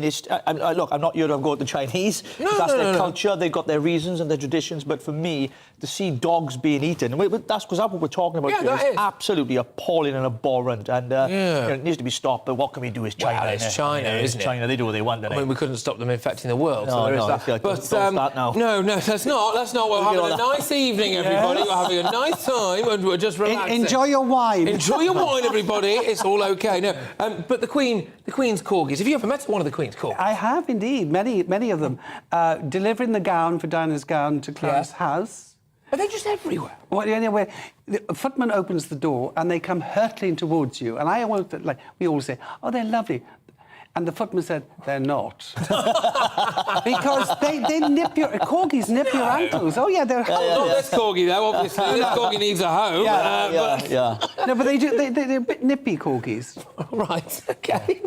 [SPEAKER 5] it's. Look, I'm not here to go with the Chinese. That's their culture. They've got their reasons and their traditions. But for me, to see dogs being eaten, that's because that's what we're talking about.
[SPEAKER 6] Yeah,
[SPEAKER 5] it's absolutely appalling and abhorrent, and it needs to be stopped. But what can we do? It's China.
[SPEAKER 6] Well, it's China, isn't it?
[SPEAKER 5] China. They do what they want.
[SPEAKER 6] I mean, we couldn't stop them infecting the world.
[SPEAKER 5] No,
[SPEAKER 6] so there is that.
[SPEAKER 5] Like,
[SPEAKER 6] but
[SPEAKER 5] don't start now.
[SPEAKER 6] No, that's not. We're having a nice evening, everybody. We're having a nice time, and we're just relaxing.
[SPEAKER 11] Enjoy your wine.
[SPEAKER 6] Enjoy your wine, everybody. It's all okay. No, but the Queen's corgis. Have you ever met one of the Queen's corgis?
[SPEAKER 11] I have indeed. Many of them. Delivering the gown for Diana's gown to Clara's house.
[SPEAKER 6] Are they just everywhere?
[SPEAKER 11] Well, anyway, the footman opens the door and they come hurtling towards you. And I always, we all say, oh, they're lovely. And the footman said, they're not. Because they nip corgis nip your ankles. Oh, yeah, they're...
[SPEAKER 6] Not this corgi, though, obviously. This corgi needs a home.
[SPEAKER 11] No, but they're a bit nippy corgis.
[SPEAKER 6] Right, OK.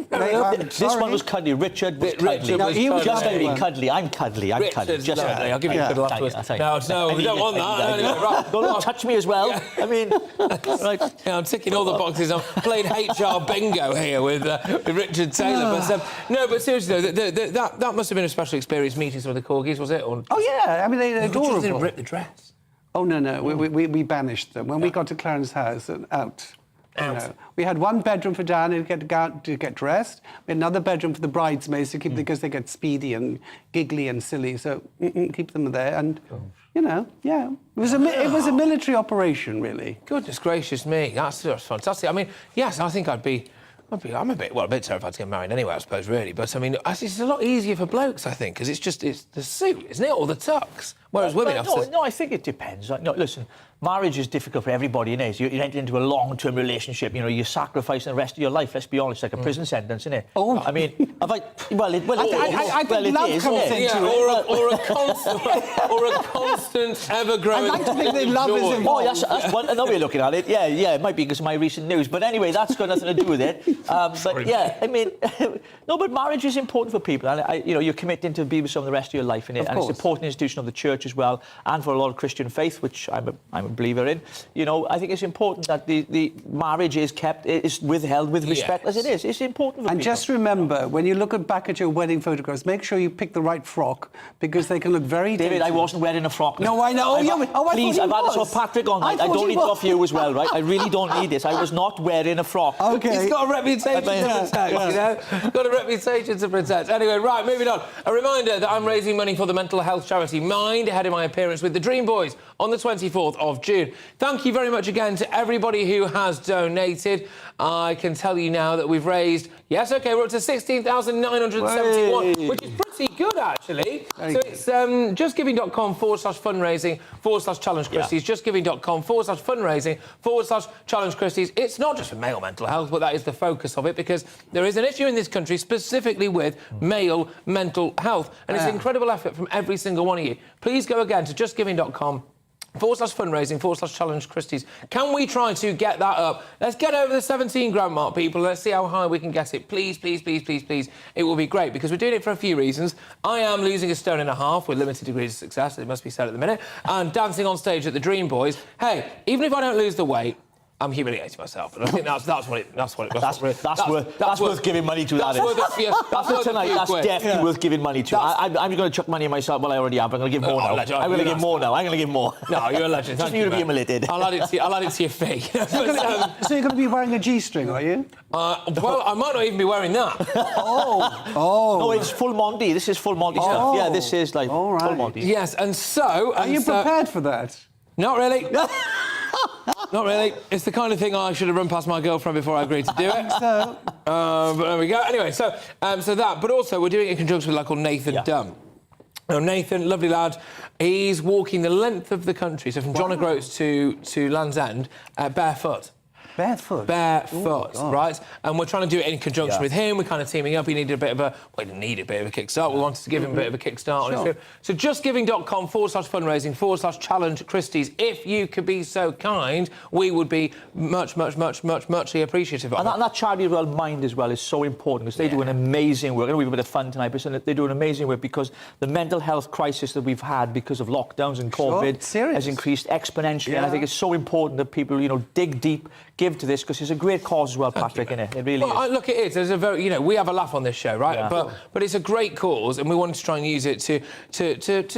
[SPEAKER 5] This one was cuddly. Richard was cuddly.
[SPEAKER 6] No, he was
[SPEAKER 5] just very cuddly. I'm cuddly.
[SPEAKER 6] Just I'll give you a cuddle afterwards. No, we don't want that.
[SPEAKER 5] Don't touch me as well. I mean...
[SPEAKER 6] Right. I'm ticking all the boxes. I'm playing HR bingo here with Richard Taylor. No, but seriously, though, that must have been a special experience meeting some of the corgis, was it? Or...
[SPEAKER 11] Oh, yeah. I mean, they're adorable.
[SPEAKER 6] Just didn't rip the dress.
[SPEAKER 11] Oh, no. We banished them. When we got to Clarence's house, out. You know, we had one bedroom for Diana to get dressed. We had another bedroom for the bridesmaids to keep because they get speedy and giggly and silly. So keep them there. And you know, yeah, it was a military operation, really.
[SPEAKER 6] Goodness gracious me, that's just fantastic. I mean, yes, I think I'm a bit terrified to get married anyway, I suppose, really. But I mean, it's a lot easier for blokes, I think, because it's the suit, isn't it, or the tux. Whereas women have to...
[SPEAKER 5] No, I think it depends. No, listen, marriage is difficult for everybody, innit? You enter into a long-term relationship, you know, you're sacrificing the rest of your life, let's be honest, like a prison sentence, innit?
[SPEAKER 11] Oh.
[SPEAKER 5] I mean, I think love
[SPEAKER 11] comes into it.
[SPEAKER 6] Or a constant, ever-growing...
[SPEAKER 11] I like to think that love is involved.
[SPEAKER 5] Oh, that's one way of looking at it. Yeah, it might be because of my recent news. But anyway, that's got nothing to do with it. But yeah, I mean, no, but marriage is important for people. And, you know, you're committing to be with someone the rest of your life, innit? And it's an important institution of the church as well, and for a lot of Christian faith, which I'm a believer in. You know, I think it's important that the marriage is withheld with respect as it is. It's important for people.
[SPEAKER 11] And just remember, when you look back at your wedding photographs, make sure you pick the right frock, because they can look very
[SPEAKER 5] David,
[SPEAKER 11] dainty.
[SPEAKER 5] I wasn't wearing a frock.
[SPEAKER 11] No, I know.
[SPEAKER 5] Please, I've had this for Patrick on. I don't need it off you as well, right? I really don't need this. I was not wearing a frock.
[SPEAKER 11] Okay.
[SPEAKER 6] He's got a reputation to protect, you know? Got a reputation to protect. Anyway, right, moving on. A reminder that I'm raising money for the mental health charity Mind ahead of my appearance with the Dream Boys on the 24th of June. Thank you very much again to everybody who has donated. I can tell you now that we've raised, we're up to 16,971, which is pretty good, actually. It's justgiving.com/fundraising/challenge Christys, justgiving.com/fundraising/challenge Christys. It's not just for male mental health, but that is the focus of it, because there is an issue in this country specifically with male mental health, and it's an incredible effort from every single one of you. Please go again to justgiving.com/fundraising/challenge Christys. Can we try to get that up? Let's get over the 17 grand mark, people. Let's see how high we can get it. Please, please, please, please, please. It will be great, because we're doing it for a few reasons. I am losing 1.5 stone with limited degrees of success, it must be said at the minute, and dancing on stage at the Dream Boys. Hey, even if I don't lose the weight, I'm humiliating myself, and I think that's
[SPEAKER 5] worth giving money to. That's definitely worth giving money to. I'm going to chuck money in myself. Well, I already have. I'm going to give more now. I'm going to give more now. I'm going to give more.
[SPEAKER 6] No, you're a legend.
[SPEAKER 5] Just for you to be humiliated.
[SPEAKER 6] I'll add it to your fee.
[SPEAKER 11] So you're going to be wearing a G-string, are you?
[SPEAKER 6] Well, I might not even be wearing that.
[SPEAKER 5] No, it's full Monty. This is full Monty stuff. Yeah, this is like full Monty.
[SPEAKER 6] Yes, and so...
[SPEAKER 11] Are you prepared for that?
[SPEAKER 6] Not really. Not really. It's the kind of thing I should have run past my girlfriend before I agreed to do it. But there we go. Anyway, so that. But also, we're doing it in conjunction with a lad called Nathan Dunn. Now, Nathan, lovely lad, he's walking the length of the country, so from John O'Groats to Land's End, barefoot.
[SPEAKER 11] Barefoot?
[SPEAKER 6] Barefoot, right? And we're trying to do it in conjunction with him. We're kind of teaming up. He needed a bit of a... Well, he didn't need a bit of a kickstart. We wanted to give him a bit of a kickstart on his trip. So justgiving.com/fundraising/challenge Christys. If you could be so kind, we would be muchly appreciative of
[SPEAKER 5] it. And that charity as well, Mind as well, is so important, because they do an amazing work. I know we have a bit of fun tonight, but they do an amazing work, because the mental health crisis that we've had because of lockdowns and COVID has increased exponentially. And I think it's so important that people, you know, dig deep, give to this, because it's a great cause as well, Patrick, isn't it? It really is.
[SPEAKER 6] Look, it is. There's a very, you know, we have a laugh on this show, right? Yeah. But it's a great cause, and we wanted to try and use it to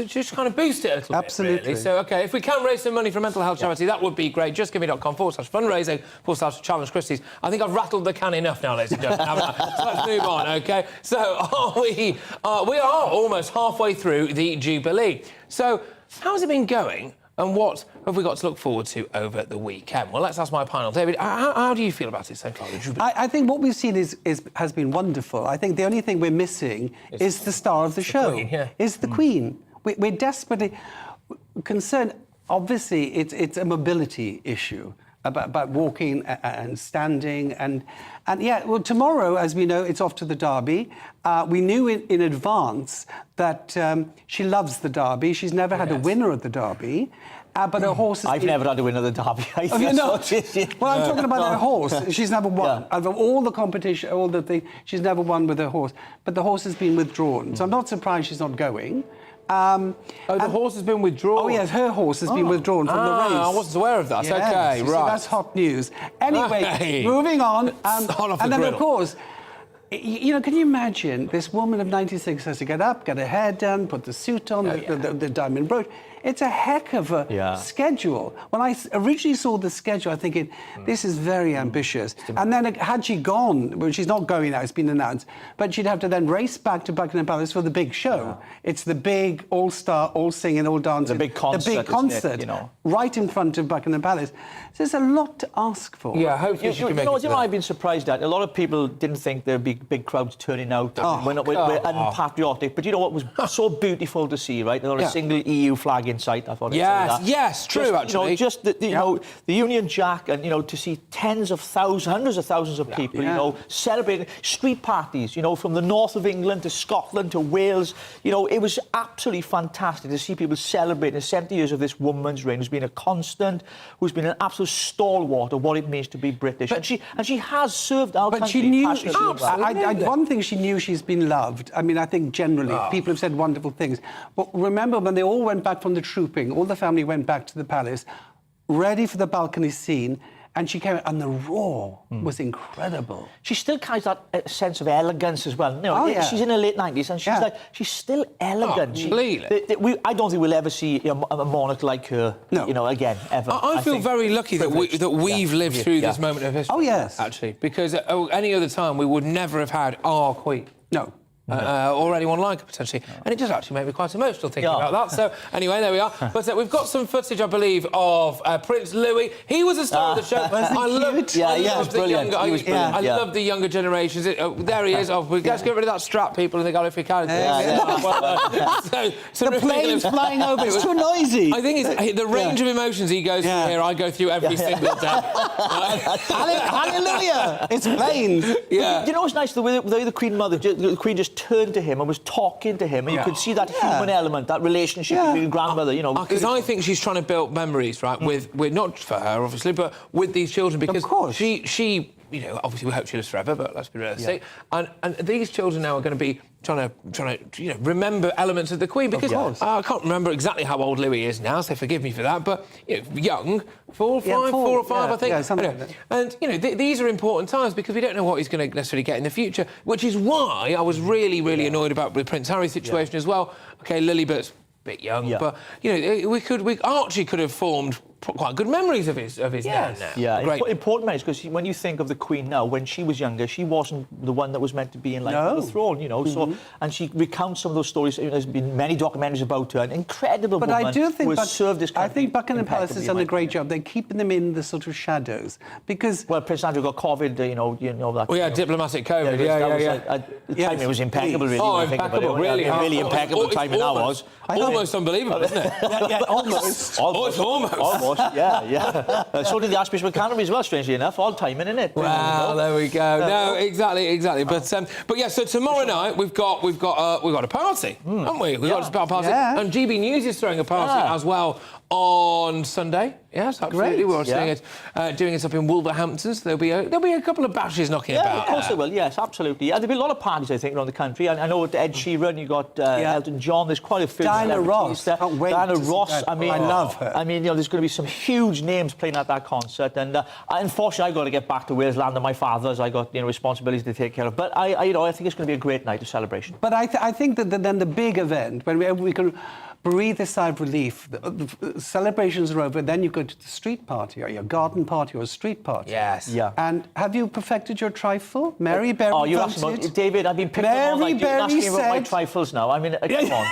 [SPEAKER 6] just kind of boost it a little bit, really. So, OK, if we can raise some money for a mental health charity, that would be great. Justgiving.com/fundraising/challenge Christys. I think I've rattled the can enough now, ladies and gentlemen. So let's move on, OK? So we are almost halfway through the Jubilee. So how's it been going? And what have we got to look forward to over the weekend? Well, let's ask my panel. David, how do you feel about it so far?
[SPEAKER 11] I think what we've seen has been wonderful. I think the only thing we're missing is the star of the show, is the Queen. We're desperately concerned. Obviously, it's a mobility issue about walking and standing and well, tomorrow, as we know, it's off to the Derby. We knew in advance that she loves the Derby. She's never had a winner at the Derby. But her horse...
[SPEAKER 5] I've never had a winner at the Derby.
[SPEAKER 11] Have you not? Well, I'm talking about her horse. She's never won. Out of all the competition, all the things, she's never won with her horse. But the horse has been withdrawn. So I'm not surprised she's not going.
[SPEAKER 6] The horse has been withdrawn?
[SPEAKER 11] Oh, yes, her horse has been withdrawn from the race.
[SPEAKER 6] I wasn't aware of that.
[SPEAKER 11] Yes.
[SPEAKER 6] OK, right.
[SPEAKER 11] So that's hot news. Anyway, moving on. And then, of course, You know, can you imagine this woman of 96 has to get up, get her hair done, put the suit on, the diamond brooch. It's a heck of a schedule. When I originally saw the schedule, I thinking, this is very ambitious. And then had she gone, well, she's not going now, it's been announced, but she'd have to then race back to Buckingham Palace for the big show. It's the big all-star, all-singing, all-dancing.
[SPEAKER 5] The big concert,
[SPEAKER 11] the big concert,
[SPEAKER 5] isn't it, you know? Right
[SPEAKER 11] in front of Buckingham Palace. So there's a lot to ask for.
[SPEAKER 6] Yeah, hopefully she can make it.
[SPEAKER 5] You know, I've been surprised at. A lot of people didn't think there'd be big crowds turning out. We're unpatriotic. But you know what was so beautiful to see, right? Not a single EU flag in sight. I thought.
[SPEAKER 6] Yes, true, actually.
[SPEAKER 5] You know, just the Union Jack, and you know, to see tens of thousands, hundreds of thousands of people, you know, celebrating street parties, you know, from the north of England to Scotland to Wales. You know, it was absolutely fantastic to see people celebrating the 70 years of this woman's reign, who's been a constant, who's been an absolute stalwart of what it means to be British. And she has served our country.
[SPEAKER 11] But she knew,
[SPEAKER 5] one
[SPEAKER 11] thing she knew, she's been loved. I mean, I think generally people have said wonderful things. But remember when they all went back from the trooping, all the family went back to the palace, ready for the balcony scene, and she came out, and the roar was incredible.
[SPEAKER 5] She still carries that sense of elegance as well. You know, she's in her late 90s, and she's still elegant. I don't think we'll ever see a monarch like her, you know, again, ever.
[SPEAKER 6] I feel very lucky that we've lived through this moment of history.
[SPEAKER 11] Oh, yes.
[SPEAKER 6] Actually, because any other time we would never have had our Queen.
[SPEAKER 11] No.
[SPEAKER 6] Or anyone like her, potentially. And it does actually make me quite emotional thinking about that. So, anyway, there we are. But we've got some footage, I believe, of Prince Louis. He was a star of the show. I love the younger generations. There he is. Let's get rid of that strap, people, and they got if we can.
[SPEAKER 11] The plane's flying over. It's too noisy.
[SPEAKER 6] I think it's the range of emotions he goes through here, I go through every single day.
[SPEAKER 11] Hallelujah! It's planes.
[SPEAKER 5] You know what's nice? The way the Queen Mother, the Queen just turned to him and was talking to him, and you could see that human element, that relationship between grandmother, you know.
[SPEAKER 6] Because I think she's trying to build memories, right, with not for her, obviously, but with these children, because she you know, obviously we hope she lives forever, but let's be realistic. And these children now are going to be trying to you know, remember elements of the Queen, because I can't remember exactly how old Louis is now, so forgive me for that, but you know, young, 4 or 5, I think.
[SPEAKER 11] Yeah, something like that.
[SPEAKER 6] And you know, these are important times because we don't know what he's going to necessarily get in the future, which is why I was really annoyed about the Prince Harry situation as well. Okay, Lilibet's a bit young, but you know, Archie could have formed quite good memories of his dad now.
[SPEAKER 5] Yeah, important memories, because when you think of the Queen now, when she was younger, she wasn't the one that was meant to be in the throne, you know. So, and she recounts some of those stories. You know, there's been many documentaries about her. An incredible woman.
[SPEAKER 11] I do think
[SPEAKER 5] served this country.
[SPEAKER 11] I think Buckingham Palace has done a great job. They're keeping them in the sort of shadows, because
[SPEAKER 5] Prince Andrew got COVID. You know that.
[SPEAKER 6] Oh yeah, diplomatic COVID.
[SPEAKER 5] The timing was impeccable, really.
[SPEAKER 6] Oh, impeccable, really
[SPEAKER 5] impeccable timing that was.
[SPEAKER 6] Almost unbelievable, isn't it?
[SPEAKER 11] Almost.
[SPEAKER 5] Almost. Yeah. So did the Archbishop of Canterbury as well, strangely enough. All timing, innit?
[SPEAKER 6] Wow, there we go. No, exactly. But yeah, so tomorrow night we've got a party, haven't we? We've got a party, and GBNews is throwing a party as well on Sunday. Yes, absolutely. We're doing it up in Wolverhampton. So there'll be a couple of bashes knocking about.
[SPEAKER 5] Yeah, of course there will. Yes, absolutely. There'll be a lot of parties, I think, around the country. I know at Ed Sheeran, you got Elton John. There's quite a few.
[SPEAKER 11] Diana Ross.
[SPEAKER 5] Diana Ross. I mean,
[SPEAKER 11] I love her.
[SPEAKER 5] I mean, you know, there's going to be some huge names playing at that concert. And unfortunately, I've got to get back to Wales, land of my fathers. I got responsibilities to take care of. But I think it's going to be a great night of celebration.
[SPEAKER 11] But I think that then the big event, when we can breathe a sigh of relief, the celebrations are over, then you go to the street party, or your garden party, or a street party.
[SPEAKER 6] Yes.
[SPEAKER 5] Yeah.
[SPEAKER 11] And have you perfected your trifle? Mary Berry
[SPEAKER 5] you're asking about, David, I've been picking all night. You're asking about my trifles now. I mean, come on.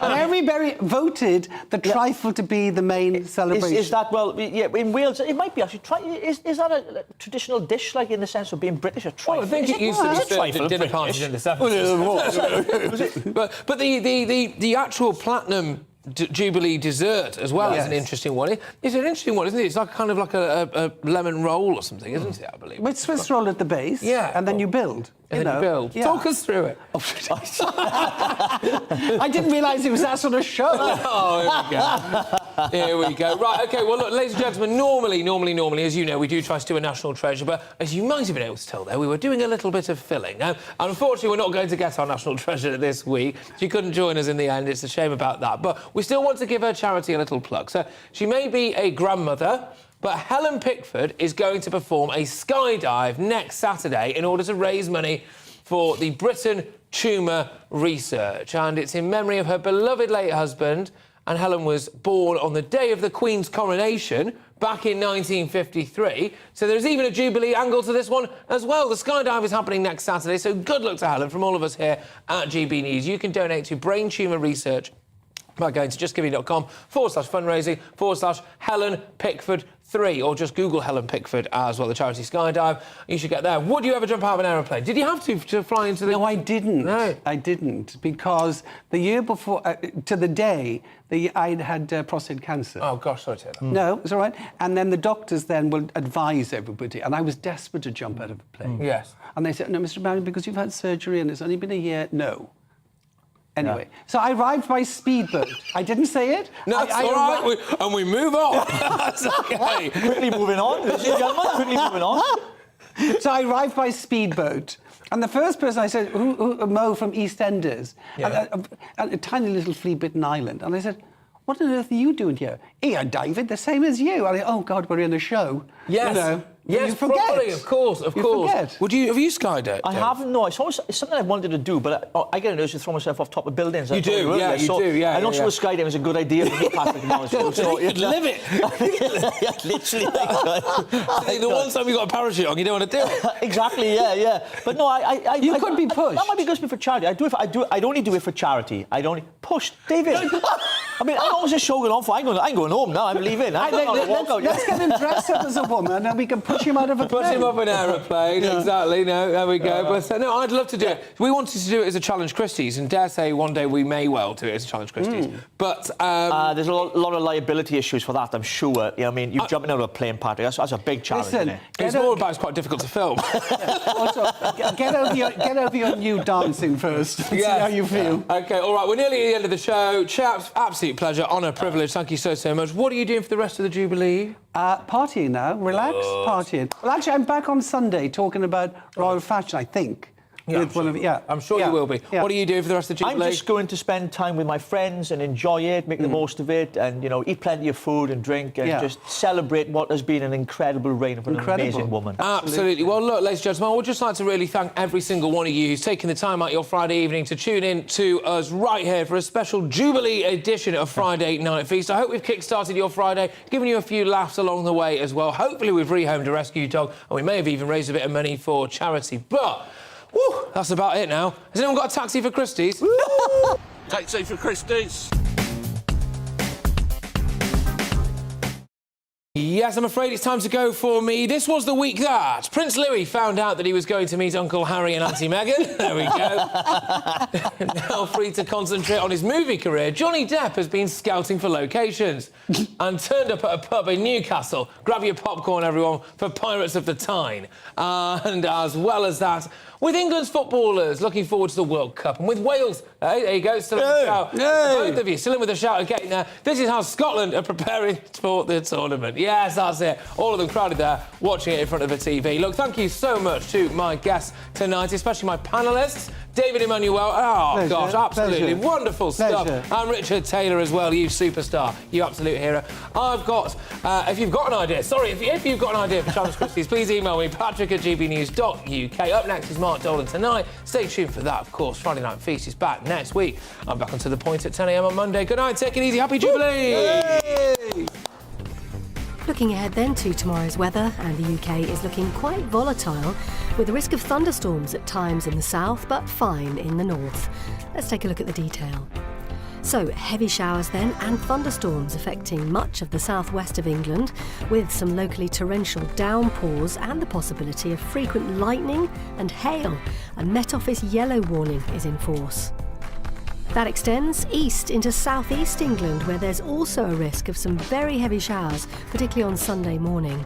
[SPEAKER 11] Mary Berry voted the trifle to be the main celebration.
[SPEAKER 5] Is that, in Wales, it might be actually, is that a traditional dish, like in the sense of being British, a trifle?
[SPEAKER 6] Well, I think it used to be served at dinner parties in the 70s. But the actual platinum Jubilee dessert as well is an interesting one. It's an interesting one, isn't it? It's like kind of like a lemon roll or something, isn't it, I believe?
[SPEAKER 11] With Swiss roll at the base, and then you build.
[SPEAKER 6] Build.
[SPEAKER 11] Yeah.
[SPEAKER 6] Talk us through it.
[SPEAKER 11] I didn't realise it was that sort of show.
[SPEAKER 6] Here we go. Right, OK, well, look, ladies and gentlemen, normally, as you know, we do try to do a national treasure, but as you might have been able to tell there, we were doing a little bit of filling. Now, unfortunately, we're not going to get our national treasure this week. She couldn't join us in the end. It's a shame about that. But we still want to give her charity a little plug. So she may be a grandmother, but Helen Pickford is going to perform a skydive next Saturday in order to raise money for the Britain Tumour Research, and it's in memory of her beloved late husband. And Helen was born on the day of the Queen's coronation back in 1953. So there's even a Jubilee angle to this one as well. The skydive is happening next Saturday, so good luck to Helen from all of us here at GB News. You can donate to Brain Tumour Research by going to justgiving.com/fundraising/Helen Pickford 3, or just Google Helen Pickford as well, the charity skydive. You should get there. Would you ever jump out of an aeroplane? Did you have to fly into the...
[SPEAKER 11] No, I didn't.
[SPEAKER 6] No.
[SPEAKER 11] I didn't, because the year before, to the day, I'd had prostate cancer.
[SPEAKER 6] Oh, gosh, sorry to hear that.
[SPEAKER 11] No, it's all right. And then the doctors then will advise everybody, and I was desperate to jump out of a plane.
[SPEAKER 6] Yes.
[SPEAKER 11] And they said, no, Mr. Barry, because you've had surgery and it's only been a year, no. Anyway, so I arrived by speedboat. I didn't say it.
[SPEAKER 6] No, that's all right, and we move on. That's OK.
[SPEAKER 5] Quickly moving on, ladies and gentlemen, quickly moving on.
[SPEAKER 11] So I arrived by speedboat, and the first person I said, Mo from EastEnders, a tiny little flea-bitten island, and I said, what on earth are you doing here? Here, David, the same as you. And oh, God, we're in a show.
[SPEAKER 6] Yes.
[SPEAKER 11] You know,
[SPEAKER 6] yes,
[SPEAKER 11] you forget.
[SPEAKER 6] Properly, of course, of course.
[SPEAKER 11] Forget.
[SPEAKER 6] Have you skydived?
[SPEAKER 5] I haven't, no. It's something I've wanted to do, but I get an urge to throw myself off top of buildings.
[SPEAKER 6] You do, yeah, you do, yeah.
[SPEAKER 5] I'm not sure skydiving is a good idea for me, Patrick.
[SPEAKER 6] So you could live it.
[SPEAKER 5] Literally.
[SPEAKER 6] The one time you got a parachute on, you don't want to do it.
[SPEAKER 5] Exactly, yeah. But no,
[SPEAKER 11] you could be pushed.
[SPEAKER 5] That might be good for charity. I'd only do it for charity. I'd only... Pushed? David! I mean, how long is this show going on for? I'm going home now. I'm leaving.
[SPEAKER 11] Let's get him dressed up as a woman, and we can push him out of a plane.
[SPEAKER 6] Push him off an aeroplane, exactly. No, there we go. But no, I'd love to do it. We wanted to do it as a Challenge Christys, and dare say one day we may well do it as a Challenge Christys. But
[SPEAKER 5] there's a lot of liability issues for that, I'm sure. You know, I mean, you're jumping out of a plane, Patrick. That's a big challenge, isn't it?
[SPEAKER 6] It's more about it's quite difficult to film.
[SPEAKER 11] Also, get over your new dancing first. See how you feel.
[SPEAKER 6] OK, all right. We're nearly at the end of the show. Chaps, absolute pleasure, honour, privilege. Thank you so much. What are you doing for the rest of the Jubilee?
[SPEAKER 11] Partying now. Relax, partying. Well, actually, I'm back on Sunday talking about royal fashion, I think. I'm
[SPEAKER 6] sure you will be.
[SPEAKER 11] Yeah.
[SPEAKER 6] What are you doing for the rest of the Jubilee?
[SPEAKER 5] I'm just going to spend time with my friends and enjoy it, make the most of it, and, you know, eat plenty of food and drink and just celebrate what has been an incredible reign of an amazing woman.
[SPEAKER 6] Absolutely. Well, look, ladies and gentlemen, I would just like to really thank every single one of you who's taken the time out your Friday evening to tune in to us right here for a special Jubilee edition of Friday Night Feast. I hope we've kick-started your Friday, given you a few laughs along the way as well. Hopefully we've rehomed a rescue dog, and we may have even raised a bit of money for charity. But... woo, that's about it now. Has anyone got a taxi for Christys?
[SPEAKER 18] Taxi for Christys.
[SPEAKER 6] Yes, I'm afraid it's time to go for me. This was the week that Prince Louis found out that he was going to meet Uncle Harry and Auntie Meghan. There we go. Now free to concentrate on his movie career, Johnny Depp has been scouting for locations and turned up at a pub in Newcastle. Grab your popcorn, everyone, for Pirates of the Tyne. And as well as that, with England's footballers looking forward to the World Cup, and with Wales, hey, there you go, still in the shout. Both of you still in with a shout again. Now, this is how Scotland are preparing for the tournament. Yes, that's it. All of them crowded there, watching it in front of a TV. Look, thank you so much to my guests tonight, especially my panellists. David Emmanuel, gosh, absolutely wonderful stuff. And Richard Taylor as well, you superstar, you absolute hero. I've got, if you've got an idea, if you've got an idea for Challenge Christys, please email me, patrick@gbnews.uk. Up next is Mark Dolan tonight. Stay tuned for that, of course. Friday Night Feast is back next week. I'm back onto the point at 10 a.m. on Monday. Good night, take it easy, happy Jubilee!
[SPEAKER 8] Yay! Looking ahead then to tomorrow's weather, and the UK is looking quite volatile, with the risk of thunderstorms at times in the south, but fine in the north. Let's take a look at the detail. So, heavy showers then, and thunderstorms affecting much of the southwest of England, with some locally torrential downpours and the possibility of frequent lightning and hail. A Met Office yellow warning is in force. That extends east into southeast England, where there's also a risk of some very heavy showers, particularly on Sunday morning.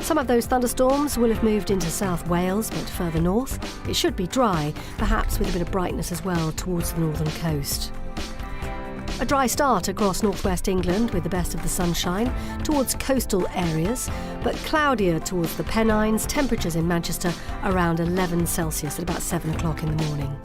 [SPEAKER 8] Some of those thunderstorms will have moved into South Wales, but further north, it should be dry, perhaps with a bit of brightness as well towards the northern coast. A dry start across northwest England with the best of the sunshine towards coastal areas, but cloudier towards the Pennines, temperatures in Manchester around 11 Celsius at about 7 o'clock in the morning.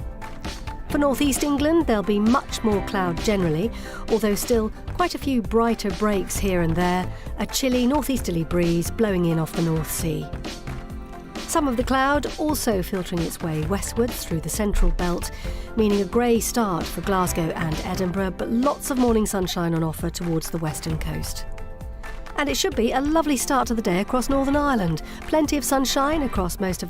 [SPEAKER 8] For northeast England, there'll be much more cloud generally, although still quite a few brighter breaks here and there, a chilly northeasterly breeze blowing in off the North Sea. Some of the cloud also filtering its way westwards through the central belt, meaning a grey start for Glasgow and Edinburgh, but lots of morning sunshine on offer towards the western coast. And it should be a lovely start to the day across Northern Ireland. Plenty of sunshine across most of the